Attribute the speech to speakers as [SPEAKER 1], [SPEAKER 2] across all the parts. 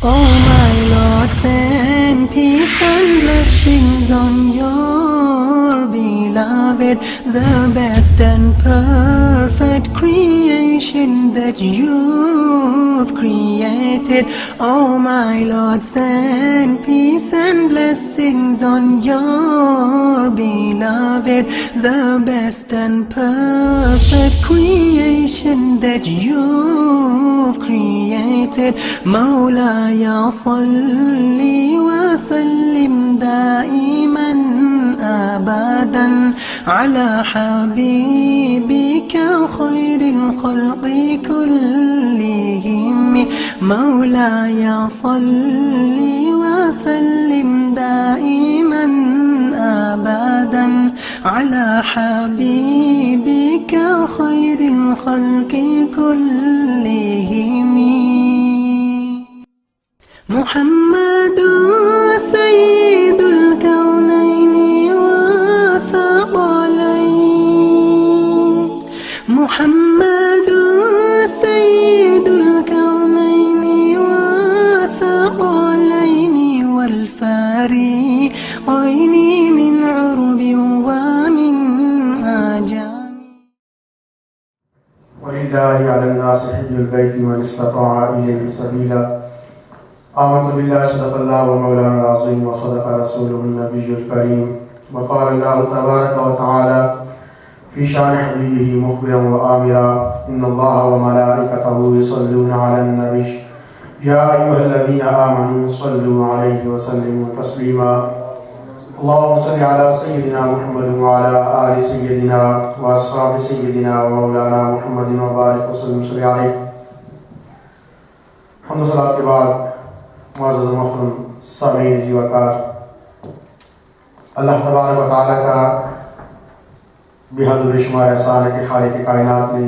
[SPEAKER 1] Oh my Lord, send peace and blessings on your beloved, the best and perfect creation that you've created. Oh my Lord, send peace and blessings on your beloved, the best and perfect creation that you've created. مولاي صل وسلم دائما أبدا على حبيبك خير الخلق كلهم. مولاي صل وسلم دائما أبدا على حبيبك خير الخلق كلهم. محمد سيد الكونين وثقلين. محمد سيد الكونين وثقلين والفارقين من عرب ومن عجم.
[SPEAKER 2] ولله على الناس حج البيت من استطاع إليه سبيلا. آمنت بالله صدق الله ومولانا العظيم وصدق رسوله النبي الكريم. وقال الله تبارك وتعالى في شان حبيبه مخبرا وآمرا إن الله وملائكته يصلون على النبي يا أيها الذين آمنوا صلوا عليه وسلموا تسليما. اللهم صل على سيدنا محمد وعلى آل سيدنا وأصحاب سيدنا ومولانا محمد وبارك وسلم عليه. حمد و صلاۃ کے بعد معزز و محترم سامعین عزیز وقار، اللہ تبارک و تعالیٰ کا بحد و بشمار احسان ہے کہ خالق کائنات نے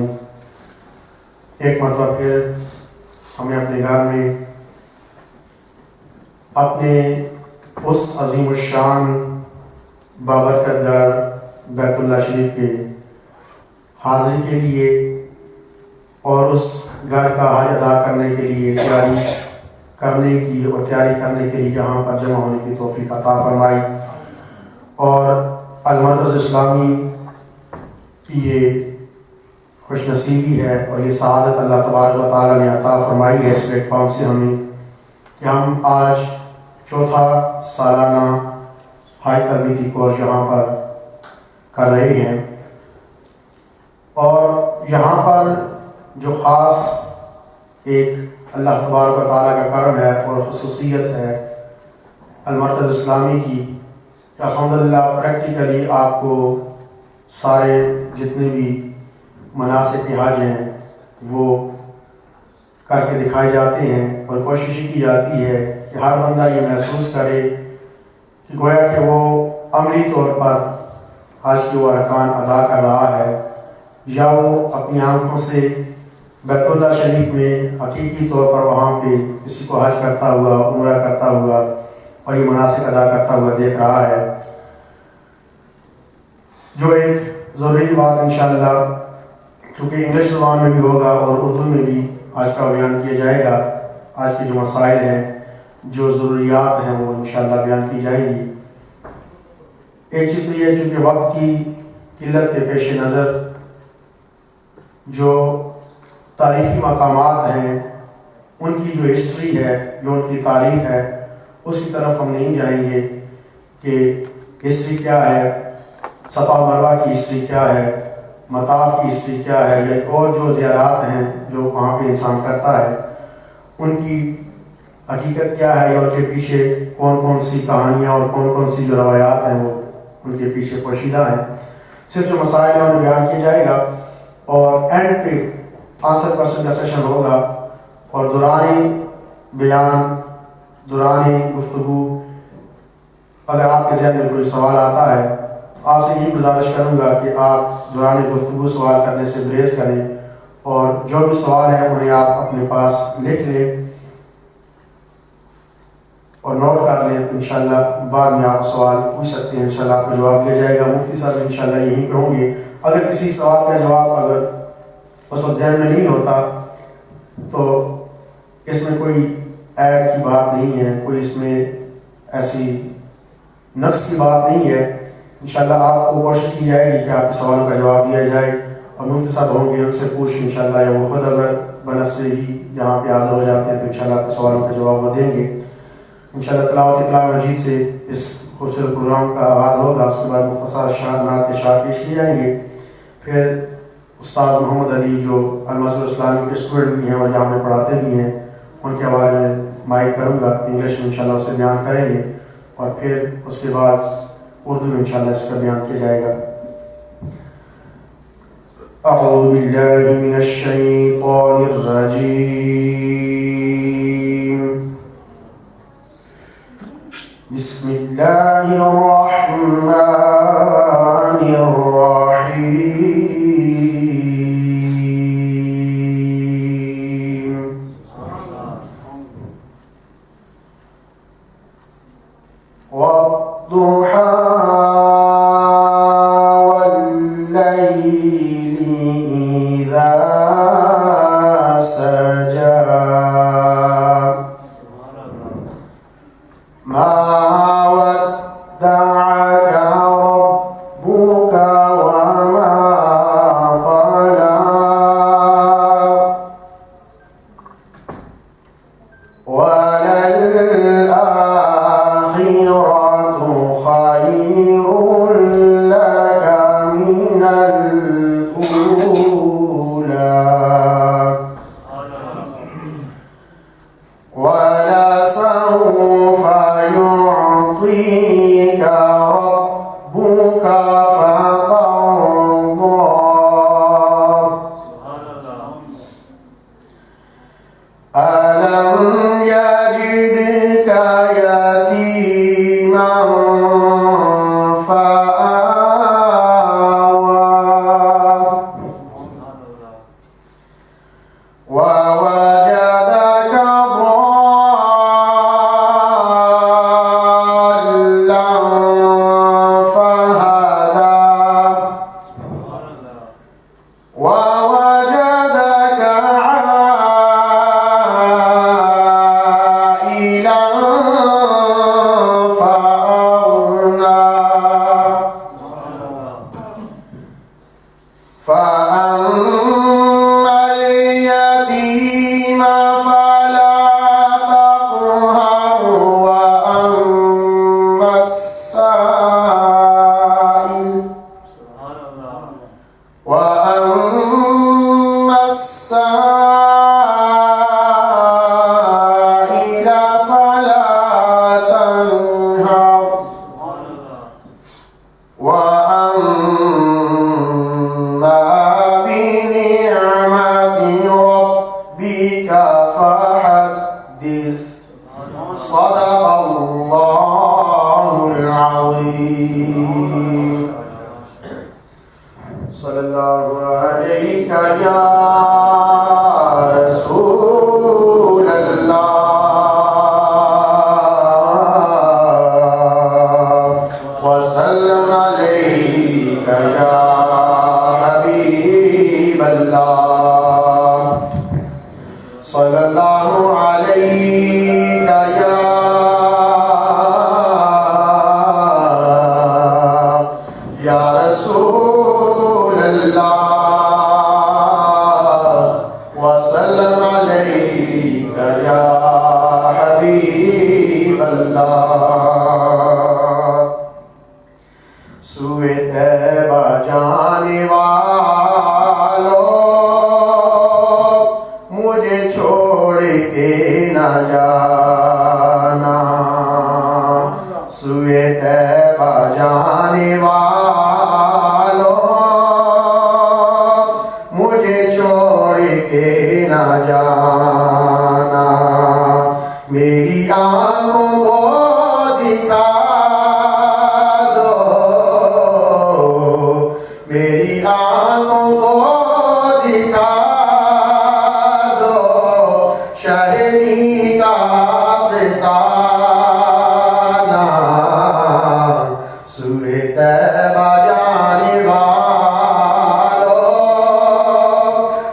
[SPEAKER 2] ایک مرتبہ پھر ہمیں اپنے گھر میں اپنے اس عظیم الشان بابرکت گھر بیت اللہ شریف کے حاضری کے لیے اور اس گھر کا حج ادا کرنے کے لیے تیاری کرنے کے لیے یہاں پر جمع ہونے کی توفیق عطا فرمائی، اور المرکز اسلامی کی یہ خوش نصیبی ہے اور یہ سعادت اللہ تبارک و تعالیٰ نے عطا فرمائی ہے اس پلیٹ فارم سے ہمیں کہ ہم آج چوتھا سالانہ حج تربیتی کورس یہاں پر کر رہے ہیں، اور یہاں پر جو خاص ایک اللہ تبارک و تعالیٰ کا کرم ہے اور خصوصیت ہے المرکز اسلامی کی کہ الحمدللہ پریکٹیکلی آپ کو سارے جتنے بھی مناسک حج ہیں وہ کر کے دکھائے جاتے ہیں، اور کوشش کی جاتی ہے کہ ہر بندہ یہ محسوس کرے کہ گویا کہ وہ عملی طور پر حج کے وہ ارکان ادا کر رہا ہے، یا وہ اپنی آنکھوں سے بیت اللہ شریف میں حقیقی طور پر وہاں پہ کسی کو حج کرتا ہوا، عمرہ کرتا ہوا اور یہ مناسک ادا کرتا ہوا دیکھ رہا ہے۔ جو ایک ضروری بات انشاءاللہ چونکہ انگلش زبان میں بھی ہوگا اور اردو میں بھی آج کا بیان کیا جائے گا، آج کے جو مسائل ہیں، جو ضروریات ہیں، وہ انشاءاللہ بیان کی جائیں گی۔ ایک چیز تو یہ ہے چونکہ وقت کی قلت کے پیش نظر جو تاریخی مقامات ہیں ان کی جو ہسٹری ہے، جو ان کی تاریخ ہے، اس کی طرف ہم نہیں جائیں گے کہ ہسٹری کیا ہے، صفا مروہ کی ہسٹری کیا ہے، مطاف کی ہسٹری کیا ہے، یا اور جو زیارات ہیں جو وہاں پہ انسان کرتا ہے ان کی حقیقت کیا ہے، یا ان کے پیچھے کون کون سی کہانیاں اور کون کون سی جو روایات ہیں وہ ان کے پیچھے پوشیدہ ہیں۔ صرف جو مسائل ہیں انہیں بیان کیا جائے گا، اور اینڈ پہ آنسر پرسن کا سیشن ہوگا، اور دوران بیان، دوران گفتگو اگر آپ کے ذہن میں کوئی سوال آتا ہے، آپ سے یہی گزارش کروں گا کہ آپ دوران گفتگو سوال کرنے سے گریز کریں، اور جو بھی سوال ہے انہیں آپ اپنے پاس لکھ لیں اور نوٹ کر لیں، انشاءاللہ بعد میں آپ سوال پوچھ سکتے ہیں، انشاءاللہ آپ کو جواب دیا جائے گا۔ مفتی صاحب انشاءاللہ یہیں پہ ہوں گے، اگر کسی سوال کا جواب اگر اس وقت ذہن میں نہیں ہوتا تو اس میں کوئی ऐब की बात नहीं है, कोई इसमें ऐसी नक्स की बात नहीं है। इंशाल्लाह आपको कोशिश की जाएगी कि आपके सवालों का जवाब दिया जाए और मुफ्ती साहब होंगे उनसे पूछ इंशाल्लाह, या वो खुद अगर बनफ से ही यहाँ पे हाजिर हो जाते हैं तो इंशाल्लाह आपके सवालों का जवाब वो देंगे। इंशाल्लाह तिलावत कलाम मजीद से इस खूबसूरत प्रोग्राम का आगाज़ होगा। उसके बाद मुख्तसर शार नात के शार पेश किए जाएंगे। फिर उस्ताद मोहम्मद अली जो मस्जिद इस्लामी के स्टूडेंट भी हैं और यहाँ पे पढ़ाते भी हैं, उनके हवाले में माइक करूँगा, इंग्लिश में इंशाल्लाह उससे बयान करेंगे और फिर उसके बाद उर्दू में इंशाल्लाह इसका बयान किया जाएगा। अऊज़ु बिल्लाहि मिनश शैतानिर रजीम, बिस्मिल्लाहिर रहमानिर रहीम। वद्दुहा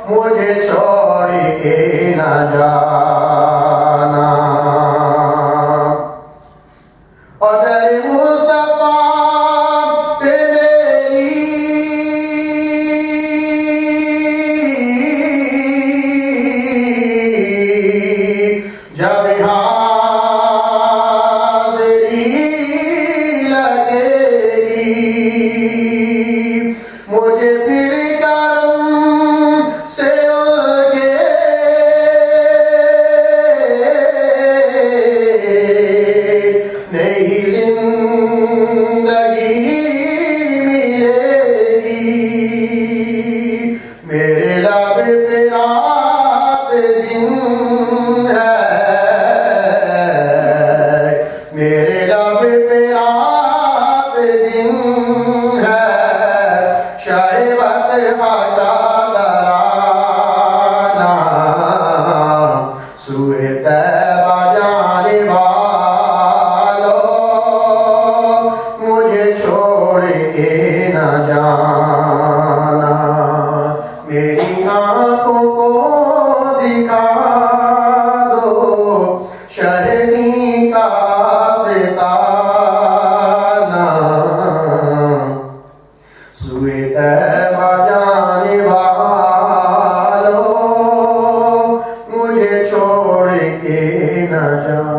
[SPEAKER 3] मुझे छोड़ के न जाना।
[SPEAKER 2] जब हाज़री लगेगी मुझे फिर करम से उनके नई जिंदगी मिलेगी मेरे लब पे रात दिन है मेरे लब पे रात दिन है शायद खाता तराना सूए तैबा जाने वालों मुझे छोड़ के न जाना मेरी आंखों को दिखा दो शहरी का सिताना सूए तैबा जाने वालों मुझे छोड़ के न जाना।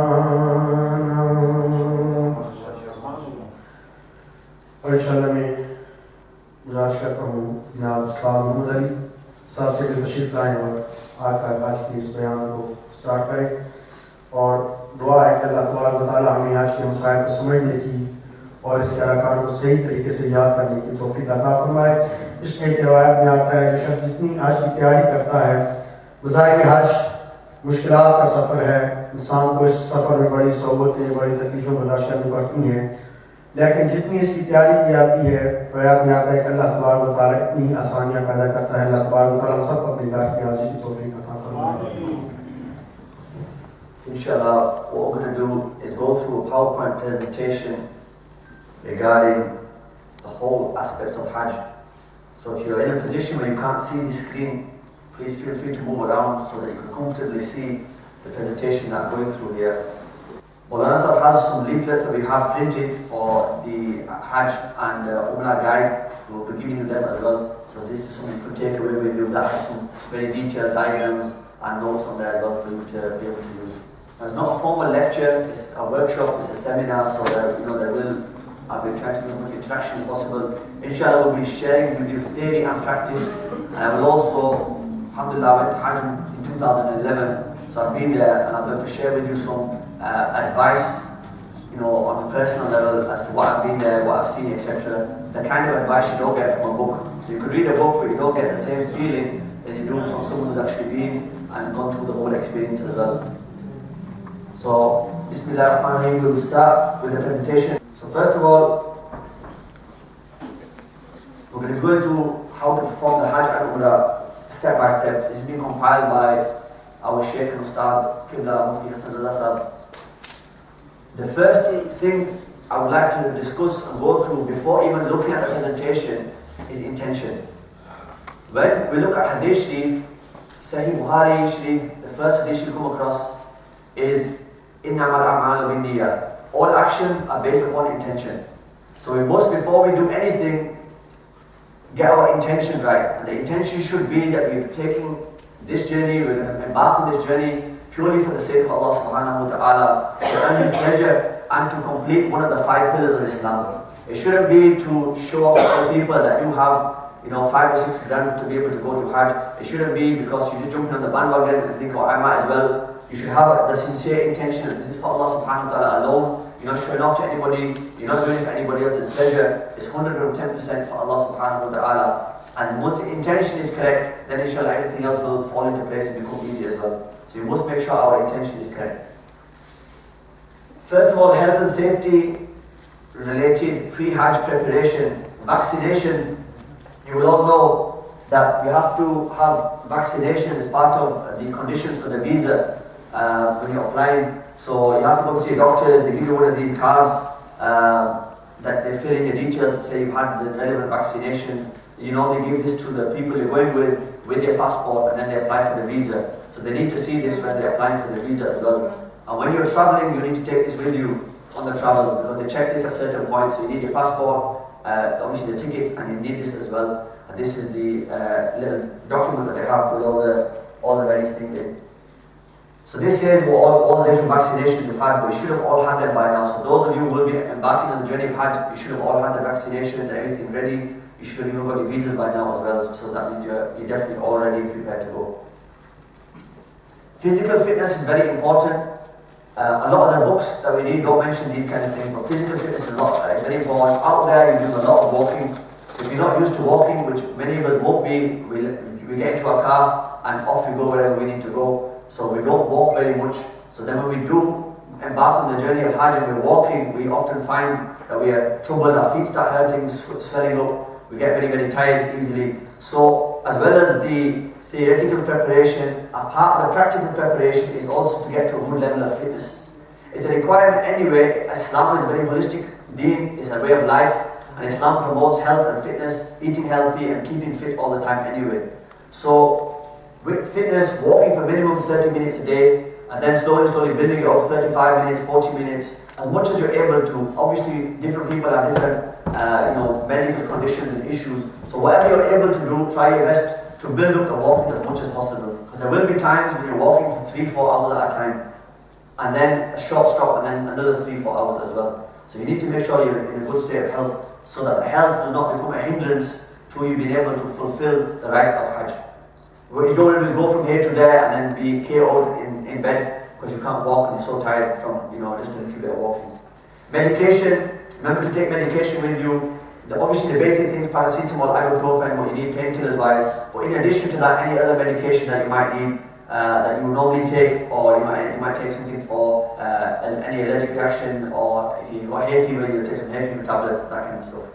[SPEAKER 2] और इंशाअल्लाह मैं गुजारिश करता हूँ जनाब उस्ताद मोहम्मद अली साहब से तशरीफ लाएँ और आज का आज की इस बयान को स्टार्ट करें और दुआ है कि अल्लाह तबारक व तआला हमें आज के मसाइल को समझने की और इसके अरकान को सही तरीके से याद करने की तौफीक अता फरमाए। इसमें एक रिवायत में आता है कि शख्स जितनी हज की तैयारी करता है बज़ाहिर हज मुश्किलात का सफ़र है इंसान को इस सफ़र में बड़ी सोबतें बड़ी तकलीफ़ें बर्दाश्त करनी पड़ती हैं लेकिन जितनी इसकी तैयारी की जाती है रिवायत में आता है कि अल्लाह तबारक व तआला इतनी आसानियाँ पैदा करता है। अल्लाह तबारक व तआला हम सबको अपनी घर की हाज़िरी की तौफीक अता फरमाए।
[SPEAKER 3] Inshallah, what we're going to do is go through a PowerPoint presentation regarding the whole aspects of Hajj. So if you're in a position where you can't see the screen, please feel free to move around so that you can comfortably see the presentation that I'm going through here. Molana has some leaflets that we have printed for the Hajj and Umrah guide. We'll be giving you them as well. So this is something you can take away with you that has some very detailed diagrams and notes on there as well for you to be able to use. Now, it's not a formal lecture, it's a workshop, it's a seminar, so that I'll be trying to do as much interaction as possible. Inshallah, we'll be sharing with you theory and practice. And I will also, alhamdulillah, I went to Hajj in 2011, so I've been there and I'm going to share with you some advice, on a personal level as to what I've been there, what I've seen, etc. The kind of advice you don't get from a book. So you could read a book, but you don't get the same feeling that you do from someone who's actually been and gone through the whole experience as well. So, Bismillahirrahmanirrahim, we'll start with the presentation. So first of all, we're going to go through how to perform the Hajj and Umrah step by step. This has been compiled by our Shaykh and Ustad, Mufti Hassan. The first thing I would like to discuss and go through before even looking at the presentation is intention. When we look at Hadith Sharif, Sahih Bukhari Sharif, the first Hadith you come across is Innamal a'malu binniyat. All actions are based upon intention. So we must, before we do anything, get our intention right. And the intention should be that we're taking this journey, we're going to embark on this journey purely for the sake of Allah subhanahu wa ta'ala, to earn His pleasure and to complete one of the 5 pillars of Islam. It shouldn't be to show off to other people that you have 5 or 6 grand to be able to go to Hajj. It shouldn't be because you're just jumping on the bandwagon and think, oh, I might as well. You should have the sincere intention that this is for Allah subhanahu wa ta'ala alone. You're not showing off to anybody, you're not doing it for anybody else's pleasure. It's 110% for Allah subhanahu wa ta'ala. And once the intention is correct, then inshallah everything else will fall into place and become easy as well. So you must make sure our intention is correct. First of all, health and safety related pre-Hajj preparation. Vaccinations, you will all know that you have to have vaccination as part of the conditions for the visa when you're applying. So you have to go to see a doctor, they give you one of these cards that they fill in your details to say you've had the relevant vaccinations. You normally give this to the people you're going with their passport, and then they apply for the visa. So they need to see this when they're applying for the visa as well. And when you're traveling, you need to take this with you on the travel, because they check this at certain points. So you need your passport, obviously the tickets, and you need this as well. And this is the little document that they have with all the various things in. So this says all the different vaccinations you've had, but you should have all had them by now. So those of you who will be embarking on the journey of Hajj, you should have all had the vaccinations and everything ready. You should have even got your visas by now as well, so that means you're definitely already prepared to go. Physical fitness is very important. A lot of the books that we read don't mention these kind of things, but physical fitness is very important. Out there you do a lot of walking. If you're not used to walking, which many of us won't be, we get into our car and off we go wherever we need to go. So we don't walk very much. So then when we do embark on the journey of Hajj and we're walking, we often find that we are troubled, our feet start hurting, swelling up, we get very, very tired easily. So as well as the theoretical preparation, a part of the practical preparation is also to get to a good level of fitness. It's a requirement anyway. Islam is very holistic. Deen is a way of life, and Islam promotes health and fitness, eating healthy and keeping fit all the time anyway. So with fitness, walking for minimum 30 minutes a day, and then slowly building it up 35 minutes, 40 minutes, as much as you're able to. Obviously, different people have different medical conditions and issues. So whatever you're able to do, try your best to build up the walking as much as possible. Because there will be times when you're walking for 3-4 hours at a time, and then a short stop, and then another 3-4 hours as well. So you need to make sure you're in a good state of health, so that the health does not become a hindrance to you being able to fulfill the rites of Hajj. You don't want to go from here to there and then be KO'd in bed because you can't walk and you're so tired from just a little bit of walking. Medication, remember to take medication with you. Obviously the basic things, paracetamol, ibuprofen, what you need painkillers wise, but in addition to that, any other medication that you might need that you normally take, or you might take something for any allergic reaction, or if you've got hay fever, you'll take some hay fever tablets, that kind of stuff.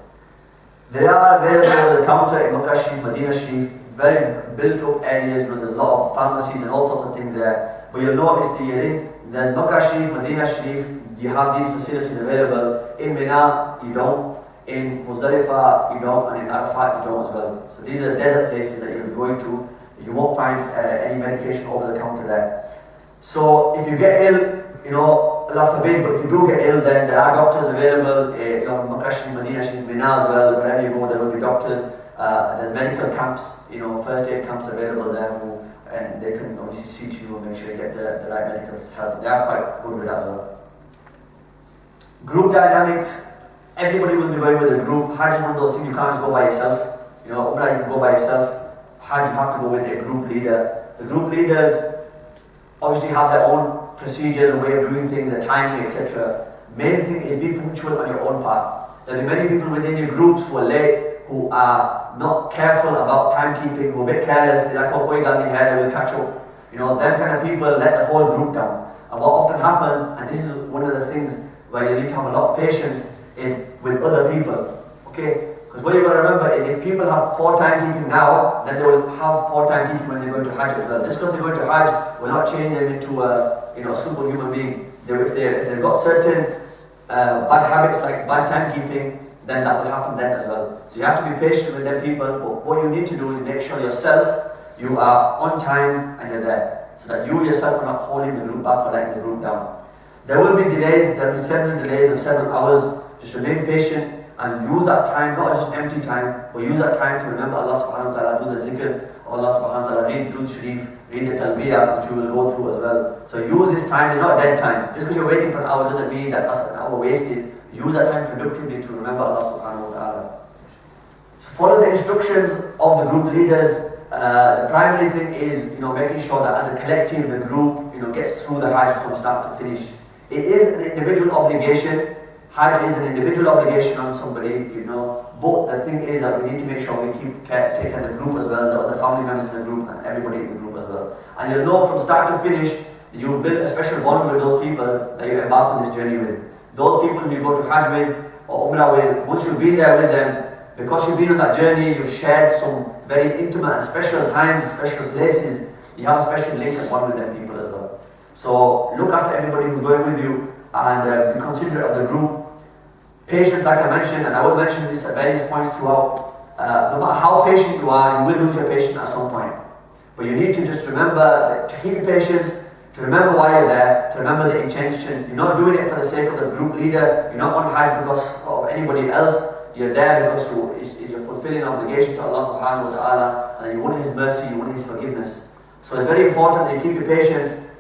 [SPEAKER 3] They are available at the counter in Makkah Sharif, Medina Sharif, very built up areas where there's a lot of pharmacies and all sorts of things there. But you'll notice there's Makkah Sharif, Medina Sharif, you have these facilities available. In Mina, you don't. In Muzdalifah, you don't. And in Arafat, you don't as well. So these are desert places that you'll be going to. You won't find any medication over the counter there. So if you get ill, Allah forbid, but if you do get ill, then there are doctors available. Makkah Sharif, Medina Sharif, Mina as well. Wherever you go, there will be doctors. There's medical camps, first aid camps available there, and they can obviously see to you and make sure you get the right medical help. They are quite good with that as well. Group dynamics, everybody will be going with a group. Hajj is one of those things you can't just go by yourself. Umrah you can go by yourself. Hajj you have to go with a group leader. The group leaders obviously have their own procedures and way of doing things, their timing, etc. Main thing is be punctual on your own part. There will be many people within your groups who are late, who are not careful about timekeeping, who are a bit careless, they're like, oh, koi gal nahi hai, they will catch up. Them kind of people let the whole group down. And what often happens, and this is one of the things where you need to have a lot of patience, is with other people. Okay? Because what you've got to remember is if people have poor timekeeping now, then they will have poor timekeeping when they're going to Hajj as well. Just because they're going to Hajj will not change them into a superhuman being. If they've got certain bad habits like bad timekeeping, then that will happen then as well. So you have to be patient with them people, but what you need to do is make sure yourself, you are on time and you're there. So that you yourself are not holding the group back or letting the group down. There will be delays, there will be several delays of several hours. Just remain patient and use that time, not just empty time, but use that time to remember Allah subhanahu wa ta'ala, do the zikr of Allah subhanahu wa ta'ala, read Durood Sharif, read the Talbiyyah, which we will go through as well. So use this time, it's not dead time. Just because you're waiting for an hour doesn't mean that that's an hour wasted. Use that time productively to remember Allah subhanahu wa ta'ala. So follow the instructions of the group leaders. The primary thing is making sure that as a collective, the group gets through the Hajj from start to finish. It is an individual obligation. Hajj is an individual obligation on somebody, but the thing is that we need to make sure we take care of the group as well, the other family members in the group and everybody in the group as well. And you'll know from start to finish, you build a special bond with those people that you embark on this journey with. Those people you go to Hajj with or Umrah with, once you've been there with them, because you've been on that journey, you've shared some very intimate and special times, special places, you have a special link and bond with them people as well. So look after everybody who's going with you and be considerate of the group. Patience, like I mentioned, and I will mention this at various points throughout, no matter how patient you are, you will lose your patience at some point. But you need to just remember to keep your patience, to remember why you're there, to remember the intention. You're not doing it for the sake of the group leader, you're not on Hajj because of anybody else, you're there because you're fulfilling an obligation to Allah subhanahu wa ta'ala, and you want His mercy, you want His forgiveness. So it's very important that you keep your patience.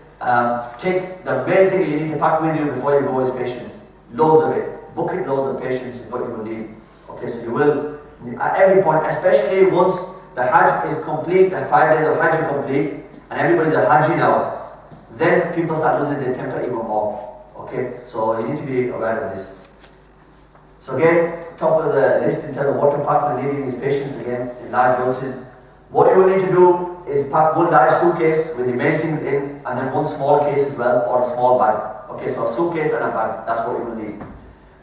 [SPEAKER 3] take the main thing you need to pack with you before you go is patience. Loads of it. Bucket loads of patience is what you will need. Okay, so you will, at every point, especially once the Hajj is complete, the 5 days of Hajj are complete, and everybody's a Hajji now, then people start losing their temper even more. Okay, so you need to be aware of this. So again, top of the list in terms of what to pack when leaving is patience again, in large doses. What you will need to do is pack one large suitcase with the main things in, and then one small case as well, or a small bag. Okay, so a suitcase and a bag, that's what you will need.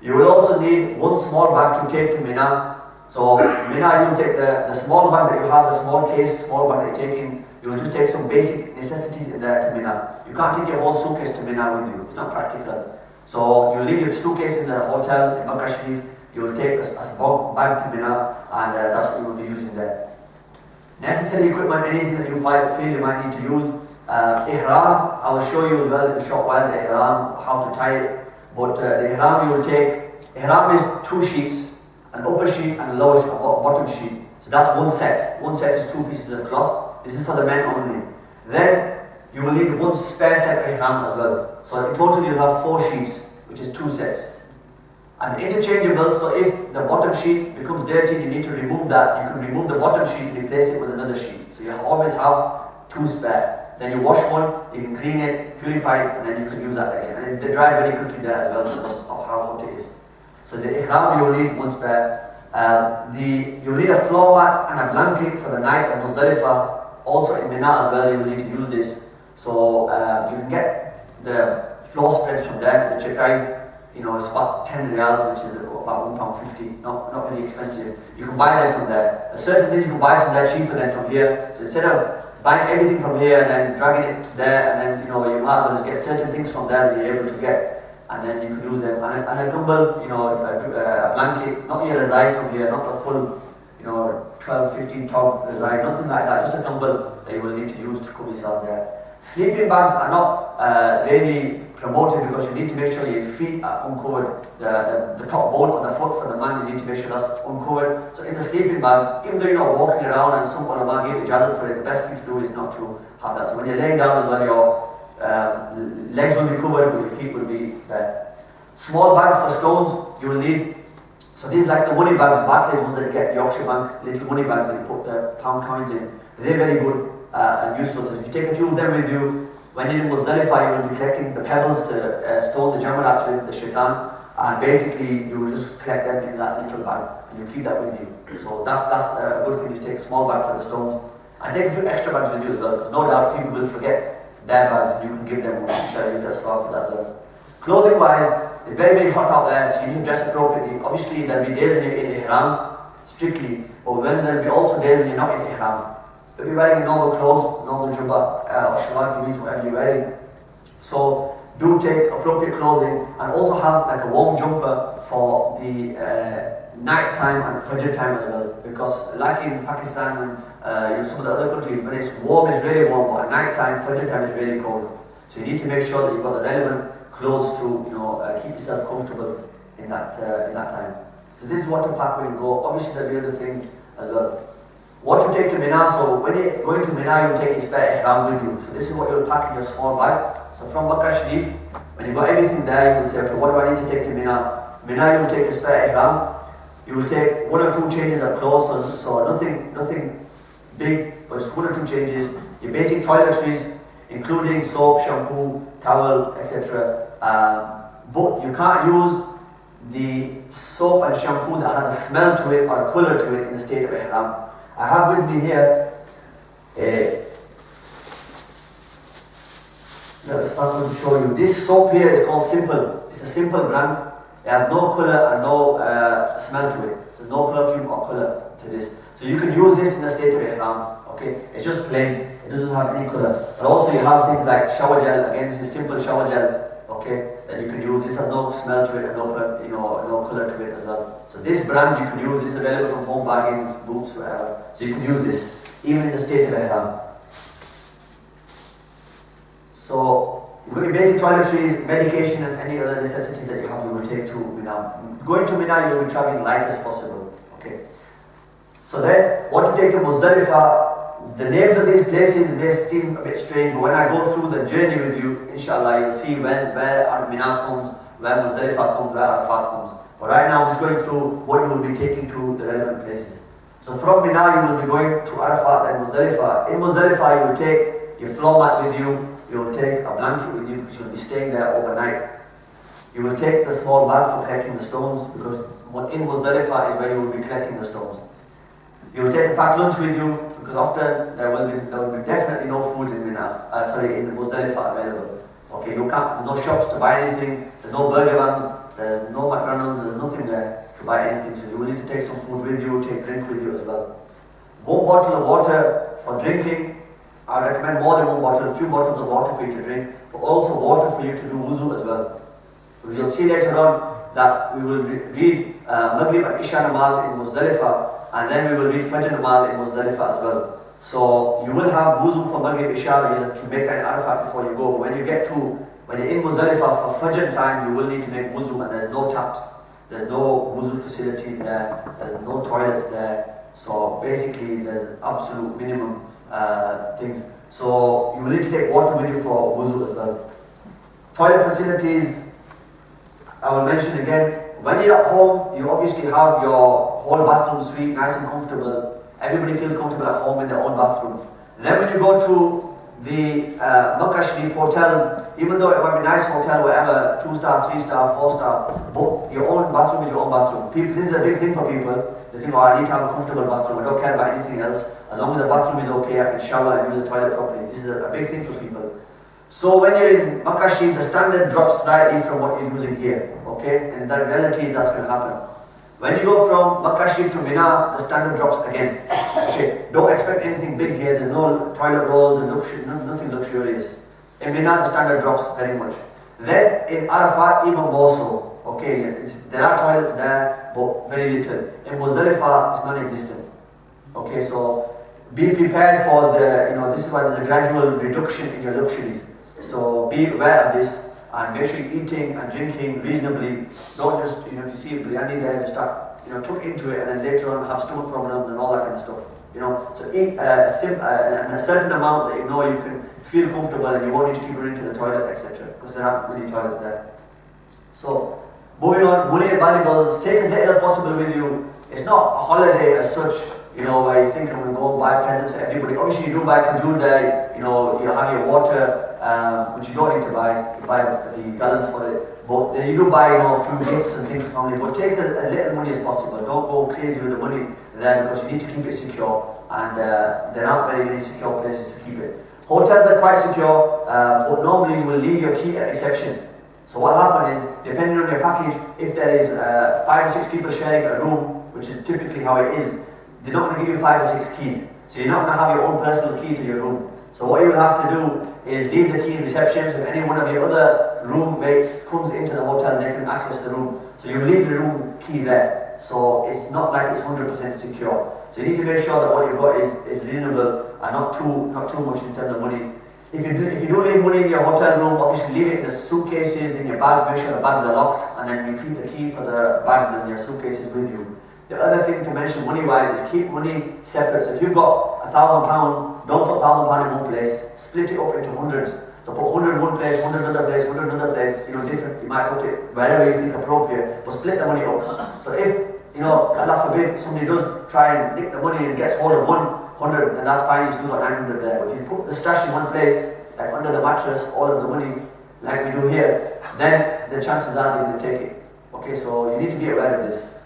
[SPEAKER 3] You will also need one small bag to take to Mina. So Mina, you will take the small bag that you have, the small case, small bag that you're taking. You will just take some basic necessities in there to Mina. You can't take your whole suitcase to Mina with you, it's not practical. So you leave your suitcase in the hotel in Makkah Sharif, you will take a bag to Mina, and that's what you will be using there. Necessary equipment, anything that you feel you might need to use. Ihram, I will show you as well in a short while the Ihram, how to tie it. But the Ihram you will take, Ihram is 2 sheets, an upper sheet and a lower bottom sheet. So that's one set. One set is 2 pieces of cloth. This is for the men only. Then you will need one spare set of Ihram as well. So in total you'll have 4 sheets, which is 2 sets. And interchangeable, so if the bottom sheet becomes dirty, you need to remove that. You can remove the bottom sheet and replace it with another sheet. So you always have 2 spare. Then you wash one, you can clean it, purify it, and then you can use that again. And they dry very quickly there as well because of how hot it is. So the Ihram you will need 1 spare. You'll need a floor mat and a blanket for the night at Muzdalifah. Also in Mina as well, you will need to use this. So you can get the floor spread from there, the Chakai. You know, it's about 10 riyals, which is about £1.50, not very expensive. You can buy them from there. Certain things you can buy from there cheaper than from here. So instead of buying everything from here and then dragging it to there, and then you might as well just get certain things from there that you're able to get, and then you can use them. And a gumbal, a blanket, not your Raza from here, not the full, 12, 15 top Raza, nothing like that, just a gumbal that you will need to use to cover yourself there. Sleeping bags are not really promoted because you need to make sure your feet are uncovered. The top bone of the foot for the man, you need to make sure that's uncovered. So in the sleeping bag, even though you're not walking around and some ulama give ijazat for it, the best thing to do is not to have that. So when you're laying down as well, your legs will be covered, but your feet will be there. Small bag for stones, you will need. So these like the money bags, Barclays ones that you get, Yorkshire Bank, little money bags that you put the pound coins in. They're very good and useful. So if you take a few of them with you, when you're in Muzdalifah, you will be collecting the pebbles to stone the jamarats with, the shaitan, and basically you will just collect them in that little bag and you keep that with you. So that's a good thing to take a small bag for the stones. And take a few extra bags with you as well, because no doubt people will forget their bags and you can give them one, share you the stuff for that as well. Clothing wise, it's very, very hot out there, so you need to dress appropriately. Obviously, there will be days when you're in Ihram, strictly, but then there will be also days when you're not in Ihram. You'll be wearing normal clothes, normal jubba, or shalwar, whatever you're wearing. So, do take appropriate clothing, and also have like a warm jumper for the night time and Fajr time as well. Because like in Pakistan and some of the other countries, when it's warm, it's really warm, but at night time, Fajr time is really cold. So you need to make sure that you've got the relevant clothes to keep yourself comfortable in that time. So this is what to pack when you go. Obviously there'll be other things as well. What to take to Mina, so when you're going to Mina, you'll take your spare ihram with you. So this is what you'll pack in your small bag. So from Makkah Sharif, when you've got everything there, you will say, okay, what do I need to take to Mina? Mina, you will take a spare ihram. You will take 1 or 2 changes of clothes, so nothing big, but just 1 or 2 changes. Your basic toiletries, including soap, shampoo, towel, etc. But you can't use the soap and shampoo that has a smell to it or a colour to it in the state of ihram. I have with me here let us start to show you. This soap here is called Simple. It's a Simple brand. It has no colour and no smell to it. So no perfume or colour to this. So you can use this in the state of ihram. Okay, it's just plain. It doesn't have any colour. But also you have things like shower gel. Again, this is Simple shower gel. Okay, that you can use. This has no smell to it and no colour to it as well. So this brand you can use. This is available from Home Bargains, Boots, whatever. So you can use this even in the state of ihram. So with your basic toiletries, medication, and any other necessities that you have, you will take to Mina. Going to Mina, you will be traveling light as possible. Okay. So then, what to take to Muzdalifah? the names of these places may seem a bit strange, but when I go through the journey with you, inshallah, you'll see where Mina comes, where Muzdalifah comes, where Arafat comes. But right now, I'm just going through what you will be taking to the relevant places. So from Mina, you will be going to Arafat and Muzdalifah. In Muzdalifah, you will take your floor mat with you, you will take a blanket with you because you will be staying there overnight. You will take the small bag for collecting the stones, because in Muzdalifah is where you will be collecting the stones. You will take a packed lunch with you, because often there will be definitely no food in in Muzdalifah available. Okay, there's no shops to buy anything, there's no burger vans, there's no McDonald's, there's nothing there to buy anything. So you will need to take some food with you, take drink with you as well. 1 bottle of water for drinking. I recommend more than 1 bottle, a few bottles of water for you to drink, but also water for you to do wuzu as well. Because you'll see later on that we will read Maghrib and Isha namaz in Muzdalifah, and then we will read Fajr namaz in Muzdalifah as well. So you will have wuzu for Maghrib, Isha, you make that in Arafat before you go. But when you're in Muzdalifah for Fajr time, you will need to make wuzu, and there's no taps, there's no wuzu facilities there, there's no toilets there. So basically there's absolute minimum things. So you will need to take water with you for wuzu as well. Toilet facilities, I will mention again, when you're at home, you obviously have your whole bathroom suite, nice and comfortable. Everybody feels comfortable at home in their own bathroom. And then when you go to the Makkah Sharif hotels, even though it might be a nice hotel, whatever, 2-star, 3-star, 4-star, but your own bathroom is your own bathroom. This is a big thing for people. They think, oh, I need to have a comfortable bathroom, I don't care about anything else. As long as the bathroom is okay, I can shower and use the toilet properly. This is a big thing for people. So when you're in Makkah Sharif, the standard drops slightly from what you're using here, okay? And in reality, that's going to happen. When you go from Makkah Sharif to Mina, the standard drops again. Okay, don't expect anything big here. There's no toilet rolls and nothing luxurious. In Mina, the standard drops very much. Then in Arafat, even more so. Okay, there are toilets there, but very little. In Muzdalifah, it's non-existent. Okay, so be prepared for this is why there's a gradual reduction in your luxuries. So be aware of this and make sure you're eating and drinking reasonably. Don't just, if you see biryani there, just start, tuck into it and then later on have stomach problems and all that kind of stuff. So eat a certain amount that you can feel comfortable and you won't need to keep running to the toilet, etc. Because there aren't many toilets there. So moving on, money and valuables, take as little as possible with you. It's not a holiday as such, where you think I'm going to go and buy presents for everybody. Obviously you do buy kajur there, you have your water, which you don't need to buy, you buy the gallons for it. But then you do buy a few gifts and things for family, but take as little money as possible. Don't go crazy with the money there because you need to keep it secure, and there aren't very many secure places to keep it. Hotels are quite secure, but normally you will leave your key at reception. So what happens is, depending on your package, if there is 5 or 6 people sharing a room, which is typically how it is, they're not going to give you 5 or 6 keys. So you're not going to have your own personal key to your room. So what you'll have to do is leave the key in reception, so if any one of your other roommates comes into the hotel, they can access the room. So you leave the room key there. So it's not like it's 100% secure. So you need to make sure that what you've got is reasonable and not too much in terms of money. If you do leave money in your hotel room, obviously leave it in the suitcases, in your bags, make sure the bags are locked, and then you keep the key for the bags and your suitcases with you. The other thing to mention money-wise is keep money separate. So if you've got £1,000, don't put £1,000 in one place, split it up into hundreds. So put 100 in one place, 100 in another place, 100 in another place, different. You might put it wherever you think appropriate, but split the money up. So if, Allah forbid, somebody does try and nick the money and gets hold of 100, then that's fine, you've still got 900 there. But if you put the stash in one place, like under the mattress, all of the money, like we do here, then the chances are they're going to take it. Okay, so you need to be aware of this.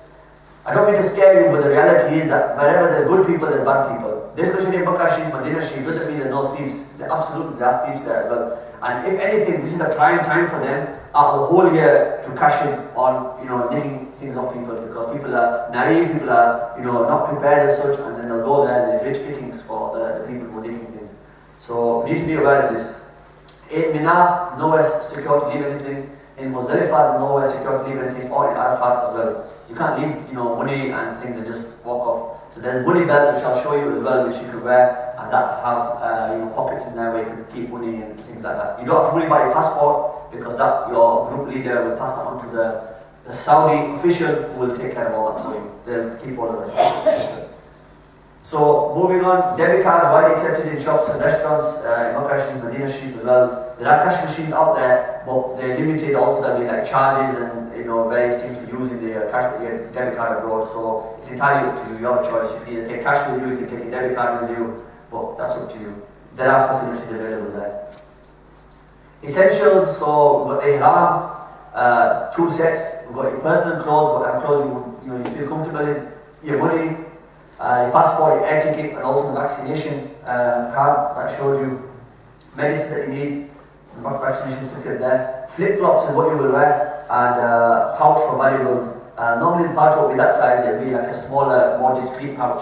[SPEAKER 3] I don't mean to scare you, but the reality is that wherever there's good people, there's bad people. This question in Makkah Sharif, Medina Sharif doesn't mean there's no thieves. There absolutely are thieves there as well. And if anything, this is the prime time for them out the whole year to cash in on, nicking things off people, because people are naive, people are, not prepared as such, and then they'll go there and there's rich pickings for the people who are nicking things. So we need to be aware of this. In Mina, nowhere secure to leave anything. In Muzdalifah, nowhere secure to leave anything, or in Arafat as well. So you can't leave, money and things and just walk off. So there's money belt which I'll show you as well, which you can wear, and that have pockets in there where you can keep money and things like that. You don't have to worry about your passport, because that your group leader will pass that on to the Saudi official who will take care of all that for you. They'll keep all of that. So moving on, debit cards widely accepted in shops and restaurants, in Makkah Sharif, Medina Sharif as well. There are cash machines out there, but they're limited. Also, there'll be like charges and various things for using the debit card abroad. So it's entirely up to you. You have a choice. You can either take cash with you, you can take a debit card with you, but that's up to you. There are facilities available there. Essentials. So we've got ihram, 2 sets. We've got your personal clothes, what clothes you feel comfortable in. Your money, your passport, your air ticket, and also the vaccination card that I showed you. Medicine that you need, the vaccination certificate there. Flip-flops is what you will wear, and pouch for valuables. Normally the pouch will be that size. It'll be like a smaller, more discreet pouch,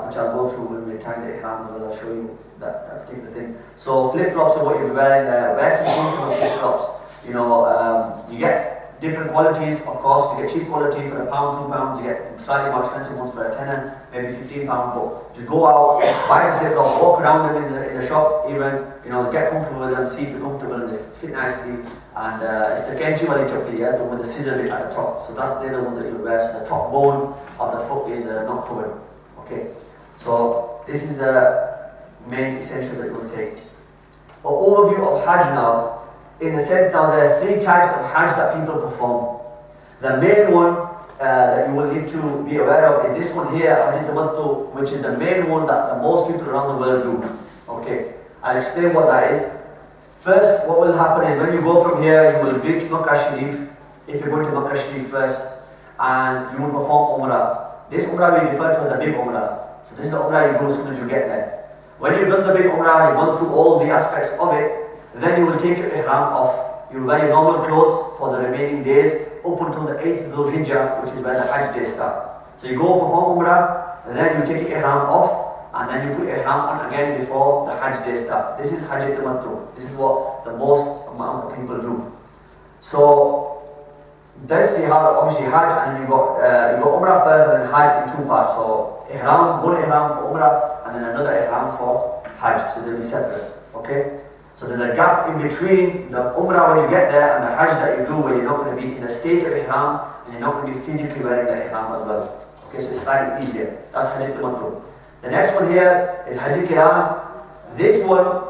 [SPEAKER 3] which I'll go through when we tie the ihram as well. I'll show you that particular thing. So flip-flops are what you'll be wearing there. Wear some comfortable flip-flops. You get different qualities, of course. You get cheap quality for £1, £2. You get slightly more expensive ones for a tenner, maybe £15. But just go out, buy a flip-flop, walk around them in the shop, even get comfortable with them, see if you're comfortable and they fit nicely. And it's the kenchi wali chappi, the one with the scissor bit at the top. So they're the ones that you'll wear. So the top bone of the foot is not covered. Okay. So this is the main essential that you'll take. An overview of Hajj now. In the sense now, there are 3 types of Hajj that people perform. The main one that you will need to be aware of is this one here, Hajj Tamattu, which is the main one that the most people around the world do. Okay, I'll explain what that is. First, what will happen is when you go from here, you will reach Makkah Sharif, if you're going to Makkah Sharif first, and you will perform Umrah. This Umrah we refer to as the big Umrah. So this is the Umrah you do as soon as you get there. When you've done the big Umrah, you've gone through all the aspects of it, then you will take your ihram off. You will wear your normal clothes for the remaining days up until the 8th of Dhul Hijjah, which is where the Hajj days start. So you go perform Umrah, and then you take your ihram off, and then you put your ihram on again before the Hajj days start. This is Hajj Tamattu. This is what the most amount of people do. So this you have obviously Hajj, and then you got Umrah first, and then Hajj in 2 parts. So ihram, one ihram for Umrah, and then another ihram for Hajj. So they'll be separate. Okay. So there's a gap in between the Umrah when you get there and the Hajj that you do, where you're not going to be in the state of Ihram and you're not going to be physically wearing the Ihram as well. Okay, so it's slightly easier. That's Hajj Tamattu. The next one here is Hajj Kiran. This one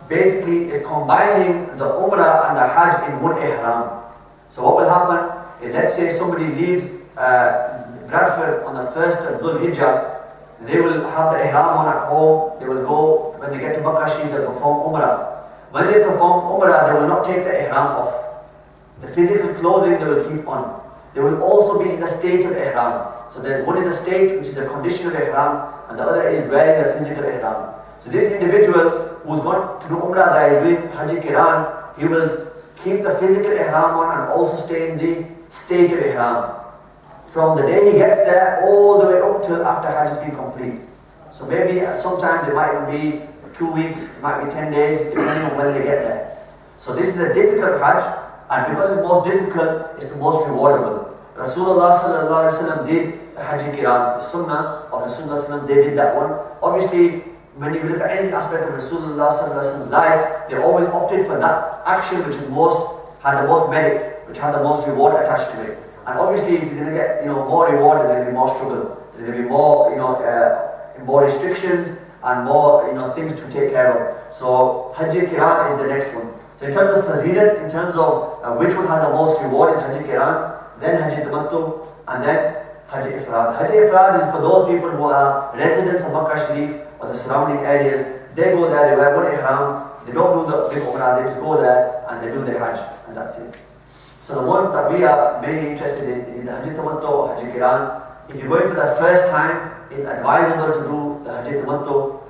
[SPEAKER 3] basically is combining the Umrah and the Hajj in one Ihram. So what will happen is, let's say somebody leaves Bradford on the 1st of Dhul Hijjah. They will have the Ihram on at home. They will go, when they get to Makkah Sharif, they'll perform Umrah. When they perform Umrah, they will not take the ihram off. The physical clothing they will keep on. They will also be in the state of ihram. So one is a state, which is the condition of ihram, and the other is wearing the physical ihram. So this individual who's going to do Umrah, that is doing Hajj Kiran, he will keep the physical ihram on and also stay in the state of ihram. From the day he gets there, all the way up till after Hajj has been complete. So maybe sometimes it might even be 2 weeks, it might be 10 days, depending on when they get there. So this is a difficult Hajj, and because it's most difficult, it's the most rewardable. Rasulullah sallallahu alaihi wasallam did the Hajj Kiran, the Sunnah of Rasulullah, they did that one. Obviously, when you look at any aspect of Rasulullah sallallahu alaihi wasallam's life, they always opted for that action which had the most merit, which had the most reward attached to it. And obviously, if you're going to get more reward, there's going to be more struggle. There's going to be more restrictions and more things to take care of. So Hajj Kiran is the next one. So in terms of fazilat, in terms of which one has the most reward, is Hajj Kiran, then Hajj Tamattu, and then Hajj Ifrad. Hajj Ifrad is for those people who are residents of Makkah Sharif or the surrounding areas. They go there, they wear one ihram, they don't do the big Umrah, they just go there and they do the Hajj, and that's it. So the one that we are mainly interested in is the Hajj Tamattu or Hajj Kiran. If you're going for the first time, it's advisable to do the Hajj Tamattu.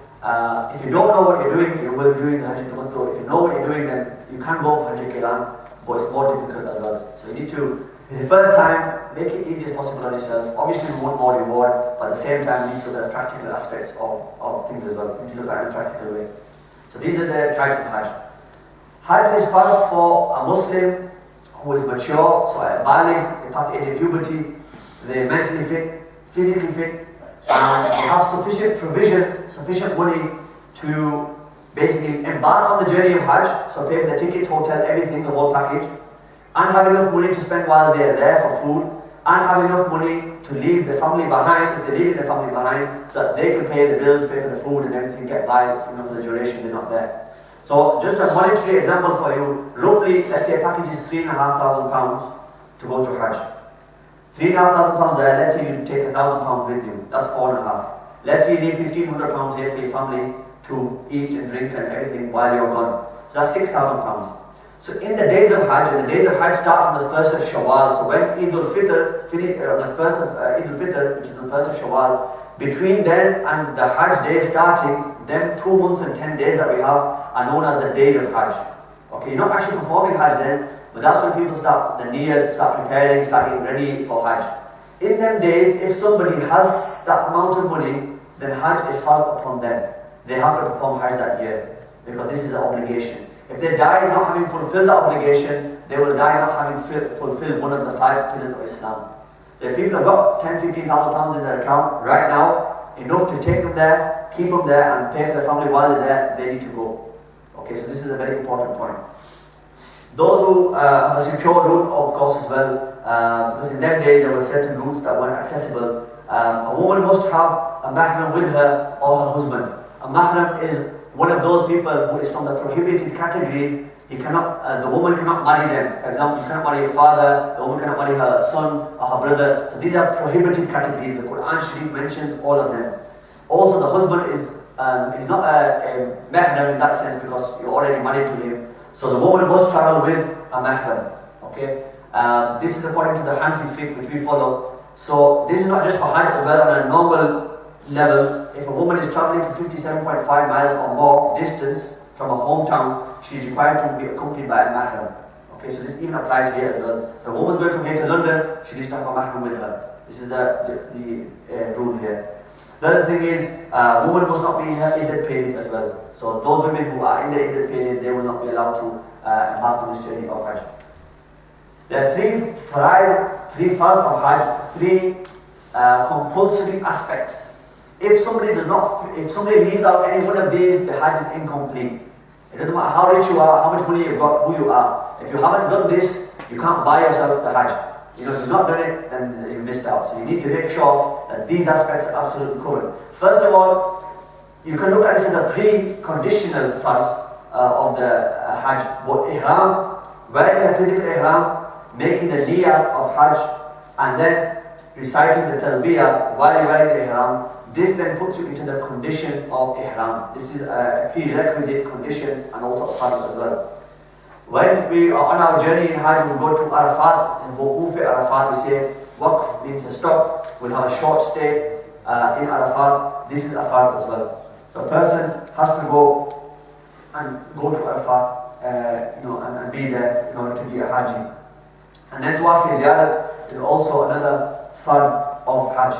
[SPEAKER 3] If you don't know what you're doing, you will be doing the Hajj Tamattu. If you know what you're doing, then you can go for Hajj Kiran, but it's more difficult as well. So you need to, if it's the first time, make it easy as possible on yourself. Obviously you want more reward, but at the same time you need to look at the practical aspects of things as well. You need to look at it in a practical way. So these are the types of Hajj. Hajj is fard for a Muslim who is mature, so a baligh, they pass the age of puberty, they're mentally fit, physically fit, and they have sufficient provisions, sufficient money to basically embark on the journey of Hajj, so pay for the tickets, hotel, everything, the whole package, and have enough money to spend while they are there for food, and have enough money to leave the family behind, if they're leaving the family behind, so that they can pay the bills, pay for the food and everything, get by for the duration they're not there. So just a monetary example for you, roughly, let's say a package is £3,500 to go to Hajj. £3,500 there, let's say you take £1,000 with you, that's 4.5. Let's say you need £1,500 here for your family to eat and drink and everything while you're gone. So that's £6,000. So in the days of Hajj, and the days of Hajj start from the 1st of Shawwal, so when Eid al-Fitr, the 1st of Eid al-Fitr, which is the 1st of Shawwal, between then and the Hajj day starting, them 2 months and 10 days that we have are known as the days of Hajj. Okay, you're not actually performing Hajj then, but that's when people start the Niyat, start preparing, start getting ready for Hajj. In them days, if somebody has that amount of money, then Hajj is fard upon them. They have to perform Hajj that year, because this is an obligation. If they die not having fulfilled the obligation, they will die not having fulfilled one of the 5 pillars of Islam. So if people have got £10,000-15,000 in their account right now, enough to take them there, keep them there and pay for their family while they're there, they need to go. Okay, so this is a very important point. Those who have a secure route, of course, as well, because in them days there were certain routes that weren't accessible. A woman must have a mahram with her or her husband. A mahram is one of those people who is from the prohibited categories. He cannot, the woman cannot marry them. For example, you cannot marry your father, the woman cannot marry her son or her brother. So these are prohibited categories. The Quran Sharif mentions all of them. Also, the husband is not a mahram in that sense, because you're already married to him. So the woman must travel with a mahram. Okay, this is according to the Hanafi fiqh which we follow. So this is not just for Hajj as well. On a normal level, if a woman is traveling for 57.5 miles or more distance from a hometown, she is required to be accompanied by a mahram. Okay, so this even applies here as well. So a woman's going from here to London, she needs to have a mahram with her. This is the rule here. The other thing is, women must not be in her iddat period as well. So those women who are in the iddat period, they will not be allowed to embark on this journey of Hajj. There are 3 faraidh, 3 farz of Hajj, 3 compulsory aspects. If somebody leaves out any one of these, the Hajj is incomplete. It doesn't matter how rich you are, how much money you've got, who you are. If you haven't done this, you can't buy yourself the Hajj. You know, if you've not done it, then you've missed out. So you need to make sure that these aspects are absolutely covered. First of all, you can look at this as a pre-conditional farz of the Hajj. But Ihram, wearing the physical Ihram, making the niyyah of Hajj, and then reciting the Talbiyyah while you're wearing the Ihram, this then puts you into the condition of Ihram. This is a prerequisite condition and also a farz as well. When we are on our journey in Hajj, we go to Arafat, in Wuquf Arafat, we say waqf means a stop. We'll have a short stay in Arafat. This is a farz as well. So a person has to go to Arafat, and be there in order to be a Haji. And then Tawaaf Ziyarat is also another farz of Hajj.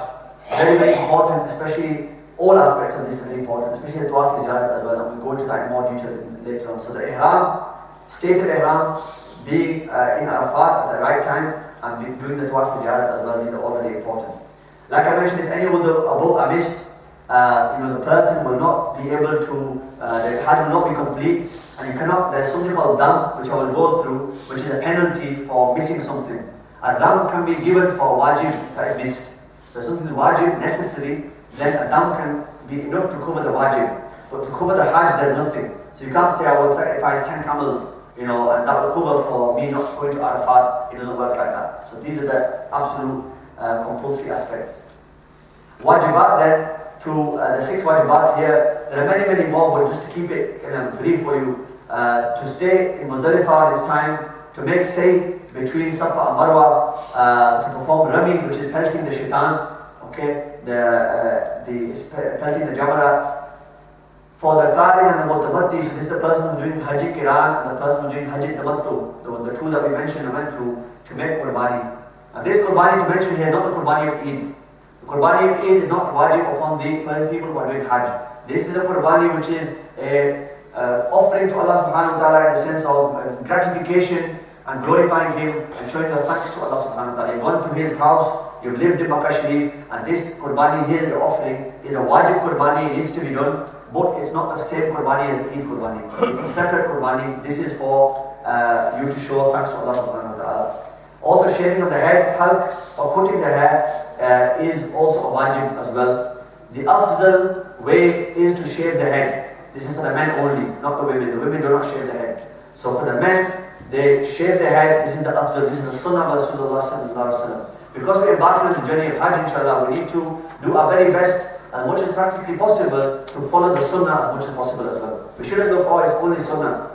[SPEAKER 3] Very, very important, especially all aspects of this are very important, especially the Tawaaf Ziyarat as well, and we'll go into that in more detail later on. So the Ihram, state of Ihram, being in Arafat at the right time, and doing the Tawaaf Ziyarat as well, these are all very important. Like I mentioned, if any of the above are missed, the person will not be able to, the Hajj will not be complete, and you cannot, there's something called dam, which I will go through, which is a penalty for missing something. A dam can be given for wajib that is missed. So if something is wajib, necessary, then a dam can be enough to cover the wajib. But to cover the Hajj, there's nothing. So you can't say, I will sacrifice 10 camels, and that will cover for me not going to Arafat. It doesn't work like that. So these are the absolute compulsory aspects. Wajibaat then, to the 6 wajibats here, there are many, many more, but just to keep it brief for you, to stay in Muzdalifah this time, to make say between Safa and Marwa, to perform Rami, which is pelting the shaitan, okay, pelting the jamarats. For the Qari and the Mutamatti, so this is the person who's doing Hajj Kiran and the person who's doing Hajj Tamattu, the 2 that we mentioned and went through, to make Qurbani. Now this Qurbani to mention here, not the Qurbani of Eid. The Qurbani of Eid is not wajib upon the people who are doing Hajj. This is a Qurbani which is a offering to Allah subhanahu wa ta'ala in the sense of gratification and glorifying Him and showing the thanks to Allah subhanahu wa ta'ala. You've gone to His house, you've lived in Makkah Sharif, and this Qurbani here, the offering, is a wajib Qurbani, it needs to be done, but it's not the same Qurbani as Eid Qurbani. It's a separate Qurbani. This is for you to show thanks to Allah subhanahu wa ta'ala. Also, Shaykh shaving of the head, halq, or cutting the hair is also a wajib as well. The afzal way is to shave the head. This is for the men only, not the women. The women do not shave the head. So for the men, they shave their head. This is the afzal. This is the sunnah of Rasulullah sallallahu alaihi wasallam. Because we are embarking on the journey of Hajj, inshallah, we need to do our very best, as much as practically possible, to follow the sunnah as much as possible as well. We shouldn't look, oh, it's only sunnah.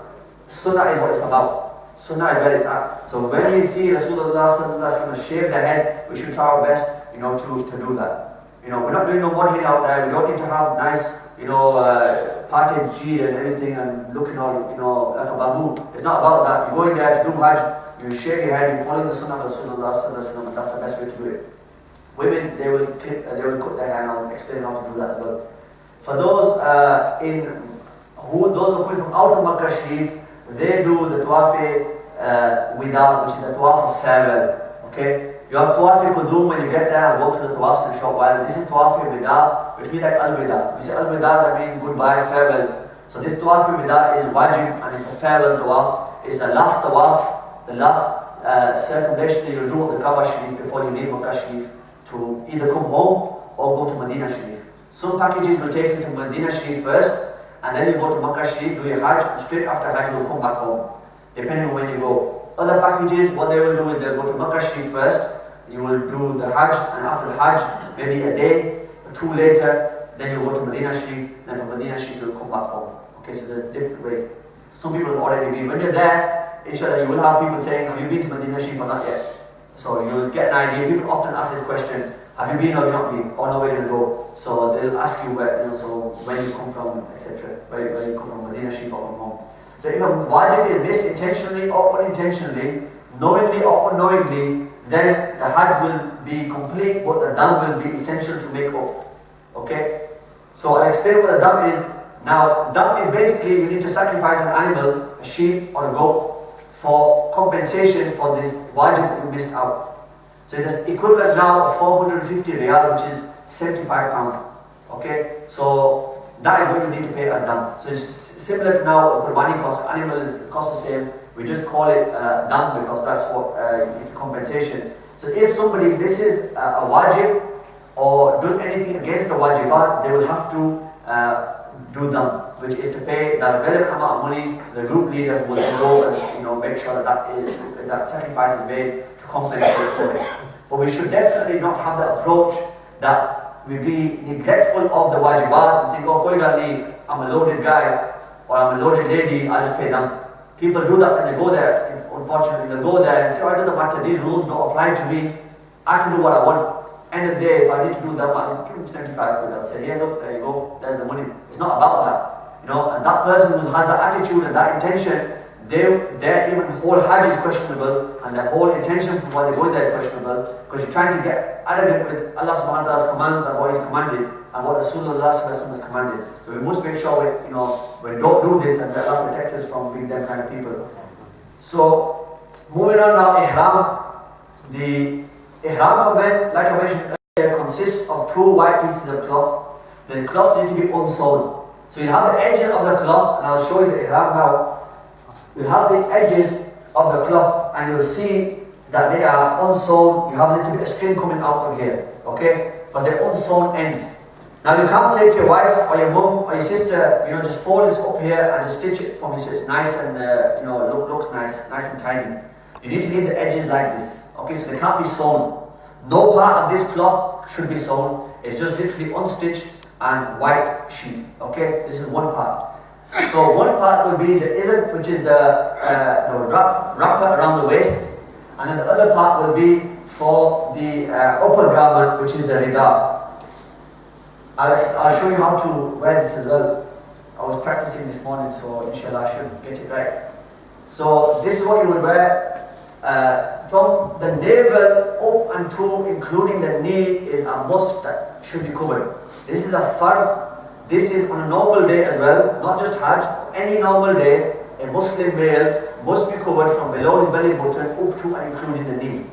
[SPEAKER 3] Sunnah is what it's about. Sunnah is where it's at. So when we see Rasulullah sallallahu alaihi wasallam shave the head, we should try our best, to do that. We're not doing no modeling out there. We don't need to have nice, parted jeel and everything and looking all, like a babu. It's not about that. You go in there to do Hajj, you shave your head, you follow the sunnah of Rasulullah sallallahu alaihi wasallam, and that's the best way to do it. Women, they will cut their hair, and I'll explain how to do that as well. For those those who are coming from out of Makkah Sharif, they do the Tawaaf without, which is the Tawaaf of farewell. Okay? You have Tawaaf Qudum when you get there and go through the Tawaafs in a short while. This is Tawaaf Wida, which means like Al-Wida. We say Al-Wida, that means goodbye, farewell. So this Tawaaf Wida is wajib, and it's the farewell Tawaaf. It's the last Tawaaf, the last circumambulation that you'll do of the Kaaba Sharif before you leave Makkah Sharif to either come home or go to Medina Sharif. Some packages will take you to Medina Sharif first, and then you go to Makkah Sharif, do your Hajj, and straight after Hajj you'll come back home, depending on when you go. Other packages, what they will do is they'll go to Makkah Sharif first, you will do the Hajj, and after the Hajj, maybe a day or two later, then you go to Medina Sharif, then from Medina Sharif you'll come back home. Okay, so there's different ways. Some people have already been. When you're there, inshallah, you will have people saying, have you been to Medina Sharif or not yet? So you'll get an idea. People often ask this question, have you been or have you not been? Or no, where you go? So they'll ask you where, so where you come from, etc. Where you come from, Medina Sharif or from home. So if a wajib is missed intentionally or unintentionally, knowingly or unknowingly, then the Hajj will be complete, but the dam will be essential to make up. Okay? So I'll explain what the dam is. Now, dam is basically you need to sacrifice an animal, a sheep or a goat, for compensation for this wajib that you missed out. So it's equivalent now of 450 riyal, which is £75. Okay? So that is what you need to pay as dam. So it's similar to now Qurbani cost. Animals cost the same. We just call it dam because that's what it's a compensation. So if somebody misses a wajib or does anything against the wajibat, they will have to do dam, which is to pay that relevant amount of money to the group leader who will go and make sure that sacrifice is made to compensate for it. But we should definitely not have the approach that we be neglectful of the wajibat and think, oh, I'm a loaded guy or I'm a loaded lady, I'll just pay them. People do that when they go there. Unfortunately, they'll go there and say, oh, it doesn't matter, these rules don't apply to me. I can do what I want. End of the day, if I need to do that, I'll give him 75 quid. I'll say, yeah, look, there you go, there's the money. It's not about that. And that person who has that attitude and that intention, their even whole Hajj is questionable, and their whole intention for why they go there is questionable, because you're trying to get arrogant with Allah subhanahu wa ta'ala's commands and what He's commanded, and what Rasulullah has commanded. So we must make sure we don't do this, and that Allah protect us from being that kind of people. So, moving on now, Ihram. The Ihram for men, like I mentioned earlier, consists of two white pieces of cloth. The cloths need to be unsewn. So you have the edges of the cloth, and I'll show you the Ihram now. You have the edges of the cloth, and you'll see that they are unsewn. You have a little bit of string coming out of here, okay? But they're unsewn ends. Now you can't say to your wife or your mum or your sister, just fold this up here and just stitch it for me so it's nice and looks nice and tidy. You need to leave the edges like this, okay? So they can't be sewn. No part of this cloth should be sewn. It's just literally unstitched and white sheet, okay? This is one part. So one part will be the izr, which is the wrapper around the waist, and then the other part will be for the upper garment, which is the rida. I'll show you how to wear this as well. I was practicing this morning, so inshallah I should get it right. So this is what you will wear. From the navel up and through, including the knee, is a must that should be covered. This is a fard. This is on a normal day as well, not just Hajj. Any normal day, a Muslim male must be covered from below his belly button up to and including the knee.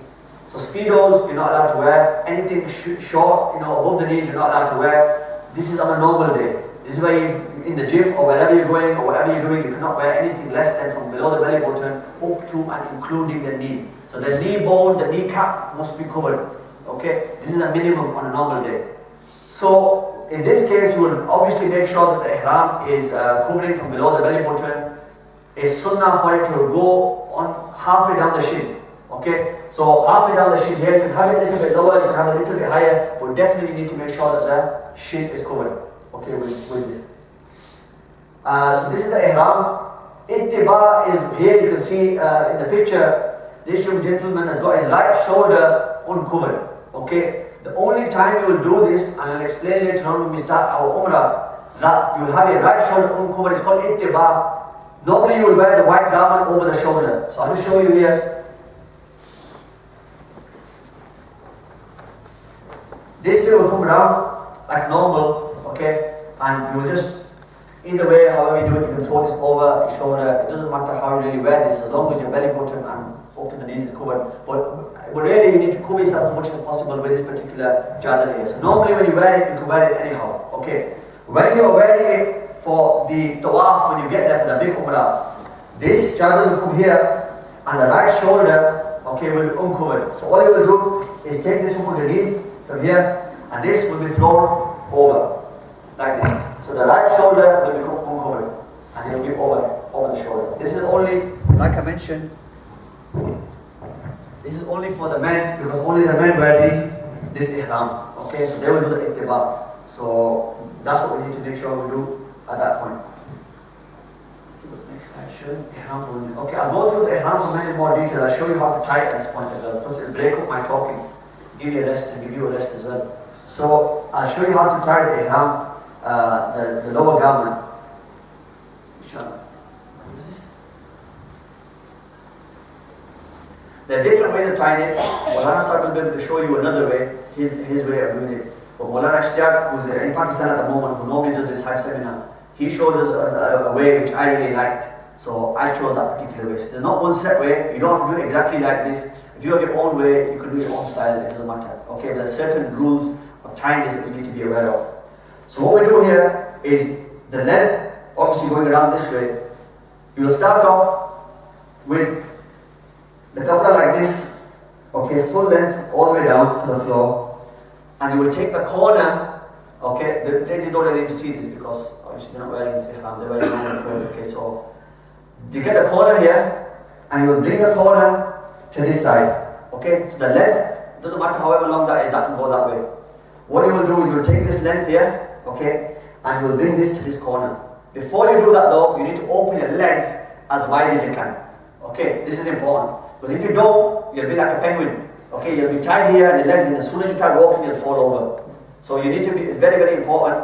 [SPEAKER 3] So speedos, you're not allowed to wear. Anything short, above the knees, you're not allowed to wear. This is on a normal day. This is where you, in the gym or wherever you're going or whatever you're doing, you cannot wear anything less than from below the belly button up to and including the knee. So the knee bone, the kneecap must be covered. Okay, this is a minimum on a normal day. So in this case, you will obviously make sure that the ihram is covering from below the belly button. It's sunnah for it to go on halfway down the shin. Okay, so halfway down the shin here, you can have it a little bit lower, you can have it a little bit higher, but definitely you need to make sure that the shin is covered. Okay, with this. So this is the ihram. Ittiba is here, you can see in the picture, this young gentleman has got his right shoulder uncovered. Okay, the only time you will do this, and I'll explain later on when we start our Umrah, that you will have your right shoulder uncovered, it's called ittiba. Normally you will wear the white garment over the shoulder. So I will show you here. This way will come down like normal, okay, and you will just, either way, however you do it, you can throw this over your shoulder. It doesn't matter how you really wear this, as long as your belly button and up to the knees is covered. But really you need to cover yourself as much as possible with this particular chadar here. So normally when you wear it, you can wear it anyhow, okay. When you are wearing it for the Tawaaf, when you get there for the big Umrah, this chadar will come here and the right shoulder, okay, will be uncovered. So all you will do is take this from underneath, from here, and this will be thrown over, like this. So the right shoulder will become uncovered, and it will be over the shoulder. This is only, like I mentioned, this is only for the men, because only the men wear this ihram. Okay, so they will do the ittiba. So that's what we need to make sure we do at that point. So the next slide shows ihram for women. Okay, I'll go through the ihram for men in more detail. I'll show you how to tie it at this point as well. Plus it'll break up my talking, give you a rest and give you a rest as well. So I'll show you how to tie the ihram, the lower garment. Inshallah. There are different ways of tying it. Molana Sahib will be able to show you another way, his way of doing it. But Molana Ishtiyaq, who's in Pakistan at the moment, who normally does this Hajj seminar, he showed us a way which I really liked. So I chose that particular way. So there's not one set way. You don't have to do it exactly like this. If you have your own way, you can do your own style. It doesn't matter. Okay, but there's certain rules of tying this that we need to be aware of. So what we do here is the length, obviously going around this way. You will start off with the kapra like this, okay, full length all the way down to the floor, and you will take the corner, okay, the ladies don't really need to see this because obviously they're not wearing this ihram, they're wearing normal clothes, okay, so you get the corner here, and you will bring the corner to this side, okay, so the length, doesn't matter however long that is, that can go that way. What you will do is you will take this length here, okay, and you will bring this to this corner. Before you do that though, you need to open your legs as wide as you can, okay, this is important. Because if you don't, you'll be like a penguin. Okay, you'll be tied here and your legs, and as soon as you start walking, you'll fall over. So you need to be, it's very, very important.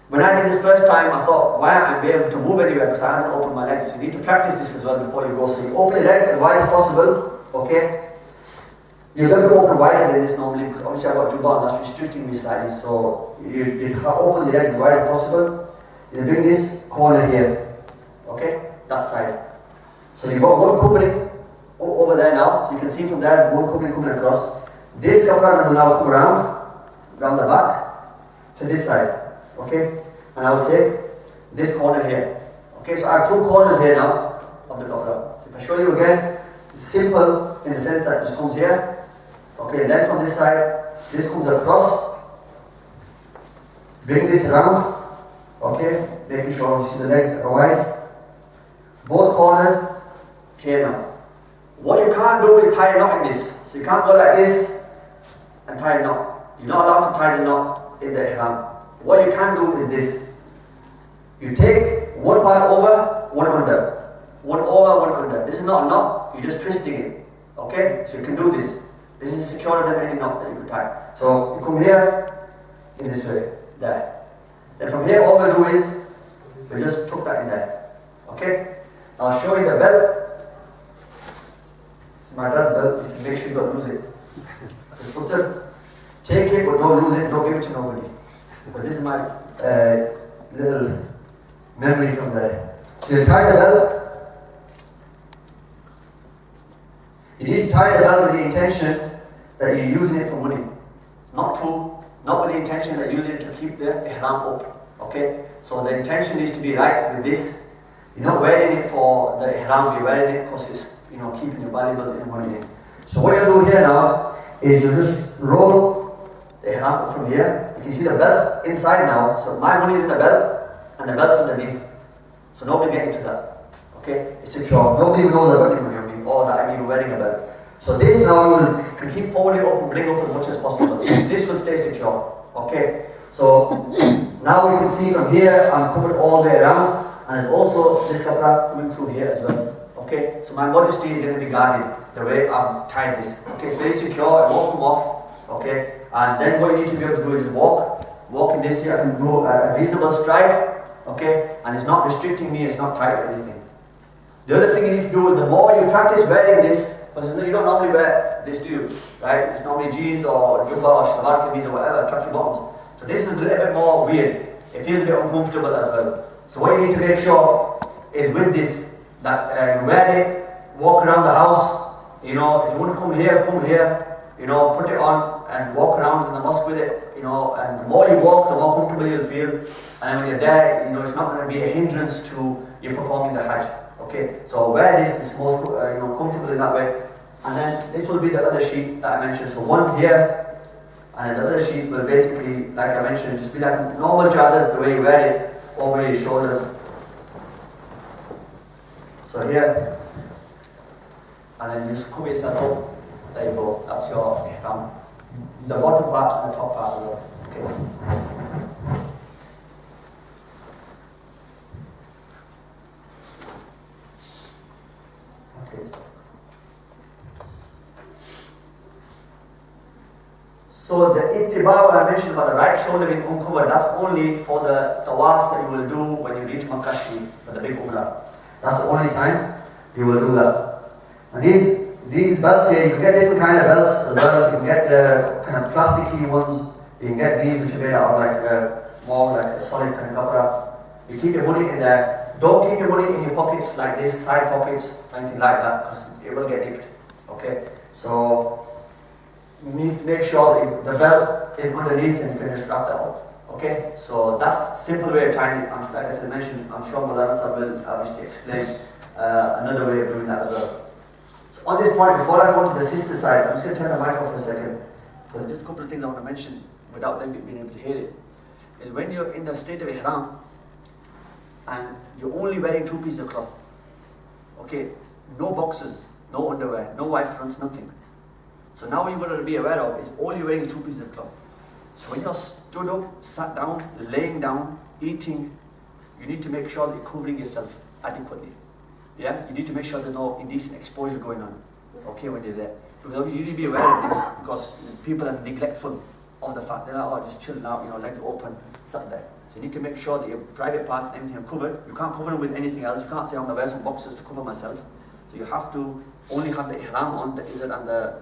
[SPEAKER 3] When I did this first time, I thought, why aren't I be able to move anywhere? Because I hadn't opened my legs. So you need to practice this as well before you go. So you open your legs as wide as possible. Okay? You're going to open wider than this normally, because obviously I've got jubba and that's restricting me slightly. So you open the legs as wide as possible. You bring this corner here. Okay? That side. So you've got one covering over there now, so you can see from there one covering coming across. This kapra will now come around the back to this side, okay? And I will take this corner here. Okay, so I have two corners here now of the kapra. So if I show you again, it's simple in the sense that this comes here, okay, length on this side, this comes across, bring this around, okay, making sure you see the legs are wide. Both corners here now. What you can't do is tie a knot in this. So you can't go like this and tie a knot. You're not allowed to tie the knot in the ihram. What you can do is this. You take one part over, one under. One over, one under. This is not a knot, you're just twisting it. Okay? So you can do this. This is securer than any knot that you could tie. So you come here in this way. There. Then from here all we do is we just tuck that in there. Okay? I'll show you the belt. My dad's belt is to make sure you don't lose it. Take it, but don't lose it, don't give it to nobody. But this is my little memory from there. So you tie the belt. You need to tie the belt with the intention that you're using it for money. Not with the intention that you're using it to keep the ihram up. Okay? So the intention needs to be right with this. You're not wearing it for the ihram, you're wearing it because it's keeping your valuables in money. So what you do here now is you just roll the ihram from here. You can see the belts inside now. So my money is in the belt and the belt's underneath. So nobody's getting to that. Okay, it's secure. Nobody knows about it or that I'm even wearing a belt. So this now you can keep folding up and bring up as much as possible. This will stay secure. Okay, so now we can see from here I'm covered all the way around, and there's also this kapra coming through here as well. Okay, so my modesty is going to be guarded the way I've tied this. Okay, it's very secure, it won't come off. Okay, and then what you need to be able to do is just walk in this here. I can go a reasonable stride. Okay, and it's not restricting me, it's not tight or anything. The other thing you need to do is the more you practice wearing this, because you don't normally wear this, do you? Right? It's normally jeans or jubba or shalwar kameez or whatever, tracky bottoms. So this is a little bit more weird. It feels a bit uncomfortable as well. So what you need to make sure is with this, that you wear it, walk around the house. If you want to come here, put it on and walk around in the mosque with it. And the more you walk, the more comfortable you'll feel. And when you're there, it's not going to be a hindrance to you performing the Hajj. Okay, so wear this is most comfortable in that way. And then this will be the other sheet that I mentioned. So one here, and the other sheet will basically, like I mentioned, just be like a normal chadar, the way you wear it over your shoulders. So here, and then just cover yourself up. There you go. That's your ihram. The bottom part and the top part as well. Okay. So the ittiba I mentioned about the right shoulder being uncovered, that's only for the Tawaaf that you will do when you reach Makkah for the big Umrah. That's the only time you will do that. And these belts here, you can get different kind of belts as well. You can get the kind of plasticky ones. You can get these which are made out of more like a solid kind of kapra. You keep your money in there. Don't keep your money in your pockets like this, side pockets, anything like that, because it will get nicked. Okay, so you need to make sure that the belt is underneath and you can just wrap that up. Okay, so that's simple way of tying it. Like I said, mentioned, I'm sure Molana will obviously explain another way of doing that as well. So on this point, before I go to the sister side, I'm just going to turn the mic off for a second, because there's just a couple of things I want to mention without them being able to hear it. Is when you're in the state of ihram and you're only wearing 2 pieces of cloth. Okay, no boxes, no underwear, no white fronts, nothing. So now what you've got to be aware of is all you're wearing is 2 pieces of cloth. So when you're stood up, sat down, laying down, eating, you need to make sure that you're covering yourself adequately. Yeah, you need to make sure there's no indecent exposure going on. Okay, when you're there, because obviously you need to be aware of this, because people are neglectful of the fact they're like, just chilling out, legs open, sat there. So you need to make sure that your private parts and everything are covered. You can't cover them with anything else. You can't say I'm gonna wear some boxes to cover myself. So you have to only have the ihram on, the izzat and the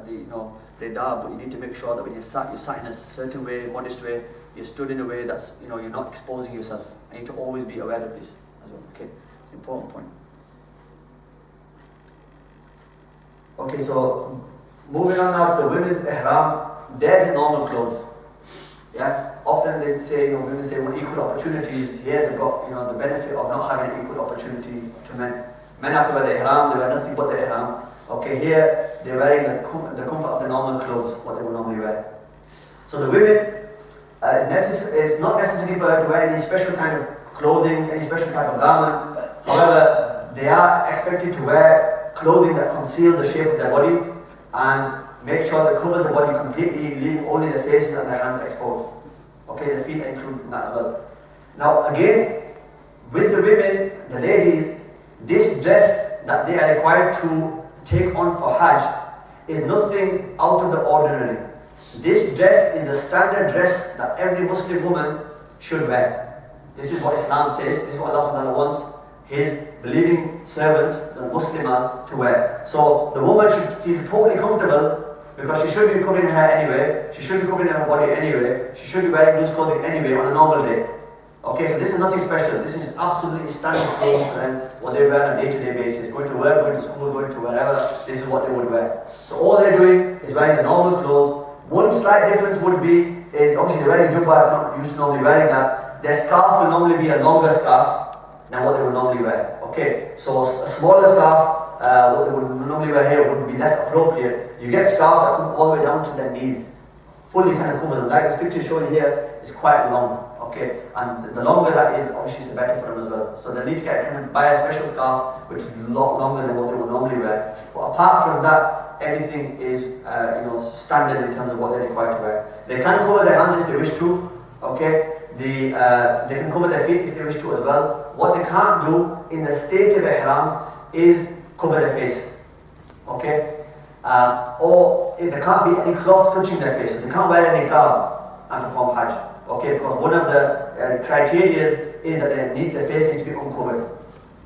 [SPEAKER 3] rida, but you need to make sure that when you're sat in a certain way, modest way, you're stood in a way that's, you're not exposing yourself. And you need to always be aware of this as well. Okay, it's an important point. Okay, so moving on now to the women's ihram, there's normal clothes. Yeah, often they say, women say, well, equal opportunities. Here they've got, the benefit of not having an equal opportunity to men. Men have to wear the ihram, they wear nothing but the ihram. Okay, here they're wearing the comfort of the normal clothes, what they would normally wear. So the women, it's not necessary for her to wear any special kind of clothing, any special type of garment. However, they are expected to wear clothing that conceals the shape of their body and make sure that covers the body completely, leaving only the faces and the hands exposed. Okay, the feet are included in that as well. Now again, with the women, the ladies, this dress that they are required to take on for Hajj is nothing out of the ordinary. This dress is the standard dress that every Muslim woman should wear. This is what Islam says, this is what Allah wants His believing servants, the Muslims, to wear. So the woman should feel totally comfortable, because she should be covering her hair anyway, she should be covering her body anyway, she should be wearing loose clothing anyway on a normal day. Okay, so this is nothing special, this is absolutely standard clothes for them, what they wear on a day-to-day basis. Going to work, going to school, going to wherever, this is what they would wear. So all they're doing is wearing the normal clothes. One slight difference would be, is obviously they're wearing jubba, if not used to normally wearing that. Their scarf will normally be a longer scarf than what they would normally wear. Okay, so a smaller scarf what they would normally wear here would be less appropriate. You get scarves that come all the way down to their knees, fully kind of cover them. Like this picture showing here is quite long, okay? And the longer that is, obviously the better for them as well. So they need to get kind of buy a special scarf which is a lot longer than what they would normally wear. But apart from that, everything is standard in terms of what they're required to wear. They can cover their hands if they wish to, okay? They can cover their feet if they wish to as well. What they can't do in the state of ihram is cover their face, okay? Or there can't be any cloth touching their face. So they can't wear any niqab and perform Hajj, okay? Because one of the criteria is that their face needs to be uncovered,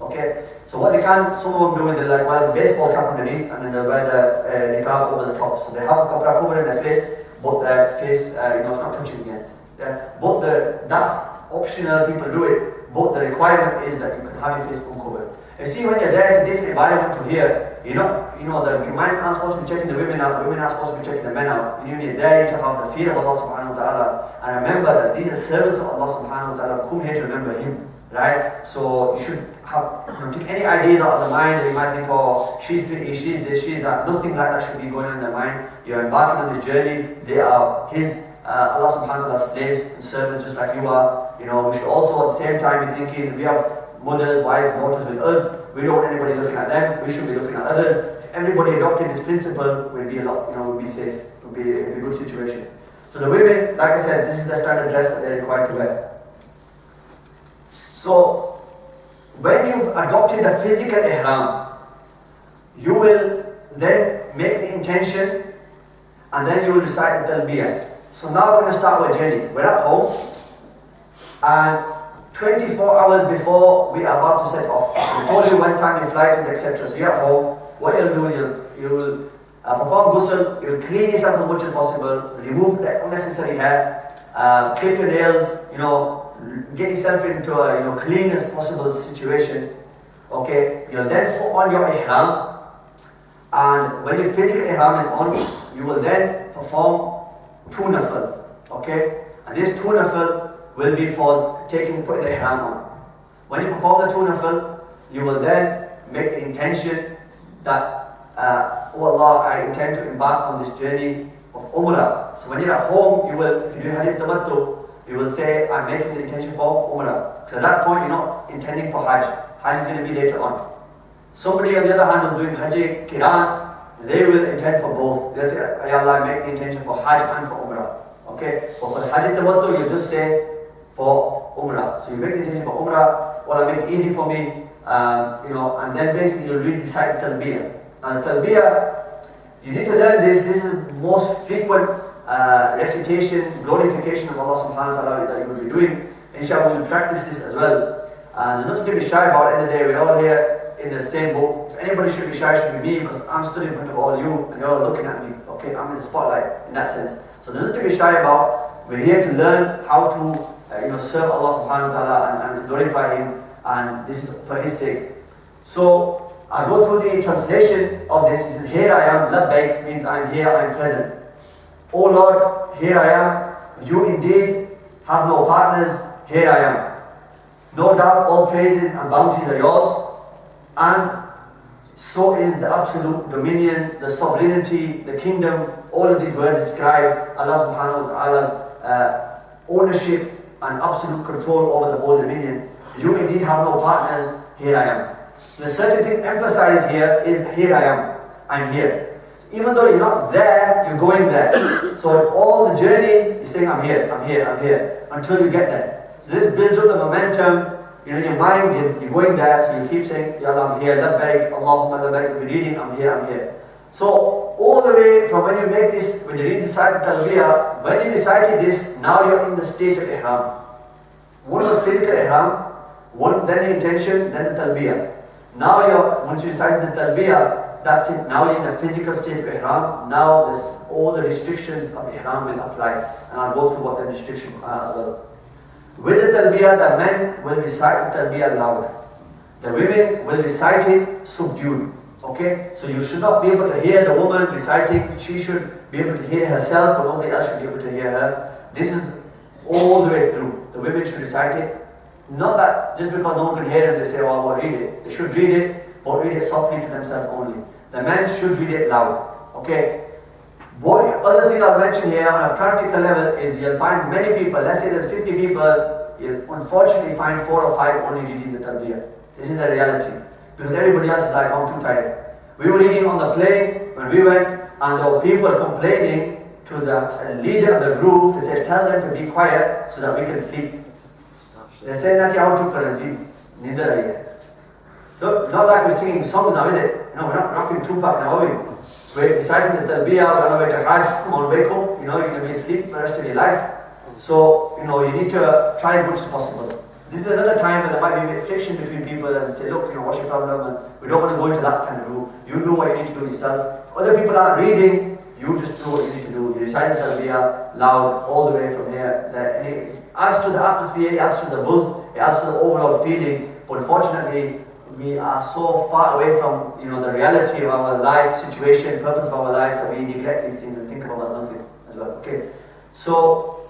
[SPEAKER 3] okay? So what they can, some of them do is they like wear a baseball cap underneath and then they wear the niqab over the top. So they have a cover in their face, but their face, it's not touching against. But that's optional, people do it, but the requirement is that you can have your face uncovered. You see, when you're there, it's a different environment to here. The men aren't supposed to be checking the women out, the women aren't supposed to be checking the men out. You're there to have the fear of Allah subhanahu wa ta'ala, and remember that these are servants of Allah subhanahu wa ta'ala who come here to remember Him, right? So you should have, take any ideas out of the mind that you might think, oh, she's pretty, she's this, she's that. Nothing like that should be going on in their mind. You're embarking on this journey, they are His Allah subhanahu wa ta'ala's slaves and servants just like you are. We should also at the same time be thinking we have mothers, wives, daughters with us. We don't want anybody looking at them. We should be looking at others. If everybody adopted this principle, we'd be we'd be safe. It'd be a good situation. So the women, like I said, this is the standard dress that they're required to wear. So when you've adopted the physical ihram, you will then make the intention and then you will recite the talbiyyah. So now we're going to start our journey. We're at home and 24 hours before we are about to set off, we told you what time your flight is, etc. So you're at home. What you'll do is you'll perform ghusl, you'll clean yourself as much as possible, remove the unnecessary hair, clip your nails, get yourself into a clean as possible situation. Okay, you'll then put on your ihram, and when your physical ihram is on, you will then perform 2 nafil, okay? And this 2 nafil will be for putting the ihram on. When you perform the 2 nafil, you will then make the intention that, oh Allah, I intend to embark on this journey of Umrah. So when you're at home, you will, if you do Hajj Tamattu, you will say, I'm making the intention for Umrah. Because at that point, you're not intending for Hajj. Hajj is going to be later on. Somebody on the other hand who's doing Hajj Qiran, they will intend for both. They'll say, Ya Allah, I make the intention for Hajj and for Umrah. Okay? But for the Hajj Tamattu, you just say for Umrah. So you make the intention for Umrah, Allah make it easy for me, and then basically you'll recite Talbiyyah. And Talbiyyah, you need to learn this. This is the most frequent recitation, glorification of Allah subhanahu wa ta'ala that you will be doing. Inshallah, we'll practice this as well. And there's nothing to be shy about. At the end of the day, we're all here in the same boat. If anybody should be shy, it should be me, because I'm stood in front of all you and you're all looking at me. Okay, I'm in the spotlight in that sense. So there's nothing to be shy about. We're here to learn how to serve Allah subhanahu wa ta'ala and glorify Him, and this is for His sake. So I'll go through the translation of this. It says, here I am, labbaik means I'm here, I'm present. O Lord, here I am, you indeed have no partners, here I am. No doubt all praises and bounties are yours, and so is the absolute dominion, the sovereignty, the kingdom. All of these words describe Allah subhanahu wa ta'ala's ownership and absolute control over the whole dominion. You indeed have no partners, here I am. So the certain thing emphasized here is here I am, I'm here. So even though you're not there, you're going there. So all the journey, you're saying I'm here, I'm here, I'm here, until you get there. So this builds up the momentum. In your mind, you're going there, so you keep saying, Ya Allah, I'm here, labbaik, Allahumma labbaik, you'll be reading, I'm here, I'm here. So all the way from when you make this, when you read the side of Talbiyyah, when you recited this, now you're in the state of ihram. One was physical ihram, then the intention, then the Talbiyyah. Now once you recite the Talbiyyah, that's it. Now you're in the physical state of ihram. Now all the restrictions of ihram will apply, and I'll go through what the restrictions are as well. With the Talbiyyah, the men will recite the Talbiyyah loud. The women will recite it subdued. Okay? So you should not be able to hear the woman reciting. She should be able to hear herself, but nobody else should be able to hear her. This is all the way through. The women should recite it. Not that just because no one can hear it, they say, oh, I won't read it. They should read it, but read it softly to themselves only. The men should read it loud. Okay? What other thing I'll mention here on a practical level is you'll find many people, let's say there's 50 people, you'll unfortunately find 4 or 5 only reading the Talbiyyah. This is the reality. Because everybody else is like, I'm too tired. We were reading on the plane when we went, and there were people complaining to the leader of the group to say, tell them to be quiet so that we can sleep. They're saying that how to Qari, neither are you. So, not like we're singing songs now, is it? No, we're not rapping Tupac now, are we? We're reciting the Talbiyyah, we're on our way to Hajj, come on, wake up, you're going to be asleep for the rest of your life. So, you need to try as much as possible. This is another time when there might be a friction between people and say, look, what's your problem? And we don't want to go into that kind of route. You do what you need to do yourself. If other people aren't reading, you just do what you need to do. You recite the Talbiyyah loud all the way from here. It adds to the atmosphere, it adds to the buzz, it adds to the overall feeling. But unfortunately, we are so far away from the reality of our life situation, purpose of our life, that we neglect these things and think about as nothing as well. Okay, so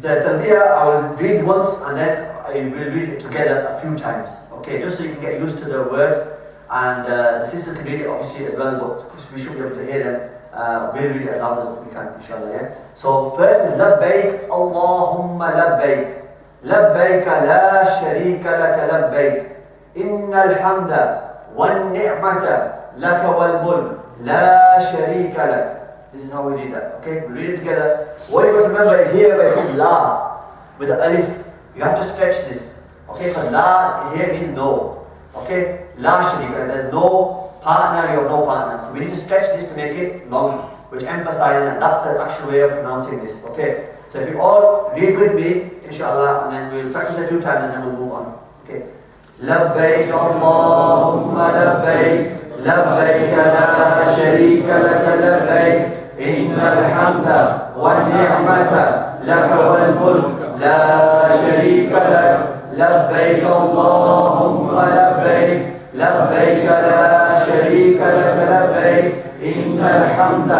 [SPEAKER 3] the Talbiyyah I will read once and then I will read it together a few times. Okay, just so you can get used to the words, and the sisters can read it obviously as well, but we should be able to hear them. We'll read it as loud as we can, inshallah. Yeah. So first is Labbaik Allahumma Labbaik. Labbaik la sharika laka labbaik. Inna al-hamda wal-ni'mata laka wal-mulk la sharika lak. This is how we read that. Okay, we read it together. What you got to remember is here where it says la with the alif. You have to stretch this. Okay, because la here means no. Okay, la sharika. There's no partner, you have no partner. So we need to stretch this to make it long, which emphasizes that that's the actual way of pronouncing this. Okay, so if you all read with me, inshallah, and then we'll practice a few times and then we'll move on. Okay. لبيك اللهم لبيك لبيك لا شريك لك لبيك إن الحمد والنعمة لك والملك لا شريك لك لبيك اللهم لبيك لبيك لا شريك لك لبيك إن الحمد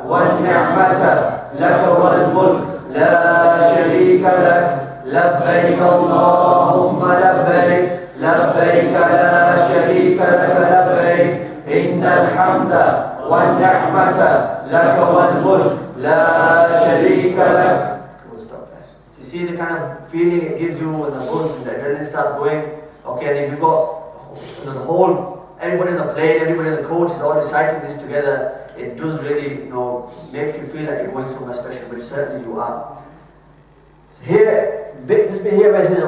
[SPEAKER 3] والنعمة لك والملك لا شريك لك لبيك اللهم لبيك لبيك لا شريك لك لبيك إن الحمد والنعمة لك والملك لا شريك لك. We'll stop there. So you see the kind of feeling it gives you when the buzz and the adrenaline starts going. Okay, and if you've got the whole, everybody on the plane, everybody on the coach is all reciting this together, it does really make you feel like you're going somewhere special, which certainly you are. So here, this bit here where it says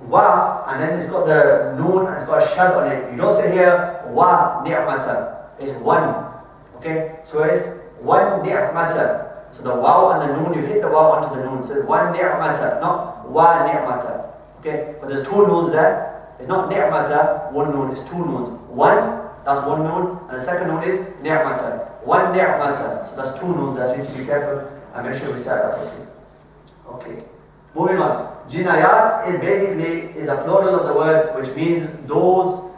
[SPEAKER 3] wa, and then it's got the noon and it's got a shad on it. You don't say here wa ni'mata. It's one. Okay? So it's one ni'mata. So the waw and the noon, you hit the waw onto the noon. So it's one ni'mata, not wa ni'mata. Okay? But there's two noons there. It's not ni'mata, one noon, it's two noons. One, that's one noon, and the second noon is ni'mata. One ni'mata. So that's two noons there, so you need to be careful and make sure we say that properly. Okay. Moving on. Jinayat is basically a plural of the word, which means those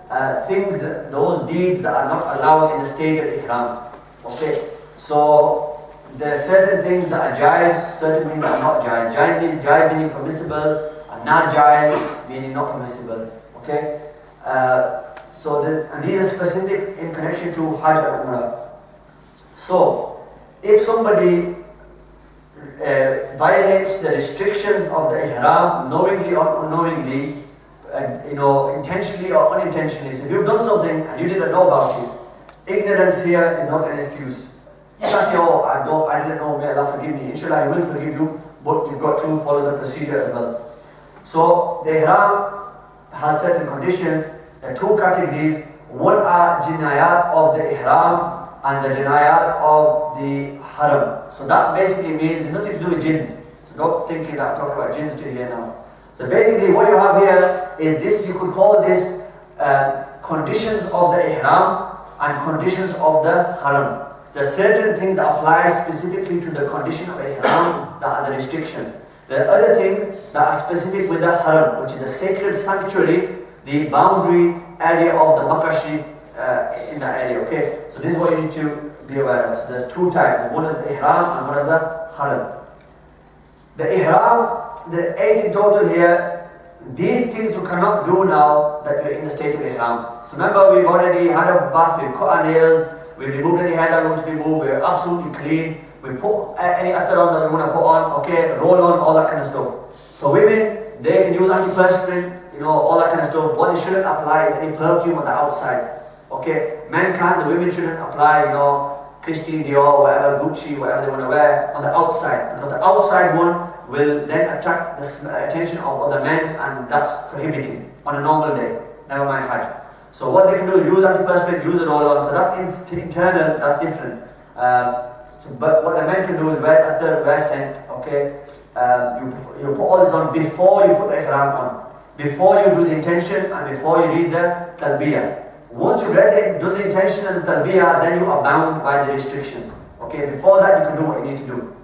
[SPEAKER 3] things, those deeds that are not allowed in the state of Ihram. Okay, so there are certain things that are jaiz, certain things that are not jaiz. Jaiz meaning permissible, and not jaiz meaning not permissible. Okay, and these are specific in connection to Hajj and Umrah. So, if somebody violates the restrictions of the Ihram, knowingly or unknowingly, intentionally or unintentionally. So if you've done something and you didn't know about it, ignorance here is not an excuse. You can't say, oh, I didn't know, may Allah forgive me. Inshallah, He will forgive you, but you've got to follow the procedure as well. So the Ihram has certain conditions. There are two categories. One are Jinayat of the Ihram and the Jinayat of the Haram. So that basically means it's nothing to do with jinns. So don't think that I'm talking about jinns to here now. So basically what you have here is this, you could call this conditions of the Ihram and conditions of the Haram. There are certain things that apply specifically to the condition of Ihram that are the restrictions. There are other things that are specific with the Haram, which is the sacred sanctuary, the boundary area of the Makashi in that area. Okay, so this is what you need to be aware of. So there's two types, one of the Ihram and one of the Haram. The Ihram, the 8 in total here, these things you cannot do now that you're in the state of Ihram. So remember, we've already had a bath, we've cut our nails, we've removed any hair that we want to remove, we're absolutely clean. We put any attar on that we want to put on, okay, roll on, all that kind of stuff. For women, they can use antiperspirant, you know, all that kind of stuff. What they shouldn't apply is any perfume on the outside. Okay, men can, the women shouldn't apply, you know, Christian Dior, whatever, Gucci, whatever they want to wear on the outside. Because the outside one will then attract the attention of other men, and that's prohibited on a normal day, never mind Hajj. So what they can do is use antiperspirant, use a roll-on, so that's internal, that's different. But what the men can do is wear attar, wear scent, okay? You put all this on before you put the ihram on. Before you do the intention and before you read the Talbiyyah. Once you've done the intention and the Talbiyyah, then you are bound by the restrictions. Okay, before that you can do what you need to do.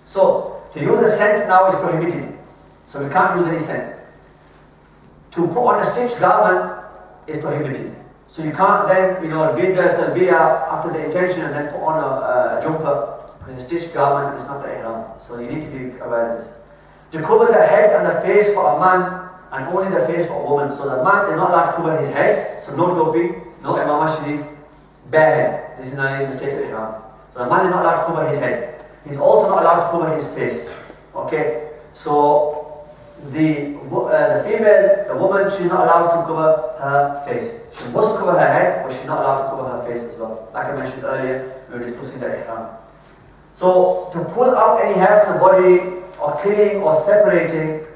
[SPEAKER 3] So, to use a scent now is prohibited. So we can't use any scent. To put on a stitched garment is prohibited. So you can't then, you know, read the Talbiyyah after the intention and then put on a jumper, because a stitched garment is not the ihram. So you need to be aware of this. To cover the head and the face for a man and only the face for a woman. So the man is not allowed to cover his head, so no topi, no imam sharif, bare head. This is not in the state of ihram. So the man is not allowed to cover his head. He's also not allowed to cover his face. Okay, so the female, the woman, she's not allowed to cover her face. She must cover her head, but she's not allowed to cover her face as well. Like I mentioned earlier, we were discussing the ihram. So to pull out any hair from the body, or killing or separating,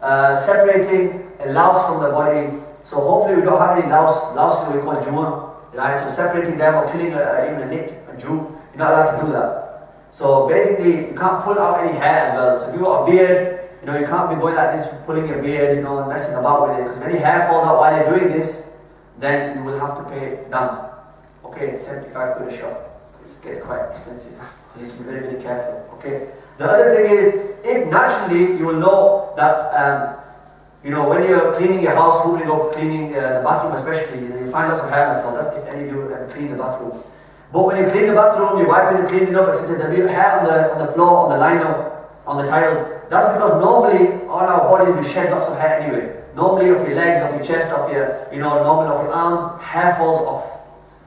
[SPEAKER 3] separating a louse from the body. So hopefully we don't have any louse we call Juma, right? So separating them or killing even a nit, a Jew, you're not allowed to do that. So basically, you can't pull out any hair as well. So if you've got a beard, you know, you can't be going like this, pulling your beard, you know, and messing about with it. Because if any hair falls out while you're doing this, then you will have to pay dam. Okay, 75 quid a shot. It gets quite expensive. You need to be very, very careful. Okay. The other thing is, if naturally you will know that, you know, when you're cleaning your house, hoovering up, cleaning the bathroom especially, you find lots of hair on the floor. That's if any of you ever clean the bathroom. But when you clean the bathroom, you're wiping and cleaning up, etc., there'll be hair on the floor, on the lino, on the tiles. That's because normally on our bodies we shed lots of hair anyway. Normally of your legs, of your chest, of your, you know, normally of your arms, hair falls off.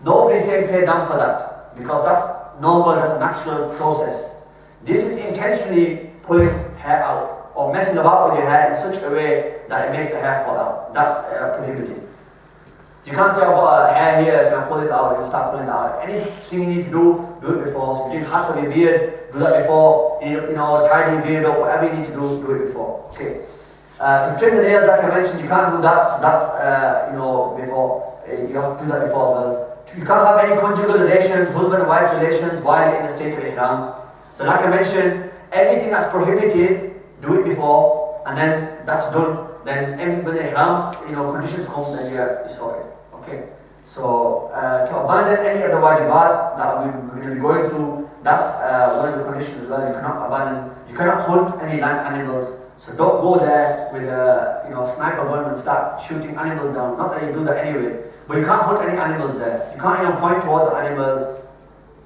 [SPEAKER 3] Nobody's saying pay down for that, because that's normal, that's a natural process. This is intentionally pulling hair out, or messing about with your hair in such a way that it makes the hair fall out. That's prohibited. So you can't say, I've got a hair here, can I pull this out? You'll start pulling it out. If anything you need to do it before. So if you didn't have to be beard, do that before. You know, tidy your beard up, whatever you need to do it before. Okay. To trim the nails, like I mentioned, you can't do that. So that's, you know, before. You have to do that before as well. You can't have any conjugal relations, husband and wife relations, while in the state of ihram. So like I mentioned, everything that's prohibited, do it before, and then that's done. Then when the ihram, you know, conditions come, then you're sorted. Okay. So to abandon any of the wajibaat that we will be going through, that's one of the conditions as well. You cannot abandon, you cannot hunt any land animals. So don't go there with a, you know, sniper gun and start shooting animals down. Not that you do that anyway, but you can't hunt any animals there. You can't even point towards the animal.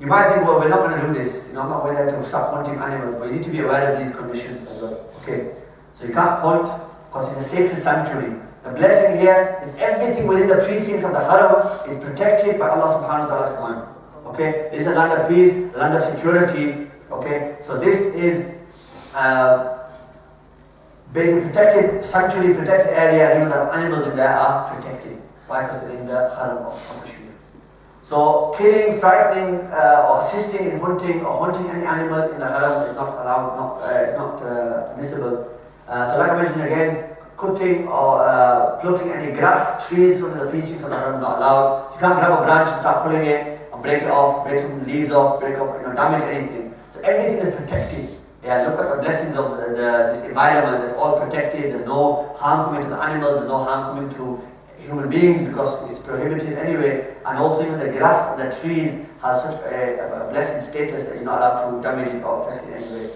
[SPEAKER 3] You might think, well, we're not going to do this. You know, I'm not going there to start hunting animals, but you need to be aware of these conditions as well. Okay. So you can't hunt because it's a sacred sanctuary. The blessing here is everything within the precinct of the Haram is protected by Allah subhanahu wa ta'ala's command. Okay, this is a land of peace, a land of security. Okay, so this is basically protected sanctuary, protected area. You know, the animals in there are protected. Why? Because they're in the Haram of the Shaykh. So killing, frightening, or assisting in hunting or hunting any animal in the Haram is not allowed. It's not permissible. So like I mentioned again, cutting or plucking any grass, trees from the precincts of the Haram is not allowed. So you can't grab a branch and start pulling it and break it off, break some leaves off, break off, you know, damage anything. So everything is protected. Yeah, look at the blessings of this environment. It's all protected. There's no harm coming to the animals. There's no harm coming to human beings because it's prohibited anyway. And also even the grass and the trees has such a blessed status that you're not allowed to damage it or affect it anyway.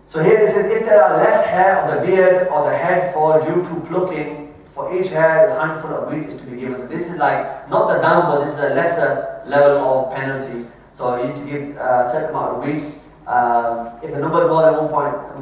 [SPEAKER 3] So here it says, if there are less hair of the beard or the head fall due to plucking, for each hair a handful of wheat is to be given. So this is like, not the down, but this is a lesser level of penalty. So you need to give a certain amount of wheat If the number is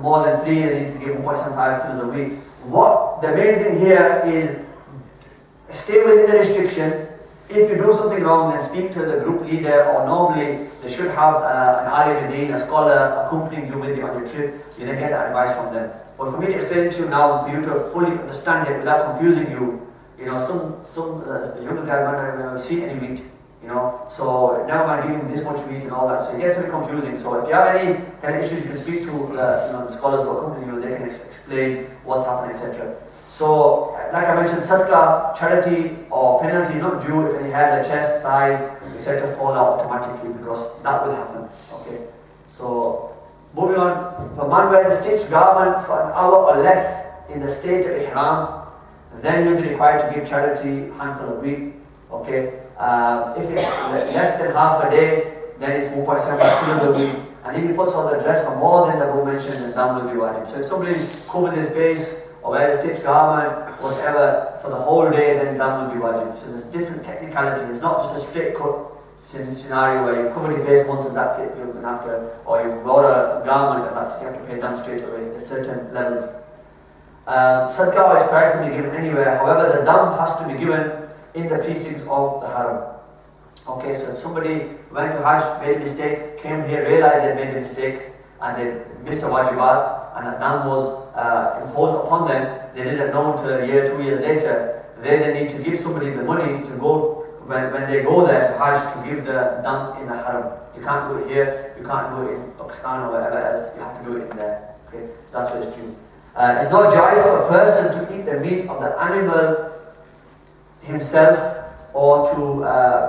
[SPEAKER 3] more than 3, they need to give 1.75 kilos a week. What the main thing here is stay within the restrictions. If you do something wrong, then speak to the group leader, or normally they should have an alim deen, a scholar accompanying you with you on your trip. You then get that advice from them. But for me to explain it to you now, for you to fully understand it without confusing you, some younger guys might not have seen any meat, so now I'm giving this much meat and all that, so it gets a bit confusing. So if you have any kind of issues, you can speak to the scholars who accompany you, they can explain what's happening, etc. So, like I mentioned, sadaqah, charity or penalty is not due if any hair, the chest, thighs, etc. fall out automatically, because that will happen. Okay. So, moving on, if a man wears a stitched garment for an hour or less in the state of ihram, then you'll be required to give charity handful a week. Okay. If it's less than half a day, then it's 1.7 kilos a week. And if he puts on the dress for more than the above mentioned, then that will be wajib. So if somebody covers his face or wears a stitched garment, whatever, for the whole day, then that will be wajib. So there's different technicalities. It's not just a straight cut scenario where you cover your face once and that's it, you're going to have to, or you wear a garment and that's it, you have to pay down straight away. There's certain levels. Sadaqah is price to be given anywhere. However, the dam has to be given in the precincts of the haram. Okay, so if somebody went to Hajj, made a mistake, came here, realized they made a mistake, and they missed a wajibat, and that dam was imposed upon them, they didn't know until a year, 2 years later, they need to give somebody the money to go, when they go there to Hajj, to give the dam in the haram. You can't do it here, you can't do it in Pakistan or wherever else, you have to do it in there. Okay, that's what it's due. It's not jais for a person to eat the meat of the animal himself or to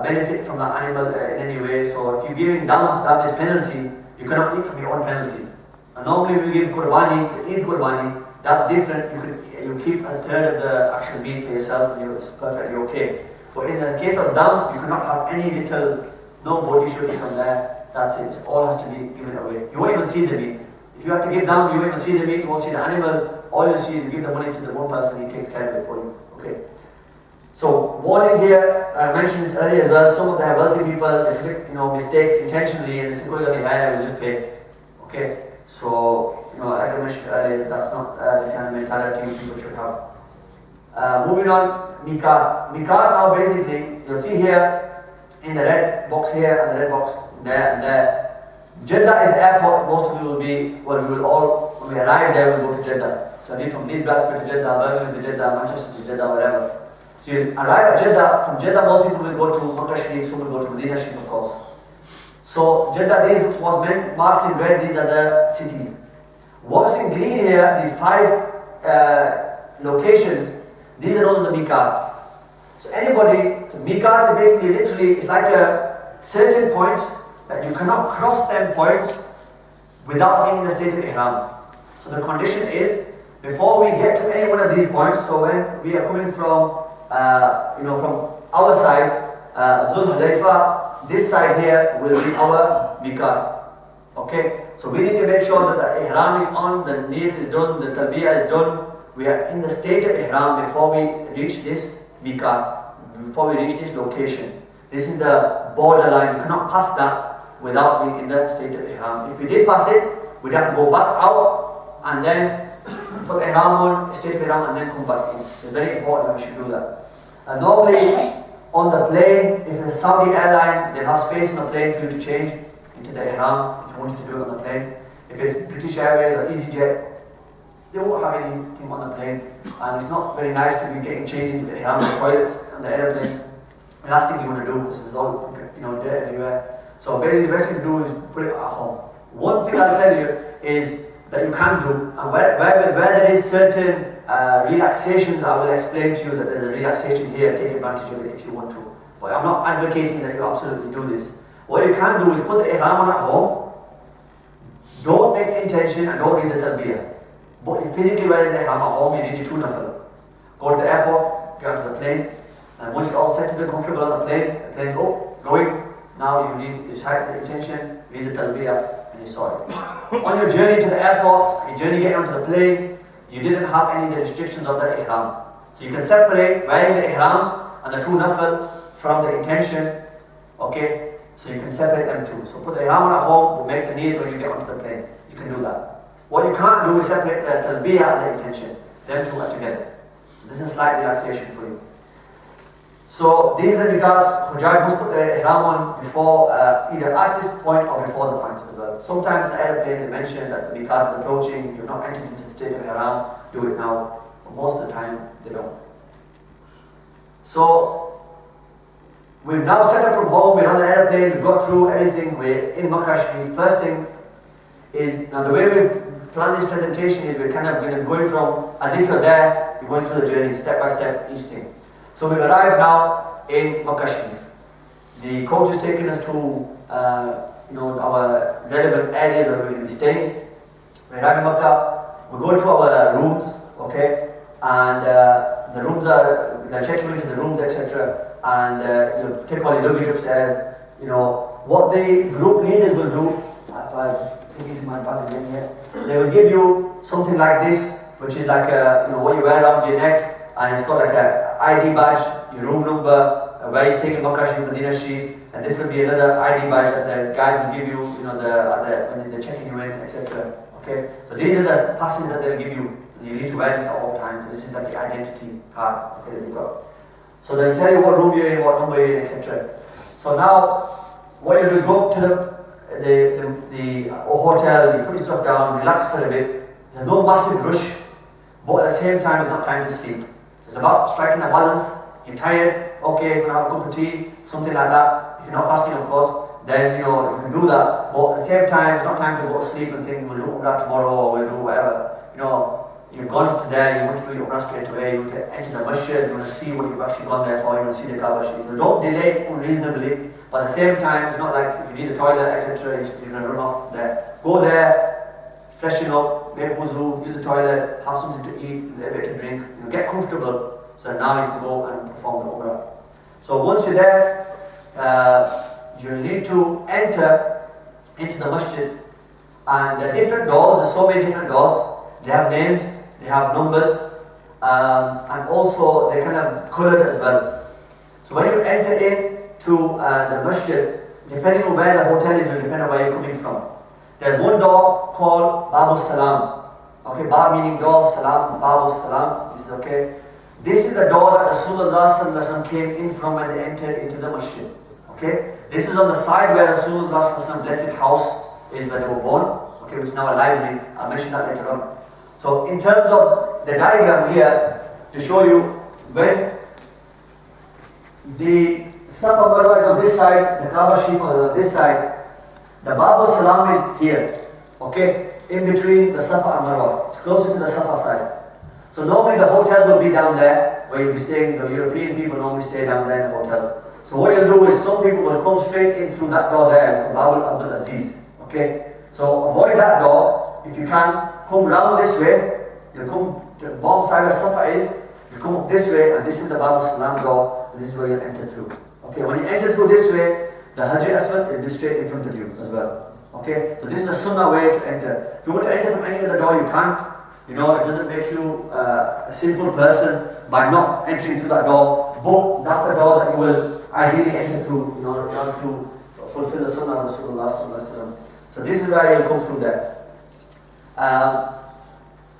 [SPEAKER 3] benefit from the animal in any way. So if you're giving dam is penalty, you cannot eat from your own penalty. And normally we give qurbani, you eat qurbani, that's different. You keep a third of the actual meat for yourself and it's perfectly okay. But in the case of dam, you cannot have any little, no body should be from there, that's it. It all has to be given away. You won't even see the meat. If you have to give dam, you won't even see the meat, you won't see the animal. All you see is you give the money to the one person, he takes care of it for you. Okay. So warning here, I mentioned this earlier as well, some of the wealthy people, they commit mistakes intentionally and they say, I will just pay. Okay. So, like I mentioned earlier, that's not the kind of mentality people should have. Moving on, Mikaat. Mikaat now basically, you'll see here, in the red box here and the red box there and there. Jeddah is the airport, most of you will be, when we arrive there, we'll go to Jeddah. So I mean from Leeds, Bradford to Jeddah, Birmingham to Jeddah, Manchester to Jeddah, whatever. So you arrive at Jeddah, from Jeddah most people will go to Makkah Sharif, some will go to Medina Sharif of course. So Jeddah, this was marked in red, these are the cities. What's in green here, these 5 locations, these are those are the Mikaats. So Mikaat is basically literally, it's like a certain points that you cannot cross them points without being in the state of ihram. So the condition is, before we get to any one of these points, so when we are coming from, from our side, Zul Hulayfa, this side here will be our Mikaat. Okay, so we need to make sure that the ihram is on, the niyat is done, the talbiyyah is done. We are in the state of ihram before we reach this Mikaat, before we reach this location. This is the borderline. You cannot pass that without being in the state of ihram. If we did pass it, we'd have to go back out and then put ihram on, state of ihram, and then come back in. So it's very important that we should do that. And normally on the plane, if it's a Saudi airline, they'll have space on the plane for you to change into the ihram if you wanted to do it on the plane. If it's British Airways or EasyJet, they won't have anything on the plane, and it's not very nice to be getting changed into the ihram, the toilets and the airplane. The last thing you want to do, because it's all dirt everywhere. So basically the best thing to do is put it at home. One thing I'll tell you is that you can do, and where there is certain relaxations, I will explain to you that there's a relaxation here, take advantage of it if you want to. But I'm not advocating that you absolutely do this. What you can do is put the ihram on at home, don't make the intention and don't read the talbiyyah. But if physically wearing the ihram at home, you need your 2 nafil. Go to the airport, get onto the plane, and once you're all settled and comfortable on the plane's up, going. Now you recite the intention, read the talbiyyah, and you saw it. On your journey to the airport, your journey getting onto the plane, you didn't have any of the restrictions of the ihram. So you can separate wearing the ihram and the 2 nafil from the intention. Okay? So you can separate them too. So put the ihram on at home, make the niyat when you get onto the plane. You can do that. What you can't do is separate the talbiyyah and the intention. Them two are together. So this is slight relaxation for you. So these are the regards. Hujjaj must put the ihram on before, either at this point or before the point as well. Sometimes in the airplane they mention that the Mikaat is approaching. If you've not entered into the state of ihram, do it now. But most of the time they don't. So we've now set up from home, we're on the airplane, we've got through everything, we're in Makkah Sharif. First thing is, now the way we plan this presentation is we're kind of going to go from, as if you're there, you're going through the journey, step by step, each thing. So we've arrived now in Makkah Sharif. The coach is taking us to our relevant areas where we're going to be staying. We're arriving in Makkah, we're going to our rooms, okay, and the rooms are, they'll check you into the rooms, etc. And you take all your luggage upstairs. You know what the group leaders will do. Into my bag again here. They will give you something like this, which is like what you wear around your neck, and it's got like a ID badge, your room number, where you're taking Makkah Sharif, Medina Sharif, and this will be another ID badge that the guys will give you. When they're checking you in, etc. Okay, so these are the passes that they'll give you. You need to wear this at all times. This is like the identity card. Okay, that you've got. So they'll tell you what room you're in, what number you're in, etc. So now, what you do is go up to the hotel, you put your stuff down, relax for a bit. There's no massive rush, but at the same time, it's not time to sleep. So it's about striking a balance. You're tired, okay, if you want to have a cup of tea, something like that. If you're not fasting, of course, then you can do that. But at the same time, it's not time to go to sleep and think, we'll do Umrah tomorrow or we'll do whatever. You've gone to there, you want to do your Umrah straight away, you want to enter the Masjid, you want to see what you've actually gone there for, you want to see the Kaaba Sharif. So don't delay it unreasonably, but at the same time, it's not like if you need a toilet, etc., you're going to run off there. Go there, freshen up, make wuzu, use the toilet, have something to eat, a bit to drink, get comfortable, so now you can go and perform the Umrah. So once you're there, you need to enter into the Masjid, and there are different doors, there's so many different doors. They have names, they have numbers, and also they're kind of coloured as well. So when you enter in to the masjid, depending on where the hotel is, will depend on where you're coming from. There's one door called Babu Salam. Okay, Bab meaning door, Salam, Babu Salam. This is okay. This is the door that Rasulullah came in from when they entered into the masjid. Okay, this is on the side where Rasulullah's blessed house is where they were born. Okay, which is now a library. I'll mention that later on. So in terms of the diagram here, to show you when the Safa Marwa is on this side, the Kaaba Sharif is on this side, the Babu Salam is here, okay, in between the Safa and Marwa. It's closer to the Safa side. So normally the hotels will be down there, where you'll be staying. The European people normally stay down there in the hotels. So what you'll do is some people will come straight in through that door there, the Babu Abdul Aziz, okay. So avoid that door if you can. Come round this way, you'll come to the bottom side where Safa is, you come up this way, and this is the Babu Salam door, and this is where you'll enter through. Okay, when you enter through this way, the Hajj Aswad will be straight in front of you as well. Okay, so this is the Sunnah way to enter. If you want to enter from any other door, you can't. It doesn't make you a sinful person by not entering through that door, but that's the door that you will ideally enter through in order to fulfill the Sunnah of Rasulullah. So this is where you'll come through there.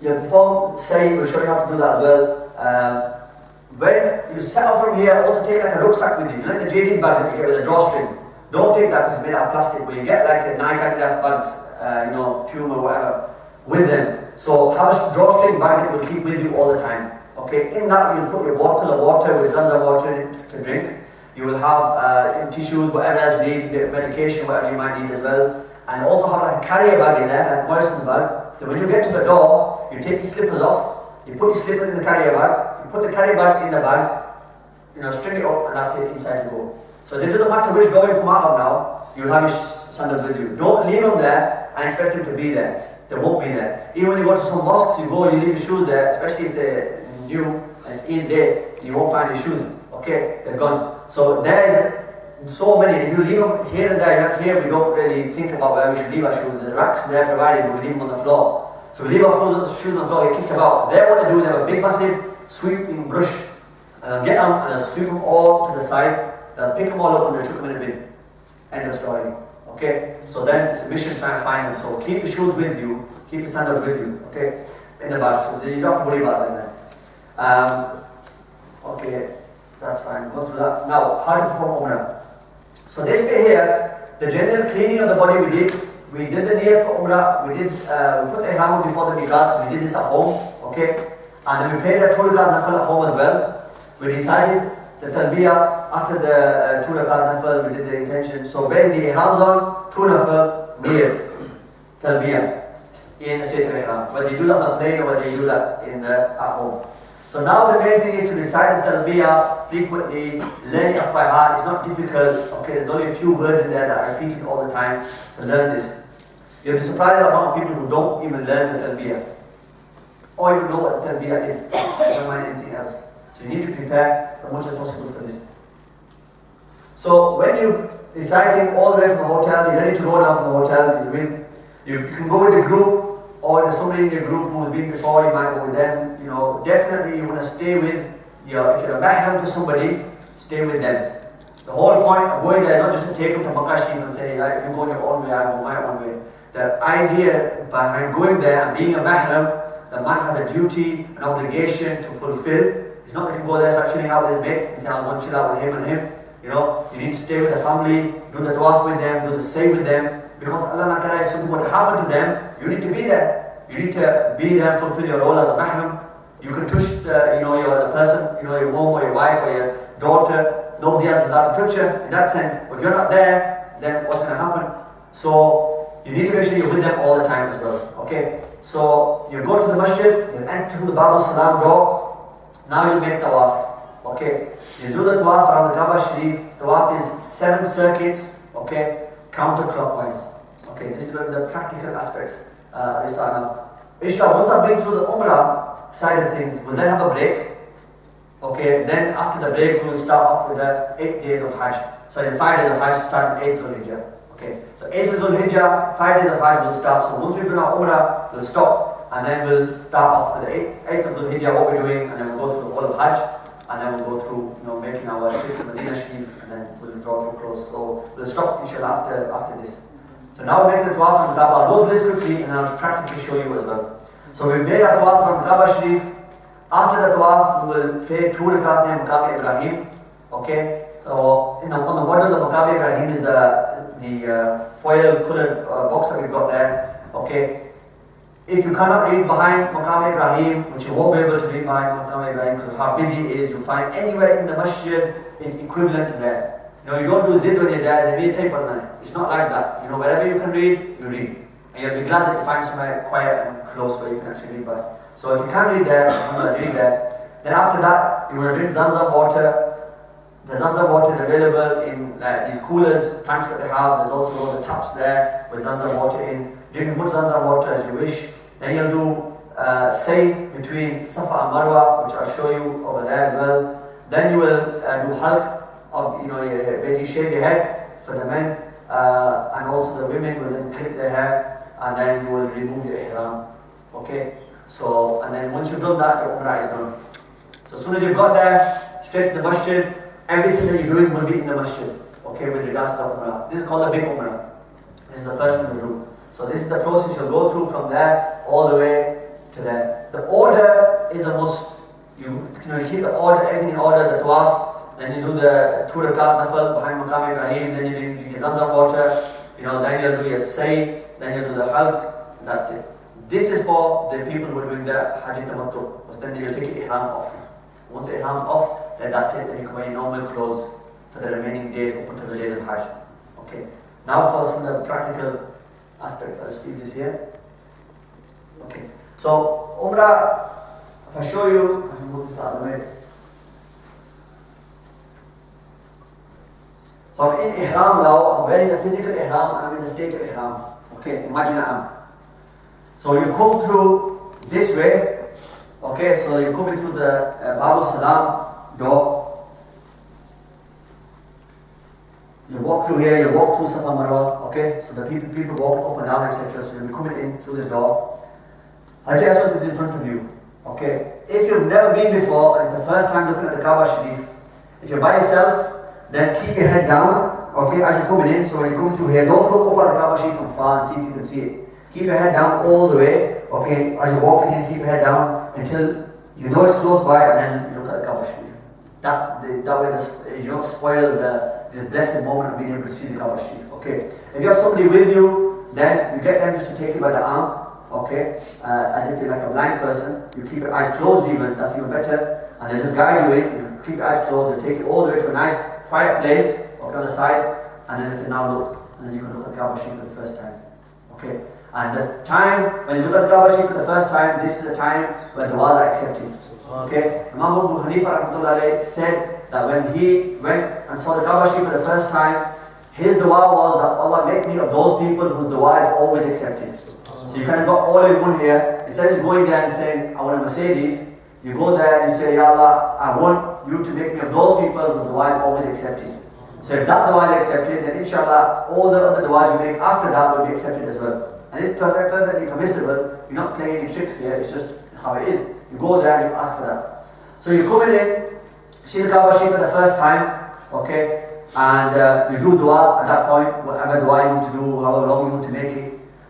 [SPEAKER 3] You'll perform saying, we'll show you how to do that as well. When you set off from here, also take like a rucksack with you. You like the JD's bags that you get with a drawstring. Don't take that because it's made out of plastic, but you get like a Nike Adidas bags, Puma, whatever, with them. So have a drawstring bag that will keep with you all the time. Okay, in that you'll put your bottle of water with tons of water in it to drink. You will have tissues, whatever else you need, medication, whatever you might need as well. And also have like a carrier bag in there, like moistens bag. So when you get to the door, you take your slippers off, you put your slippers in the carrier bag, you put the carrier bag in the bag, string it up, and that's it, inside you go. So it doesn't matter which door you come out of now, you'll have your sandals with you. Don't leave them there and expect them to be there. They won't be there. Even when you go to some mosques, you leave your shoes there, especially if they're new and it's Eid day, you won't find your shoes. Okay, they're gone. So there is so many. If you leave them here and there, not here, we don't really think about where we should leave our shoes. The racks there provided, but we leave them on the floor. So we leave our shoes on the floor, get kicked about. There what they do is have a big massive sweeping brush, and they'll get them and they'll sweep them all to the side. They'll pick them all up and they'll chuck them in a bin. End of story. Okay? So then it's a mission trying to find them. So keep your shoes with you, keep your sandals with you, okay? In the bag. So you don't have to worry about them then. Okay, that's fine. Go through that. Now, how to perform Umrah. So this bit here, the general cleaning of the body we did. We did the Niyat for Umrah. We put the Ihram before the Mikaat. We did this at home, okay? And then we prayed a 2 rakat nafil at home as well. We decided the Talbiyyah after the 2 rakat nafil. We did the intention. So when the Ihram's on, 2 nafil, Niyat, Talbiyyah in the state of Ihram. Whether you do that on the plane or whether you do that at home. So now the main thing is to recite the Talbiyyah frequently, learn it off by heart. It's not difficult. Okay, there's only a few words in there that are repeated all the time. So learn this. You'll be surprised about people who don't even learn the Talbiyyah or even know what the Talbiyyah is. Never mind anything else. So you need to prepare as much as possible for this. So when you're reciting all the way from the hotel, you're ready to go down from the hotel, you can go with the group, or there's somebody in your group who's been before, you might go with them. You know, definitely you want to stay with if you're a mahram to somebody, stay with them. The whole point of going there, not just to take them to Makkah and say, you go your own way, I go my own way. The idea behind going there and being a mahram, the man has a duty, an obligation to fulfill. It's not that you can go there, start chilling out with his mates and say, I'll go and chill out with him and him. You know, you need to stay with the family, do the tawaaf with them, do the say with them. Because Allah Ta'ala, if something were to happen to them, you need to be there. You need to be there, fulfill your role as a mahram. You can touch the person, your mom or your wife or your daughter. Nobody else is allowed to touch you in that sense. But if you're not there, then what's going to happen? So you need to make sure you're with them all the time as well. Okay? So you go to the masjid, you enter through the Bab al-Salam door. Now you make tawaf. Okay? You do the tawaf around the Kaaba Sharif. Tawaf is 7 circuits. Okay? Counterclockwise. Okay? This is the practical aspects. We start now. Inshallah, once I've been through the Umrah side of things, we'll then have a break. Okay, then after the break, we'll start off with the 8 days of Hajj. So the 5 days of Hajj start on 8th of Hijjah. Okay, so 8th of Hijjah, 5 days of Hajj will start. So once we've done our Umrah, we'll stop and then we'll start off with the 8th of Hijjah, what we're doing, and then we'll go through the whole of Hajj, and then we'll go through, making our trip to Medina Sharif, and then we'll draw to a close. So we'll stop inshallah after this. So now we're making the tawaf from the Kaaba. I'll go through this quickly and I'll practically show you as well. So we've made our tawaf from Kaaba Sharif. After the tawaf, we will pray 2 rakat named Mikaat Ibrahim. Okay? So on the bottom of the Mikaat Ibrahim is the foil colored box that we've got there. Okay? If you cannot read behind Maqam Ibrahim, which you won't be able to read behind Maqam Ibrahim because of how busy it is, you'll find anywhere in the masjid is equivalent to there. You don't do zid when you're there, they read tape on it. It's not like that. Wherever you can read, you read. And you'll be glad that you find somewhere quiet and close where you can actually read by. So if you can't read there, read there. Then after that, you want to drink Zamzam water. The Zamzam water is available in these coolers, tanks that they have. There's also all the taps there with Zamzam water in. Drink as much Zamzam water as you wish. Then you'll do say between Safa and Marwa, which I'll show you over there as well. Then you will do halq, of you basically shave your head for the men, and also the women will then clip their hair, and then you will remove your ihram. Okay? So, and then once you've done that, your Umrah is done. So as soon as you've got there, straight to the masjid, everything that you're doing will be in the masjid. Okay, with regards to the Umrah. This is called the big Umrah. This is the first one we do. So this is the process you'll go through from there all the way to there. The order is a must. You keep the order, everything in order, the tawaf, then you do the 2 rakat nafil behind Maqam Ibrahim, then you do your Zamzam water, then you'll do your say, then you'll do the halq, that's it. This is for the people who are doing the Hajj Tamattu, because then you'll take your ihram off. Once the ihram is off, then that's it, then you can wear your normal clothes for the remaining days up until the days of Hajj. Okay. Now for some of the practical aspects, I'll just leave this here. Okay. So Umrah, if I show you, I can move this out of the way. So I'm in Ihram now, I'm wearing the physical Ihram, I'm in the state of Ihram. Okay, imagine I am. So you've come through this way. Okay, so you're coming through the Bab al-Salam door. You walk through here, you walk through Safa Marwa. Okay, so the people walk up and down, etc. So you'll be coming in through this door. Hajj Aswad is in front of you. Okay, if you've never been before and it's the first time looking at the Kaaba Sharif, if you're by yourself, then keep your head down, Okay, as you're coming in, so when you come through here, don't look up at the Kaaba Sharif from far and see if you can see it. Keep your head down all the way. Okay, as you're walking in, keep your head down until you know it's close by, and then you look at the Kaaba Sharif. That way, you don't spoil this blessed moment of being able to see the Kaaba Sharif. Okay, if you have somebody with you, then you get them just to take you by the arm. Okay, as if you're like a blind person, you keep your eyes closed even, that's even better, and then just guide you in, you keep your eyes closed, they take you all the way to a nice quiet place, okay, on the side, and then they say, now look, and then you can look at Kaaba Sharif for the first time. Okay, and the time, when you look at Kaaba Sharif for the first time, this is the time when du'as are accepted. Okay, Imam Abu Hanifa said that when he went and saw the Kaaba Sharif for the first time, his dua was that Allah make me of those people whose dua is always accepted. So you kind of got all in one here. Instead of going there and saying, I want a Mercedes, you go there and you say, Ya Allah, I want you to make me of those people whose dua is always accepted. So if that dua is accepted, then inshallah, all the other duas you make after that will be accepted as well. And it's perfectly permissible. You're not playing any tricks here, it's just how it is. You go there and you ask for that. So you're coming in, see the Kaaba Sharif for the first time, okay, and you do dua at that point, whatever dua you want to do, however long you want to make it.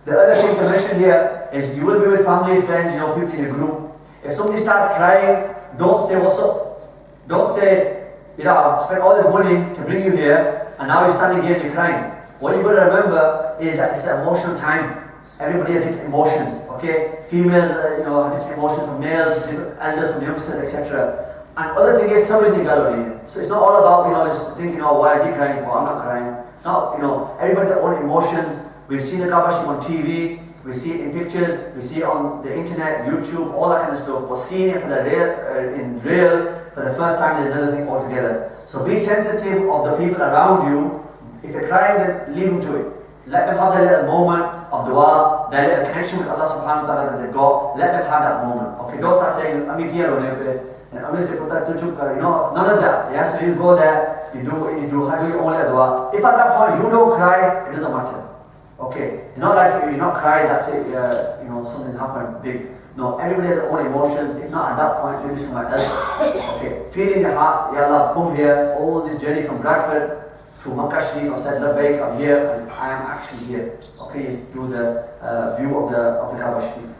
[SPEAKER 3] The other thing to mention here is you will be with family, friends, people in your group. If somebody starts crying, don't say what's up. Don't say, I've spent all this money to bring you here and now you're standing here and you're crying. What you've got to remember is that it's an emotional time. Everybody has different emotions, okay? Females, have different emotions from males, different elders from youngsters, etc. And other thing is service in gallery. So it's not all about, just thinking, why is he crying for? I'm not crying. No, everybody's their own emotions. We've seen the Kaaba Sharif on TV, we see it in pictures, we see it on the internet, YouTube, all that kind of stuff. But seeing it in real for the first time is another thing altogether. So be sensitive of the people around you. If they're crying, then leave them to it. Let them have their little moment of dua, their little connection with Allah subhanahu wa ta'ala that they've got. Let them have that moment. Okay, don't start saying, none of that. Yeah, so you go there, you do what you do, how do you only dua. If at that point you don't cry, it doesn't matter. Okay, it's not like you're not crying, that's it, something happened big. No, everybody has their own emotions. If not at that point, maybe somewhere else. Okay, feel in your heart, Ya Allah, I've come here, all this journey from Bradford to Makkah Sharif, I've said, Labbaik, I'm here, and I am actually here. Okay, you do the view of the Kaaba Sharif.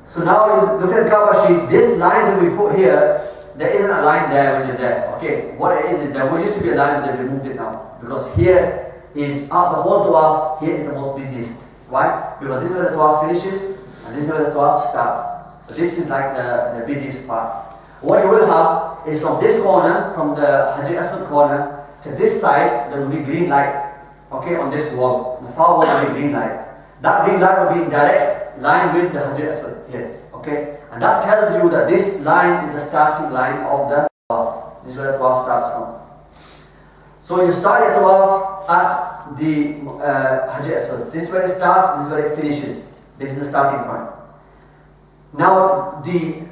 [SPEAKER 3] So now you look at the Kaaba Sharif, this line that we put here, there isn't a line there when you're there. Okay, what it is there used to be a line, but they removed it now. Because here is the whole Tawaaf, here is the most busiest. Why? Because this is where the Tawaaf finishes, and this is where the Tawaaf starts. So this is like the busiest part. What you will have is from this corner, from the Hajj Aswad corner, to this side, there will be green light. Okay, on this wall. The far wall will be green light. That green light will be in direct line with the Hajj Aswad here. Okay? And that tells you that this line is the starting line of the Tawaaf. This is where the Tawaaf starts from. So you start your Tawaaf at the Hajj Aswad. This is where it starts, this is where it finishes. This is the starting point. Now, the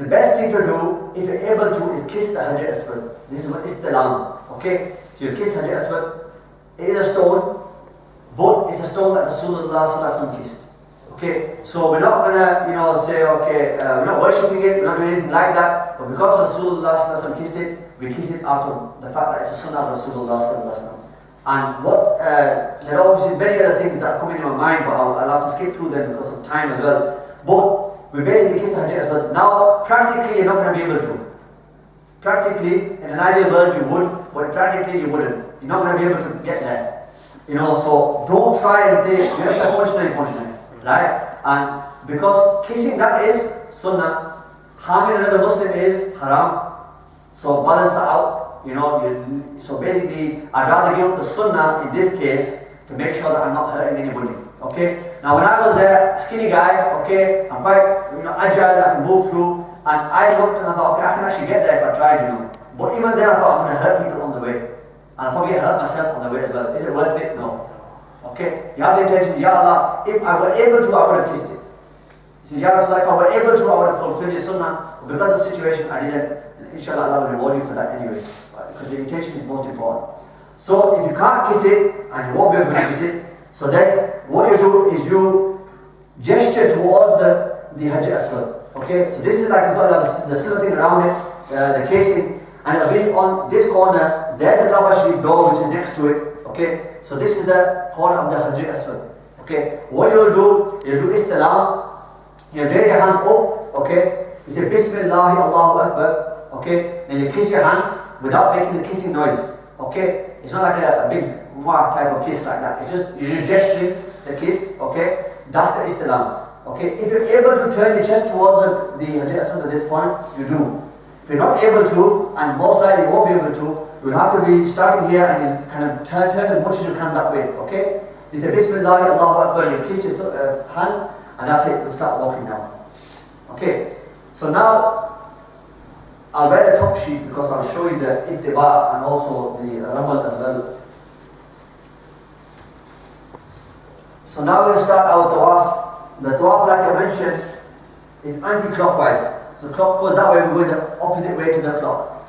[SPEAKER 3] best thing to do, if you're able to, is kiss the Hajj Aswad. This is what Istilam. Okay? So you kiss Hajj Aswad. It is a stone, but it's a stone that Rasulullah kissed. Okay? So we're not gonna, say, okay, we're not worshipping it, we're not doing anything like that. But because Rasulullah kissed it, we kiss it out of the fact that it's a sunnah of Rasulullah. And there are obviously many other things that come into my mind, but I'll have to skip through them because of time as well. But we basically kiss the Hajj Aswad. Now, practically, you're not going to be able to. Practically, in an ideal world, you would, but practically, you wouldn't. You're not going to be able to get there. So don't try and think, you have to punch, right? And because kissing, that is sunnah, harming another Muslim is haram. So balance that out. So basically, I'd rather give up the sunnah in this case to make sure that I'm not hurting anybody. Okay? Now when I was there, skinny guy, okay, I'm quite agile, I can move through, and I looked and I thought, okay, I can actually get there if I tried, But even then I thought, I'm going to hurt people on the way. And I'll probably hurt myself on the way as well. Is it worth it? No. Okay? You have the intention, Ya Allah, if I were able to, I would have kissed it. He said, Ya Rasulullah, if I were able to, I would have fulfilled your sunnah. But because of the situation, I didn't. And inshallah, Allah will reward you for that anyway. Because the intention is most important. So if you can't kiss it, and you won't be able to kiss it, so then what you do is you gesture towards the Hajj Aswad. Okay, so this is like it's got the silver thing around it, the casing, and it'll be on this corner there's the Kaaba Sharif door which is next to it. Okay, so this is the corner of the Hajj Aswad. Okay, what you'll do Istilam, you raise your hands up, okay, you say Bismillah, Allahu Akbar, okay, then you kiss your hands without making the kissing noise. Okay, it's not like a big mwah type of kiss like that, it's just you're gesturing the kiss, okay, that's the Istilam. Okay, if you're able to turn your chest towards the Hajj Aswad at this point, you do. If you're not able to, and most likely you won't be able to, you'll have to be starting here and you kind of turn as much as you can that way, okay? You say Bismillah, Allahu Akbar, you kiss your hand, and that's it, you'll start walking down. Okay, so now I'll wear the top sheet because I'll show you the ittiba and also the ramal as well. So now we're going to start our tawaf. The tawaf, like I mentioned, is anti-clockwise. So the clock goes that way, we go the opposite way to the clock.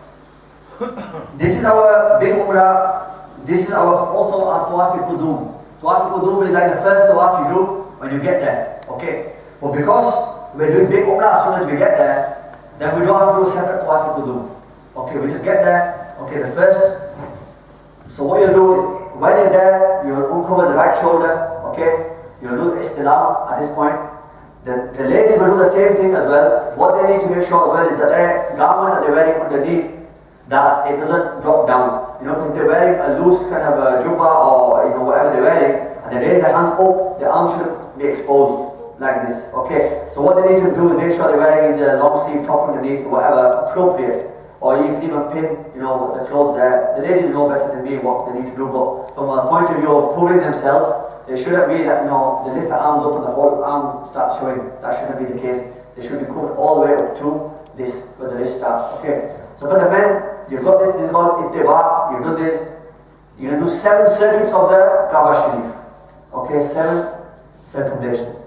[SPEAKER 3] This is our big Umrah. This is also our Tawaf al-Qudum. Tawaf al-Qudum is like the first Tawaf you do when you get there. Okay? But because we're doing big Umrah as soon as we get there, then we don't have to do a separate Tawaf al-Qudum. Okay, we just get there. Okay, the first. So what you'll do is, when you're there, you'll uncover the right shoulder. Okay? You'll do the Istilam at this point. The ladies will do the same thing as well. What they need to make sure as well is that their garment that they're wearing underneath, that it doesn't drop down. You know, because if they're wearing a loose kind of a jubba or whatever they're wearing, and they raise their hands up, their arms shouldn't be exposed like this. Okay. So what they need to do is make sure they're wearing the long sleeve top underneath, whatever appropriate, or you can even pin, the clothes there. The ladies know better than me what they need to do, but from a point of view of covering themselves, it shouldn't be that they lift their arms up and the whole arm starts showing. That shouldn't be the case. They should be covered all the way up to this, where the wrist starts. Okay. So for the men, you've got this is called ittiba, you've done this, you're going to do 7 circuits of the Kaaba Sharif. Okay, 7 circumambulations.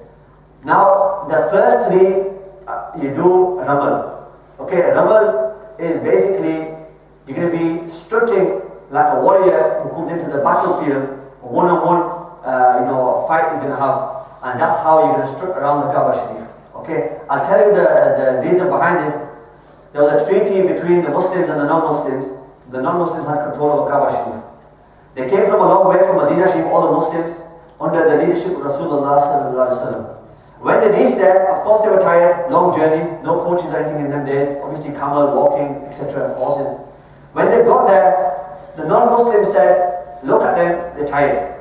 [SPEAKER 3] Now, the first 3, you do a ramal. Okay, a ramal is basically, you're going to be strutting like a warrior who comes into the battlefield, a one-on-one fight is going to have, and that's how you're going to strut around the Kaaba Sharif. Okay, I'll tell you the reason behind this. There was a treaty between the Muslims and the non-Muslims. The non-Muslims had control over Kaaba Sharif. They came from a long way from Medina Sharif, all the Muslims, under the leadership of Rasulullah sallallahu alaihi wasallam. When they reached there, of course they were tired, long journey, no coaches or anything in them days, obviously camel, walking, etc., horses. When they got there, the non-Muslims said, look at them, they're tired.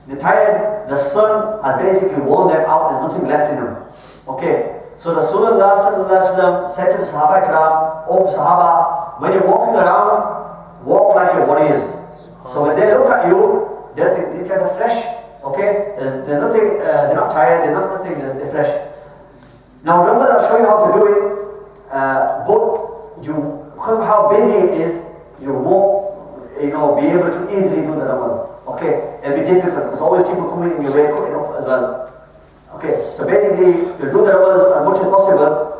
[SPEAKER 3] They're tired, the sun has basically worn them out, there's nothing left in them. Okay. So Rasulullah sallallahu alaihi wasallam said to the Sahaba Ikram, "Oh Sahaba, when you're walking around, walk like you're warriors. So when they look at you, they think these guys are fresh. Okay, they're nothing. They're not tired. They're not nothing. They're fresh. Now remember, I'll show you how to do it. But because of how busy it is, you won't, be able to easily do the ramal. Okay, it'll be difficult because always people coming in your way, cutting up as well. Okay, so basically, you do the ramal as much as possible.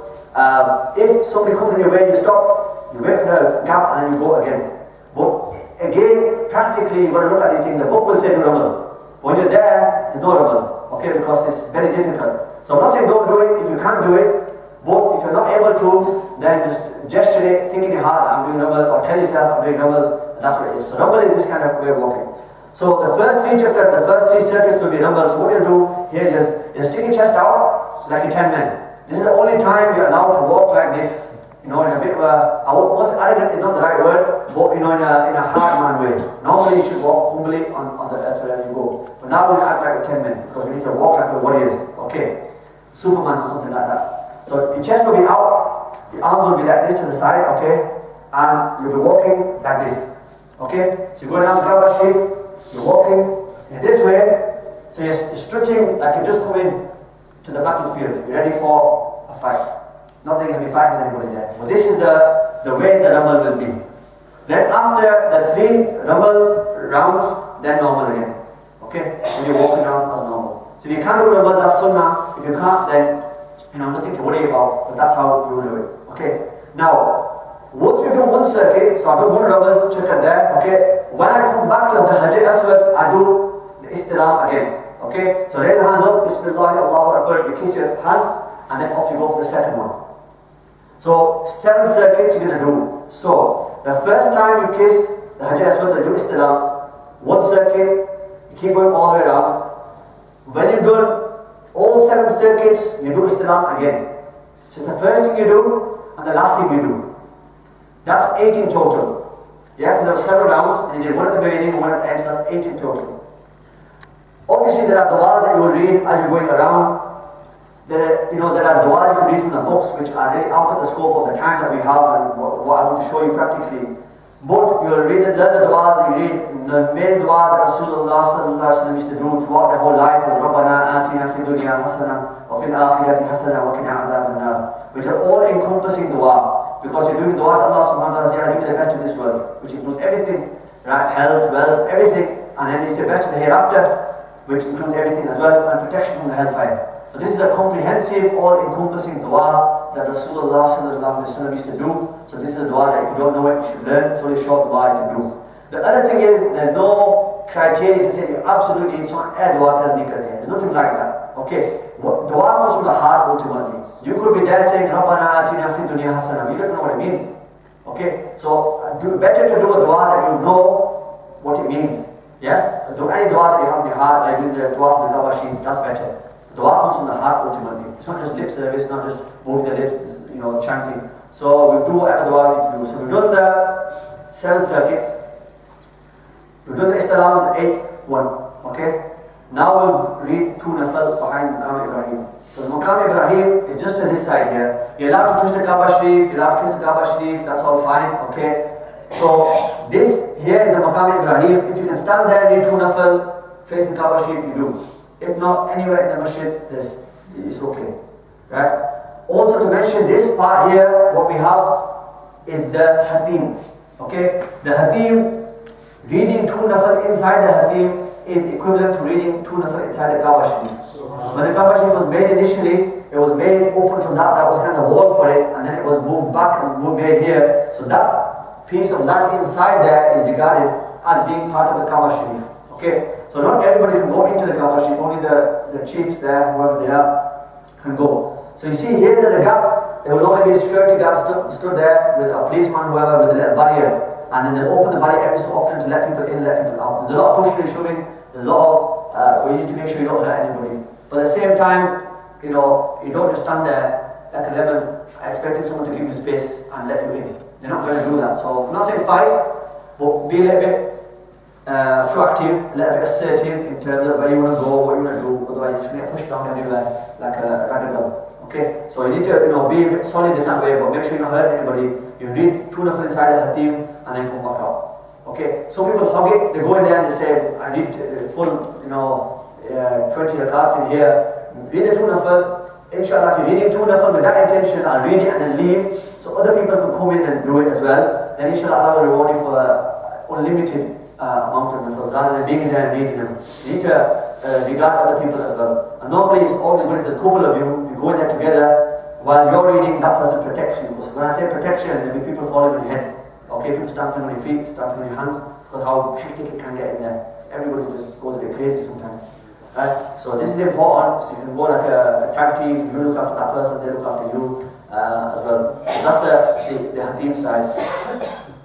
[SPEAKER 3] If somebody comes in your way, you stop, you wait for the gap, and then you go again. But again, practically, you've got to look at these things. The book will say do ramal. When you're there, there's no ramal. Okay, because it's very difficult. So I'm not saying don't do it if you can't do it, but if you're not able to, then just gesture it, think in your heart, I'm doing ramal, or tell yourself I'm doing ramal. That's what it is. So ramal is this kind of way of walking. So the first 3 chapters, the first 3 circuits will be ramal. So what you'll do here is you're sticking chest out like a 10 men. This is the only time you're allowed to walk like this. In a bit of a, arrogant is not the right word, but in a hard man way. Normally you should walk humbly on the earth wherever you go. But now we act like 10 men because we need to walk like the warriors. Okay, Superman or something like that. So your chest will be out, your arms will be like this to the side. Okay, and you'll be walking like this. Okay, so you go down the Kaaba Sharif, you're walking in this way. So you're strutting like you're just coming to the battlefield. You're ready for a fight. Not that you're going to be fighting with anybody there. But this is the way the ramal will be. Then after the 3 ramal rounds, then normal again. Okay? And you're walking around as normal. So if you can't do ramal, that's sunnah. If you can't, then nothing to worry about. But that's how you will do it. Okay? Now, once you do 1 circuit, so I do 1 ramal, check it there. Okay? When I come back to the Hajj Aswad, I do the Istilam again. Okay? So raise the hands up, Bismillah, Allahu Akbar, you kiss your hands, and then off you go for the second one. So 7 circuits you're going to do. So the first time you kiss, the Hajj Aswad, you do Istilam, one circuit, you keep going all the way around. When you've done all 7 circuits, you do Istilam again. So it's the first thing you do and the last thing you do. That's 8 in total. Yeah, because there were several rounds, and you did one at the beginning and one at the end, so that's 8 in total. Obviously, there are du'as that you will read as you're going around. There are du'as you can read from the books which are really out of the scope of the time that we have and what I want to show you practically. But you will learn the du'as that you read. The main du'a that Rasulullah sallallahu alaihi wasallam used to do throughout their whole life is Rabbana atina fid dunya hasana wa fil akhirati hasana wa qina adhaban nar, which are all encompassing du'a. Because you're doing the du'a to Allah subhanahu wa ta'ala, give me the best of this world, which includes everything, right? Health, wealth, everything, and then it's the best of the hereafter, which includes everything as well, and protection from the hellfire. So this is a comprehensive, all-encompassing dua that Rasulullah sallallahu alaihi wasallam used to do. So this is a dua that if you don't know it, you should learn. It's only a short dua you can do. The other thing is, there's no criteria to say you absolutely need someone a dua karni karni. There's nothing like that. Okay? Dua comes from the heart ultimately. You could be there saying, Rabbana atina fid dunya hasana. You don't know what it means. Okay? So better to do a dua that you know what it means. Yeah? Do any dua that you have in your heart, like doing the dua for the Kaaba Sharif, that's better. Dua comes from the heart ultimately. It's not just lip service, not just moving the lips, chanting. So we do whatever dua we need to do. So we've done the 7 circuits. We've done the Istilam, the 8th one. Okay? Now we'll read 2 nafal behind Maqam Ibrahim. So the Maqam Ibrahim is just on this side here. You're allowed to touch the Kaaba Sharif, you're allowed to kiss the Kaaba Sharif, that's all fine. Okay? So this here is the Maqam Ibrahim. If you can stand there and read 2 nafal, face the Kaaba Sharif, you do. If not, anywhere in the masjid, it's okay. Right? Also to mention this part here, what we have is the hatim. Okay? The hatim, reading 2 nafal inside the hatim is equivalent to reading 2 nafal inside the Kaaba Sharif. When the Kaaba Sharif was made initially, it was made open to that was kind of wall for it, and then it was moved back and made here. So that piece of land inside there is regarded as being part of the Kaaba Sharif. Okay? So not everybody can go into the Kaaba Sharif, only the chiefs there, whoever they are, can go. So you see here there's a gap. There will only be a security guard stood there with a policeman, whoever, with a little barrier. And then they'll open the barrier every so often to let people in, let people out. There's a lot of pushing and shoving. There's a lot of, we need to make sure you don't hurt anybody. But at the same time, you don't just stand there like a lemon expecting someone to give you space and let you in. They're not going to do that. So I'm not saying fight, but be a little bit proactive, a little bit assertive in terms of where you want to go, what you want to do. Otherwise you're just going to get pushed down everywhere like a radical. Okay? So you need to be a bit solid in that way, but make sure you don't hurt anybody. You read 2 nafal inside the hatim and then come back out. Okay? Some people hug it, they go in there and they say, I need full, 20 rakats in here. Read the 2 nafal. Inshallah, if you're reading 2 nafal with that intention, I'll read it and then leave, so other people can come in and do it as well. Then inshallah, Allah will reward you for unlimited amount of nafals, rather than being there and reading them. You need to regard other people as well. And normally it's always good if there's a couple of you go in there together. While you're reading, that person protects you. So when I say protection, there'll be people falling on your head. Okay, people stamping on your feet, stamping on your hands, because how hectic it can get in there. Everybody just goes a bit crazy sometimes. Right? So this is important. So you can go like a tag team, you look after that person, they look after you as well. So that's the hatim side.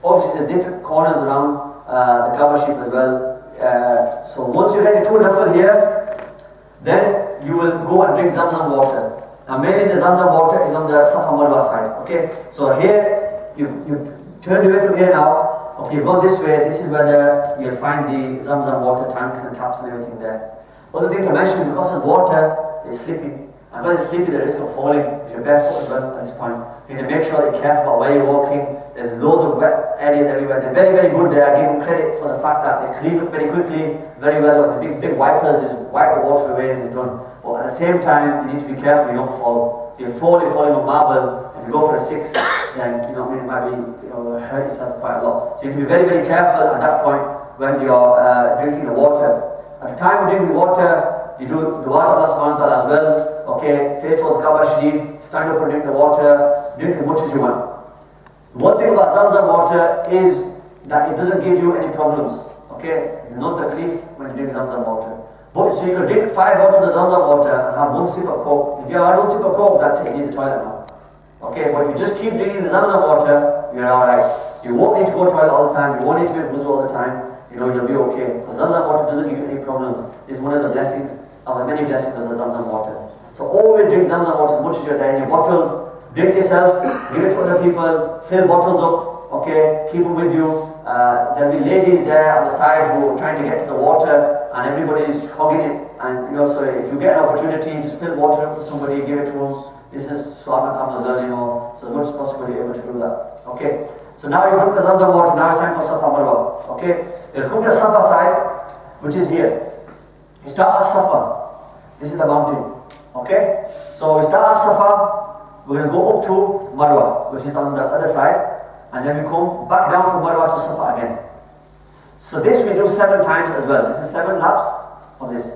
[SPEAKER 3] Obviously there's different corners around the Kaaba Sharif as well. So once you're ready to nafal here, then you will go and drink Zamzam water. Now mainly the Zamzam water is on the Safa Marwa side. Okay, so here you've turned away from here now. Okay, you've gone this way. This is where you'll find the Zamzam water tanks and taps and everything there. Other thing to mention, because of water, it's slippery. And when it's slippery, the risk of falling, if you're barefoot as well at this point. You need to make sure that you're careful about where you're walking. There's loads of wet areas everywhere. They're very, very good there. I give them credit for the fact that they clean up very quickly, very well. There's big wipers, just wipe the water away and it's done. But at the same time, you need to be careful you don't fall. If you're falling on marble, if you go for a 6, then it might be, hurt yourself quite a lot. So you need to be very, very careful at that point when you're drinking the water. At the time of drinking water, you do the water Allah subhanahu wa ta'ala as well. Okay, face towards Kaaba Sharif, stand up and drink the water, drink as much as you want. One thing about Zamzam water is that it doesn't give you any problems. Okay, there's no taklif when you drink Zamzam water. But so you can drink 5 bottles of Zamzam water and have 1 sip of Coke. If you have 1 sip of Coke, that's it, you need the toilet now. Okay, but if you just keep drinking the Zamzam water, you're alright. You won't need to go to toilet all the time. You won't need to make wuzu all the time. You'll be okay. Because Zamzam water doesn't give you any problems. It's one of the blessings, of the many blessings of the Zamzam water. So always drink Zamzam water as much as you're there in your bottles. Drink yourself, give it to other people, fill bottles up, okay, keep them with you. There'll be ladies there on the side who are trying to get to the water and everybody's hogging it. And so if you get an opportunity, just fill water up for somebody, give it to them. This is Swamatam as well, so as much as possible you're able to do that. Okay, so now you drink the Zamzam water, now it's time for Safa Marwa. Okay, you'll come to the Safa side, which is here. You start at Safa, this is the mountain. Okay, so we start at Safa. We're going to go up to Marwa, which is on the other side, and then we come back down from Marwa to Safa again. So this we do 7 times as well. This is 7 laps of this.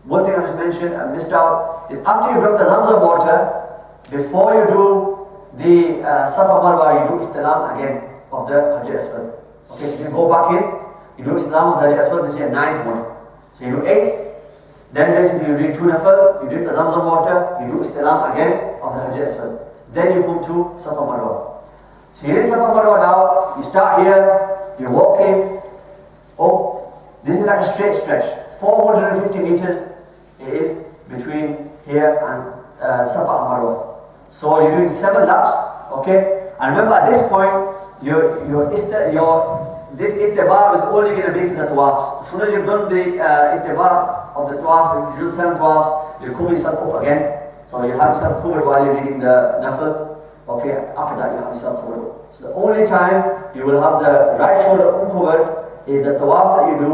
[SPEAKER 3] One thing I just mentioned, I missed out, is after you drink the Zamzam water, before you do the Safa Marwa, you do Istilam again of the Hajj Aswad. Okay, so you go back in, you do Istilam of the Hajj Aswad, this is your 9th one. So you do 8. Then basically you drink 2 nafal, you drink the Zamzam water, you do Istilam again of the Hajj Aswad. Then you come to Safa Marwa. So you're in Safa Marwa now, you start here, you're walking. Oh, this is like a straight stretch. 450 meters it is between here and Safa and Marwa. So you're doing 7 laps, okay? And remember at this point, this ittiba is only going to be for the tawafs. As soon as you've done the ittiba of the tawaf, you do 7 tawafs, you cover yourself up again. So you have yourself covered while you're reading the nafil. Okay, after that you have yourself covered up. So the only time you will have the right shoulder uncovered is the tawaf that you do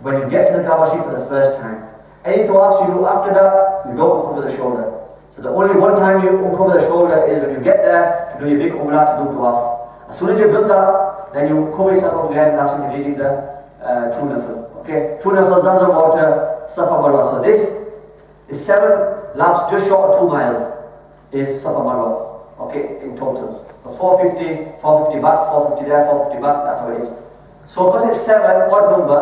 [SPEAKER 3] when you get to the Kaaba Sharif for the first time. Any tawafs you do after that, you don't uncover the shoulder. So the only one time you uncover the shoulder is when you get there to do your big Umrah, to do tawaf. As soon as you've done that, then you cover yourself up again, that's when you're reading the 2 nafil. Okay, 2 nafil, Zamzam water, Safa Marwa. So this is 7 laps, just short of 2 miles is Safa Marwa. Okay, in total. So 450, 450 back, 450 there, 450 back, that's how it is. So because it's 7, odd number,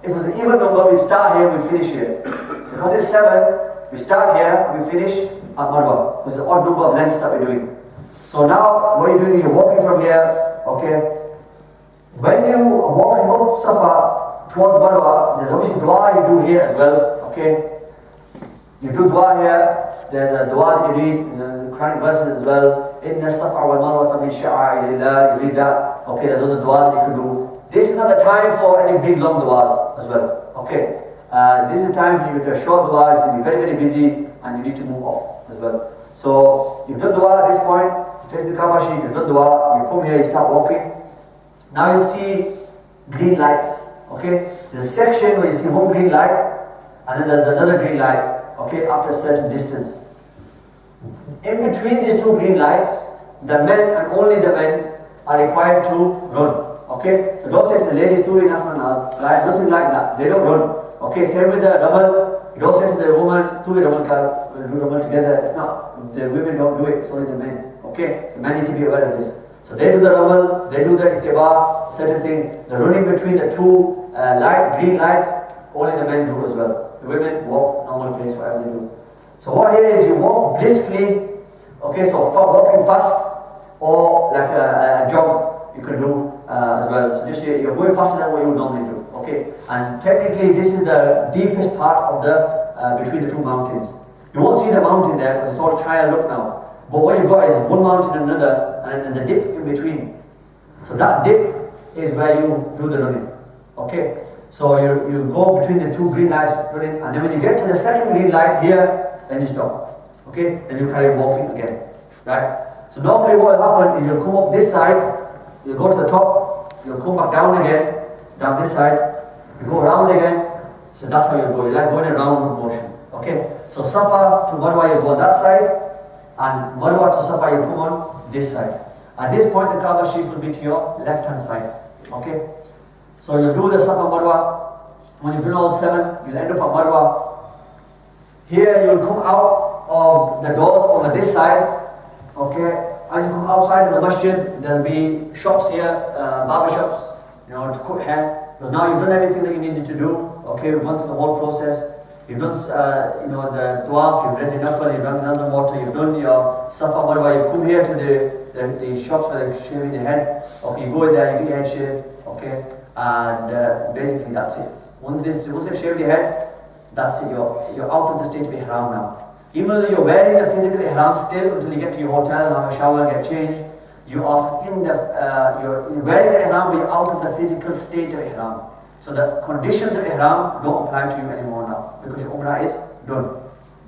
[SPEAKER 3] if it was an even number, we start here, we finish here. Because it's 7, we start here, we finish at Marwa. Because it's an odd number of lengths that we're doing. So now, what you're doing is you're walking from here, okay. When you are walking up Safa towards Marwa, there's obviously dua you do here as well, okay. You do dua here, there's a dua that you read, there's a Quranic verses as well. Inna Safa wal Marwa min sha'a'ilillah, you read that, okay, there's other dua that you can do. This is not the time for any big long duas as well, okay. This is the time when you do short duas, you'll be very, very busy and you need to move off as well. So, you've done dua at this point, you face the Kaaba Sharif, you've done dua, you come here, you start walking. Now you'll see green lights, okay. There's a section where you see one green light and then there's another green light, okay, after a certain distance. In between these 2 green lights, the men and only the men are required to run. Okay, so don't say to the ladies, do it, right? Nothing like that. They don't run. Okay, same with the ramal. You don't say to the woman, do it, ramal, we'll do ramal together. It's not. The women don't do it, it's only the men. Okay, so men need to be aware of this. So they do the ramal, they do the ittiba, certain thing. The running between the 2 green lights, only the men do as well. The women walk normal pace, whatever they do. So what here is you walk briskly. Okay, so walking fast or like a jog you can do as well. So just you're going faster than what you would normally do. Okay, and technically this is the deepest part of the between the 2 mountains. You won't see the mountain there because it's all tiled up now. But what you've got is one mountain and another, and there's a dip in between. So that dip is where you do the running. Okay, so you go between the 2 green lights running, and then when you get to the second green light here, then you stop. Okay, then you carry walking again. Right? So normally what will happen is you'll come up this side, you'll go to the top, you'll come back down again, down this side, you go around again. So that's how you go. You're like going around motion. Okay? So Safa to Marwa you go on that side, and Marwa to Safa you come on this side. At this point the Kaaba Sharif will be to your left hand side. Okay? So you'll do the Safa Marwa. When you've done all 7, you'll end up at Marwa. Here you'll come out of the doors over this side. Okay? As you come outside of the masjid, there'll be shops here, barber shops, to cut hair. Because now you've done everything that you needed to do. Okay, we've gone through the whole process. You've done, the tawaf, you've read the nafal, you've done the Zamzam water, you've done your Safa Marwa, you've come here to the the shops where they're shaving their head. Okay, you go in there, you get your head shaved, okay, and basically that's it. Once they've shaved your head, that's it, you're out of the state of ihram now. Even though you're wearing the physical ihram still until you get to your hotel and have a shower and get changed, you are in the, you're wearing the ihram, but you're out of the physical state of ihram. So the conditions of ihram don't apply to you anymore now, because your umrah is done.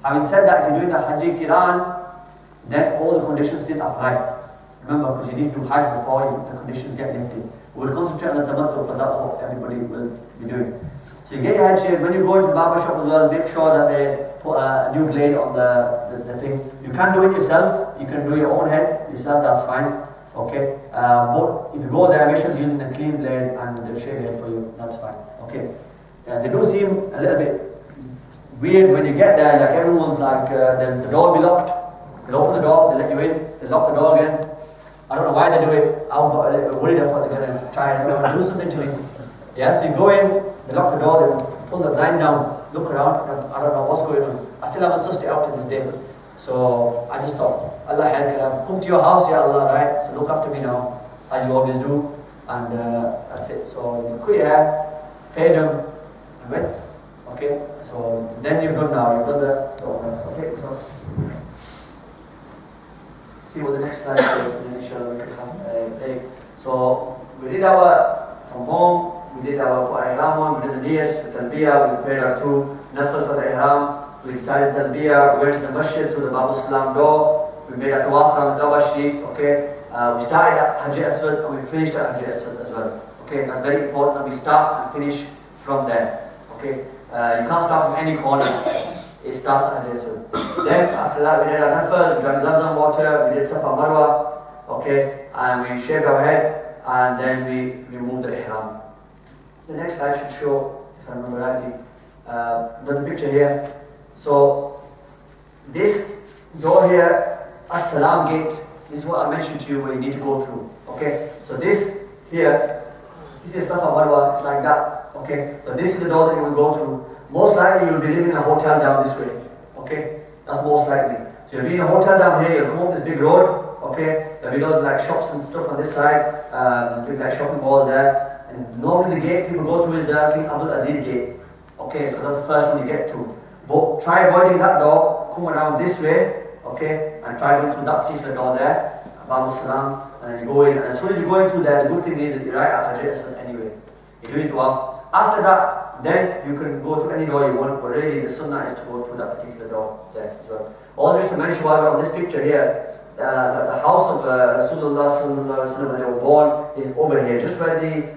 [SPEAKER 3] Having said that, if you're doing the Hajj Qiran, then all the conditions still apply. Remember, because you need to do Hajj before the conditions get lifted. We'll concentrate on the tamattu, because that's what everybody will be doing. So you get your head shaved. When you go into the barber shop as well, make sure that they put a new blade on the thing. You can do it yourself. You can do your own head yourself, that's fine. Okay. But if you go there, make sure you're using a clean blade and they'll shave your head for you. That's fine. Okay. They do seem a little bit weird when you get there, like everyone's like, the door will be locked. They'll open the door, they let you in, they lock the door again. I don't know why they do it. I'm a little bit worried of what they're going to try and do something to me. Yeah, so you go in, they lock the door, they pull the blind down, look around, I don't know what's going on. I still haven't sussed it out to this day. So I just thought, Allah help, I've come to your house, Ya Allah, right? So look after me now, as you always do. And that's it. So you quit your hair, pay them, and wait. Okay, so then you're done now, you've done the umrah. Okay, so see what the next slide is, and inshallah we can have a break. So we did our, from home, we did our ihram one, we did the niyat, the talbiyyah, we prayed our 2 nafil for the ihram, we decided talbiyyah, we went to the masjid through the Babu Salam door, we made a tawaaf around the Kaaba Sharif, okay, we started at Hajj Aswad and we finished at Hajj Aswad as well. Okay, that's very important that we start and finish from there. Okay. You can't start from any corner. It starts at Hajj Aswad. Then after that we did our nafil, we drank Zamzam water, we did Safa Marwa, okay, and we shaved our head, and then we removed the ihram. The next slide should show, if I remember rightly, another picture here. So this door here, As-Salam gate, this is what I mentioned to you where you need to go through. Okay, so this here, this is Safa Marwa, it's like that. Okay, so this is the door that you will go through. Most likely you will be living in a hotel down this way. Okay, that's most likely. So you'll be in a hotel down here, you'll come up this big road. Okay, there'll be loads of like shops and stuff on this side. Big like shopping mall there. And normally the gate people go through is the King Abdul Aziz gate. Okay, because that's the first one you get to. But try avoiding that door, come around this way. Okay, and try going through that particular door there, Babu Salam, and then you go in. And as soon as you go in through there, the good thing is that you're right at Hajj Aswad anyway. You're doing Tawaaf. After that, then you can go through any door you want, but really the sunnah is to go through that particular door there as well. Also just to mention while we're on this picture here, the house of Rasulullah sallallahu alaihi wasallam when they were born is over here, just where the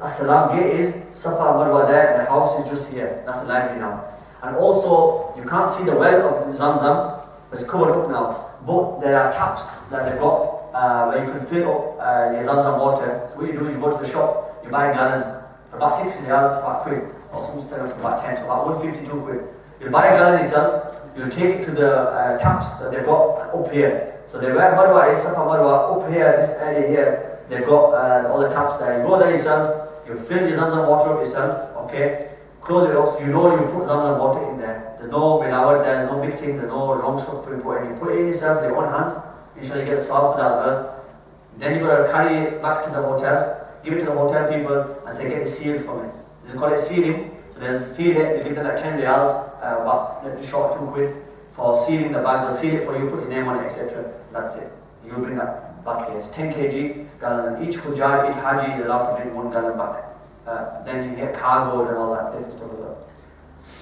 [SPEAKER 3] As-Salam gate is, Safa Marwa there, the house is just here, that's the library now. And also, you can't see the well of Zamzam, it's covered up now, but there are taps that they've got where you can fill up your Zamzam water. So what you do is you go to the shop, you buy a gallon, about 6 riyal, it's about quid, or some stuff about 10, so about 152 quid. You'll buy a gallon yourself, you'll take it to the taps that they've got up here. So they where Marwa is, Safa Marwa, up here, this area here, they've got all the taps there. You go there yourself, you fill your Zamzam water up yourself, okay, close it up so you know you put Zamzam water in there. There's no milawat, there's no mixing, there's no wrong stuff to put in. You put it in yourself with your own hands, inshallah you get a swab for that as well. Then you got to carry it back to the hotel, give it to the hotel people and say get it sealed from it. This is called sealing. So they'll seal it, you give them like 10 riyals, about little short 2 quid for sealing the bag. They'll seal it for you, put your name on it, etc. That's it. You bring that back here. It's 10 kg gallon. Each Hujjar, each Haji is allowed to bring 1 gallon back. Then you get cargo and all that different stuff as well.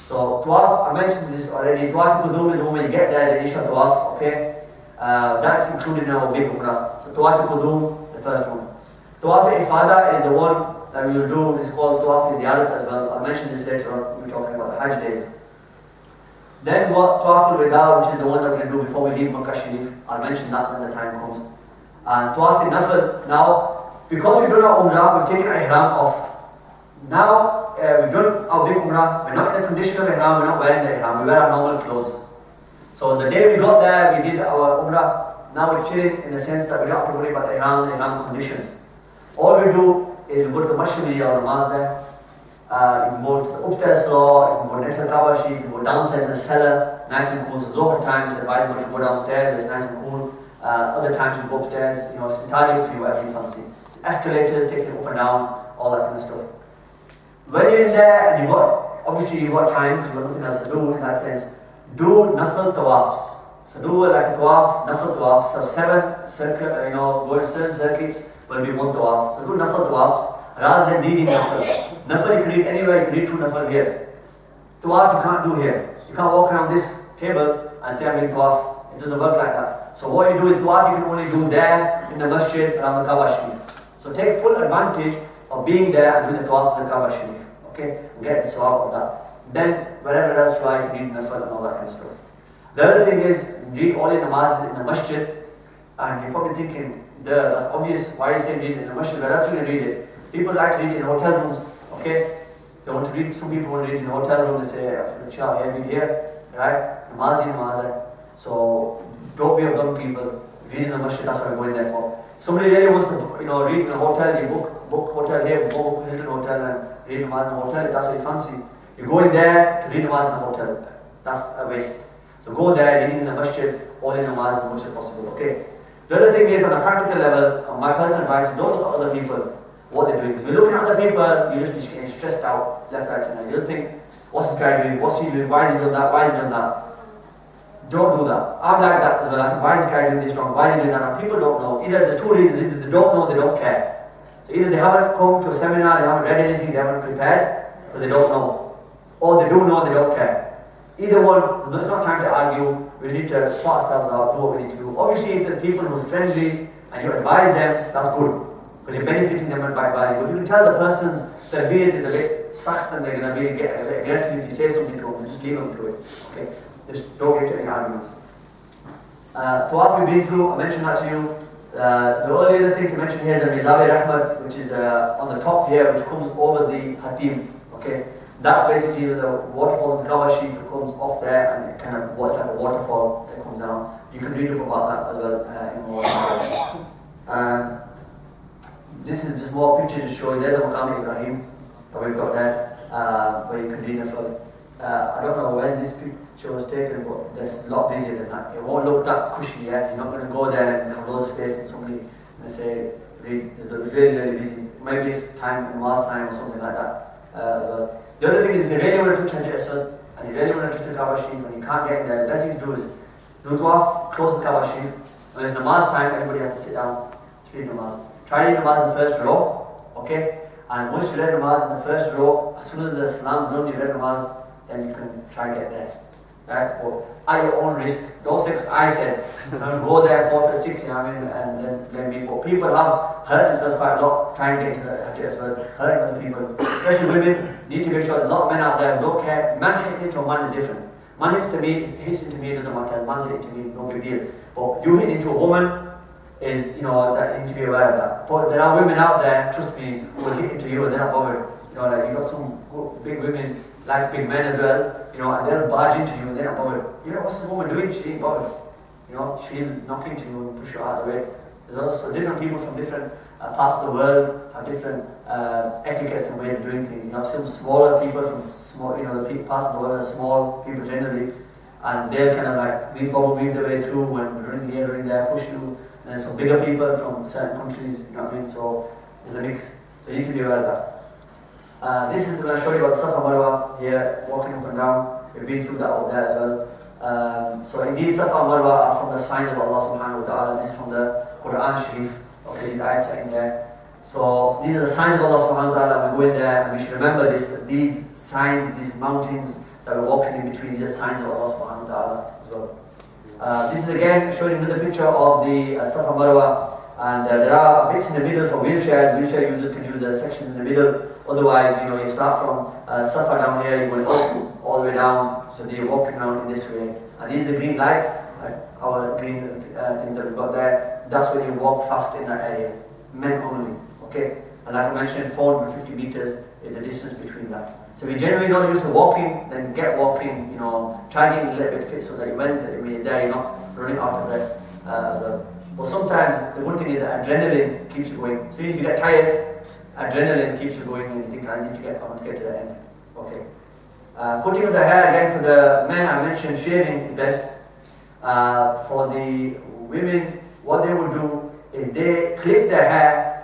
[SPEAKER 3] So Tawaaf, I mentioned this already. Tawaaf Qudum is when you get there, the initial Tawaaf, okay? That's included in our big Umrah. So Tawaaf Qudum, the first one. Tawaaf Ifada is the one that we will do. It's called Tawaaf Ziyarat as well. I'll mention this later on when we're talking about the Hajj days. Then what Tawaaf al-Wida, which is the one that we're going to do before we leave Makkah Sharif. I'll mention that when the time comes. And Tawaaf al-Nafil, now, because we've done our Umrah, we've taken our Ihram off. Now, we've done our big Umrah, we're not in the condition of Ihram, we're not wearing the Ihram, we wear our normal clothes. So the day we got there, we did our Umrah. Now we're chilling in the sense that we don't have to worry about the Ihram conditions. All we do is we go to the Masjid or the Namaz there. You can go to the upstairs floor, you can go next to the Kaaba Sharif, you can go downstairs in the cellar, nice and cool. It's Zohar time, it's advisable to go downstairs, it's nice and cool. Other times you go upstairs, you know, it's entirely up to you, whatever you fancy. Escalators, taking up and down, all that kind of stuff. When you're in there and obviously you've got time because you've got nothing else to do in that sense, do nafil tawafs. So do like a tawaf, nafil tawafs. So 7 circuit, going certain circuits will be 1 tawaf. So do nafil tawafs rather than reading nafil. Nafil you can read anywhere, you can read 2 nafil here. Tawaf you can't do here. You can't walk around this table and say I'm doing tawaf. It doesn't work like that. So what you do in tawaf you can only do there in the masjid around the Kaaba Sharif. So take full advantage of being there and doing the tawaf of the Kaaba Sharif. Okay, and get the sawab of that. Then wherever else you are, you can read nafil and all that kind of stuff. The other thing is, read all your namaz in the masjid, and you're probably thinking, that's obvious, why you say read it in the masjid, where else are you going to read it? People like to read it in hotel rooms, okay? They want to read, some people want to read in a hotel room, they say, here, read here, right? Namaz. So don't be of dumb people, read in the masjid, that's what we're going there for. If somebody really wants to read in a hotel, you book hotel here, go to Hilton Hotel and read namaz in the hotel, if that's what you fancy. You're going there to read namaz in the hotel, that's a waste. So go there, reading in the masjid, all in namaz as much as possible, okay? The other thing is, on a practical level, my personal advice is don't look at other people, what they're doing. Because if you're looking at other people, you'll just be getting stressed out, left, right, center. You'll think, what's this guy doing, what's he doing, why is he doing that, why is he doing that? Don't do that. I'm like that as well. I think, why is this guy doing this wrong, why is he doing that? And people don't know. Either there's 2 reasons, either they don't know, they don't care. So either they haven't come to a seminar, they haven't read anything, they haven't prepared, so they don't know. Or they do know, they don't care. Either one, it's not time to argue, we need to sort ourselves out, do what we need to do. Obviously, if there's people who are friendly and you advise them, that's good, because you're benefiting them by value. But if you can tell the person's talbiyyah is a bit sakht and they're going to get a bit aggressive if you say something to them, just leave them to it. Okay? Just don't get to any arguments. Tawaf we've been through, I mentioned that to you. The only other thing to mention here is the Mizari Rahmat, which is on the top here, which comes over the Hatim. Okay? That basically, the waterfall of the Kaaba Sharif comes off there and it kind of works like a waterfall that comes down. You can read up about that as well in more detail. And this is just more pictures to show you. There's the Maqam Ibrahim that we've got there, where you can read the flood. I don't know when this picture was taken, but there's a lot busier than that. It won't look that cushy yet. You're not going to go there and have loads of space and somebody and say, read. It's really, really busy. Maybe it's time, Mars time or something like that as well. The other thing is, if you really want to touch Hajj Aswad and you really want to touch the Kaaba Sharif and you can't get in there, the best thing to do is do tawaf, close the Kaaba Sharif. When it's namaz time, everybody has to sit down to read namaz. Try reading namaz in the first row, okay? And once you read namaz in the first row, as soon as the salam zone, you read namaz, then you can try and get there. Right? Or at your own risk. Don't say, because I said, go there 4 for 6, you know what I mean, and then blame me. But people have hurt themselves quite a lot trying to get into the Hajj as well, hurting other people. Especially women need to make sure there's a lot of men out there who don't care. Man hitting into a man is different. Man hits into me, it doesn't matter. Man's hitting into me, no big deal. But you hitting into a woman is, that you need to be aware of that. But there are women out there, trust me, who will hit into you and they're not bothered. Like you've got some big women, like big men as well, and they'll barge into you and they're not bothered. What's this woman doing? She ain't bothered. She'll knock into you and push you out of the way. There's also different people from different parts of the world have different etiquettes and ways of doing things. You have some smaller people from the parts of the world are small people generally, and they'll kind of like weave their way through when running here, running there, push you. And then some bigger people from certain countries, you know what I mean? So there's a mix. So you need to be aware of that. This is going to show you about Safa Marwa here, walking up and down. We've been through that over there as well. So indeed, Safa Marwa are from the signs of Allah subhanahu wa ta'ala. This is from the Quran Sharif. Okay, these ayats are in there. So these are the signs of Allah subhanahu wa ta'ala. We go in there and we should remember this, that these signs, these mountains that we're walking in between, these are signs of Allah subhanahu wa ta'ala as well. This is again showing another picture of the Safa Marwa, and there are bits in the middle for wheelchairs. Wheelchair users can use a section in the middle. Otherwise, you start from Safa down here, you go up all the way down, so you're walking around in this way. And these are the green lights, like our green things that we've got there. That's when you walk fast in that area. Men only, okay? And like I mentioned, 450 meters is the distance between that. So if you're generally not used to walking, then get walking, try getting a little bit fit so that when you're there, you're not running out of breath as well. But sometimes the good thing is that adrenaline keeps you going. So if you get tired, adrenaline keeps you going and you think, I want to get to the end. Okay. Cutting of the hair, again for the men, I mentioned shaving is best. For the women, they would do is they clip their hair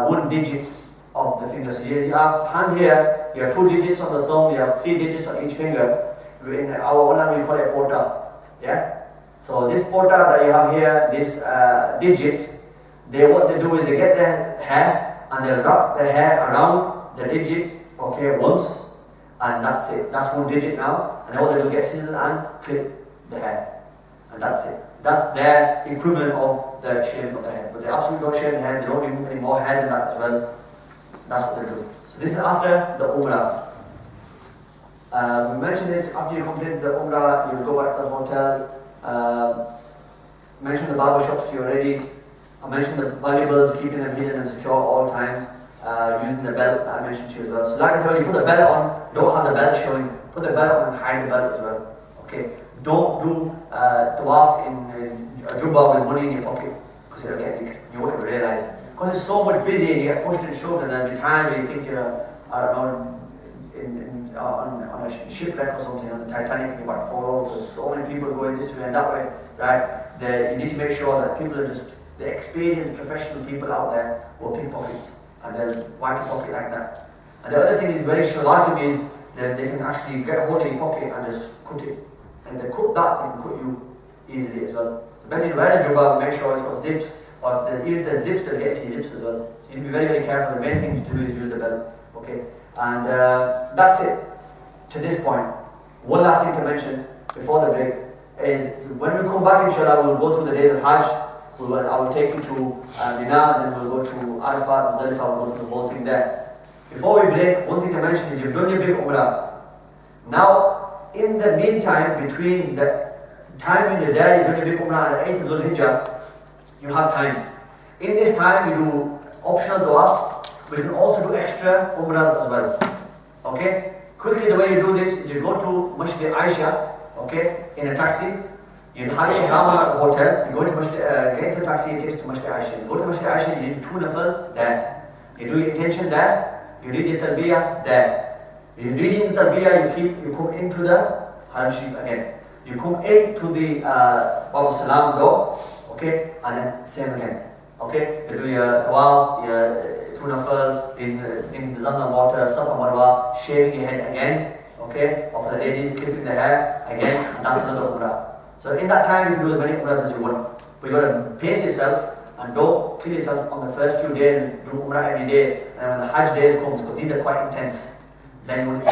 [SPEAKER 3] one digit of the finger. So you have hand here, you have 2 digits on the thumb, you have 3 digits on each finger. In our Molana we call it pota. Yeah? So this pota that you have here, this digit, what they do is they get their hair and they'll wrap the hair around the digit, okay, once, and that's it. That's 1 digit now. And then what they do, get scissors and clip the hair. And that's it. That's their equivalent of the shaving of the hair. But they absolutely don't shave the hair, they don't remove any more hair than that as well. That's what they do. So this is after the Umrah. We mentioned this, after you complete the Umrah, you go back to the hotel. Mentioned the barber shops to you already. I mentioned the valuables, keeping them hidden and secure at all times. Using the belt that I mentioned to you as well. So like I said, when you put the belt on, don't have the belt showing. Put the belt on and hide the belt as well. Okay. Don't do Tawaaf in a jubba with money in your pocket, because you'll get nicked. You won't even realize. Because it's so much busy and you get pushed and shoved, and then the time you think you're, I don't know, on a shipwreck or something, on the Titanic, and you might fall over. There's so many people going this way and that way, right? You need to make sure that people are just the experienced professional people out there will pickpockets, and they'll wipe your pocket like that. And the other thing is very shalom is that they can actually get hold of your pocket and just cut it. And they cut that, they can cut you easily as well. So basically wear a jubba, make sure it's got zips, or even if there's zips, they'll get into your zips as well. So you need to be very, very careful. The main thing to do is use the belt. Okay? And that's it to this point. One last thing to mention before the break is when we come back, inshallah, we'll go through the days of Hajj. I will take you to Mina, and then we'll go to Arafat, Muzdalifah, we'll go through the whole thing there. Before we break, one thing to mention is you've done your big Umrah. Now, in the meantime, between the time when you're there, you're doing your big Umrah and the 8th of Dhul Hijjah, you have time. In this time, we do optional Tawaafs. We can also do extra Umrahs as well. Okay? Quickly, the way you do this is you go to Masjid Aisha, okay, in a taxi. You have your Ihram at the hotel. You go to get into a taxi, it takes you to Masjid Aisha. You go to Masjid Aisha, you need 2 nafil there. You do your intention there. You read your Talbiyyah there. You read the Talbiyyah, you come into the Haram Sharif again. You come into the Bab Salam door, okay, and then same again. Okay, you do your Tawaaf, your 2 nafil in the Zamzam water, Safa Marwa, shaving your head again, okay, or for the ladies, clipping the hair again, and that's another Umrah. So in that time, you can do as many Umrahs as you want. But you got to pace yourself and don't kill yourself on the first few days and do Umrah every day. And when the Hajj days comes, because these are quite intense, then you won't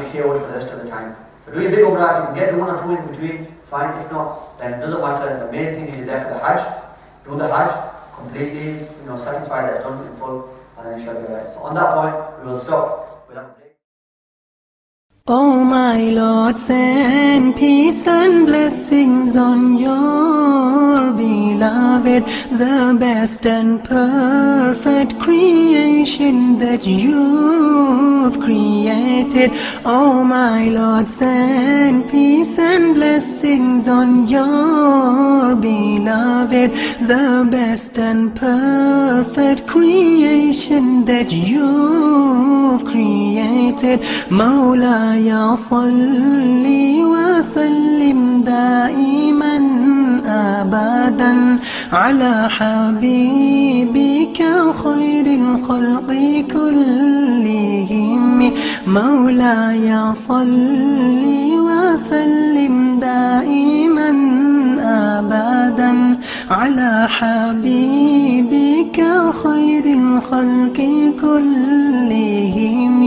[SPEAKER 3] be KO'd for the rest of the time. So do your big Umrah. If you can get 1 or 2 in between, fine. If not, then it doesn't matter. The main thing is you're there for the Hajj. Do the Hajj completely, satisfied that it's done in full, and then you shall be right. So on that point, we will stop. We'll have a break.
[SPEAKER 1] Oh my Lord, send peace and blessings on your beloved, the best and perfect creation that you've created. Oh my Lord, send peace and blessings on your beloved, the best and perfect creation that you've created. Mawla يا صلي وسلم دائما أبدا على حبيبك خير الخلق كلهم. مولاي صلي وسلم دائما أبدا على حبيبك خير الخلق كلهم.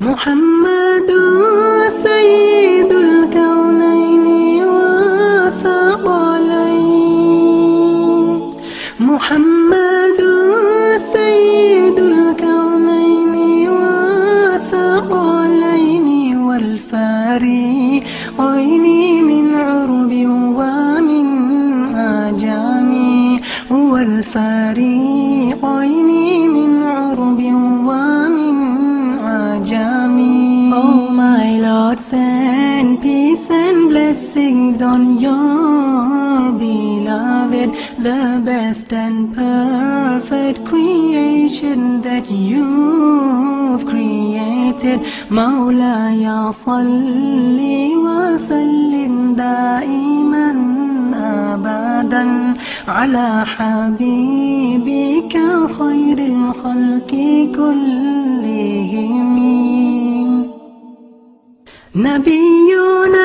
[SPEAKER 1] محمد سيد الكونين والثقلين. محمد سيد الكونين والثقلين والفريقين من عرب ومن عجم. والفريقين من عرب ومن عجم. Oh my Lord, send peace and blessings on your beloved, the best and perfect creation that you've created. united. مولاي صل وسلم دائما أبدا على حبيبك خير الخلق كلهم. نبينا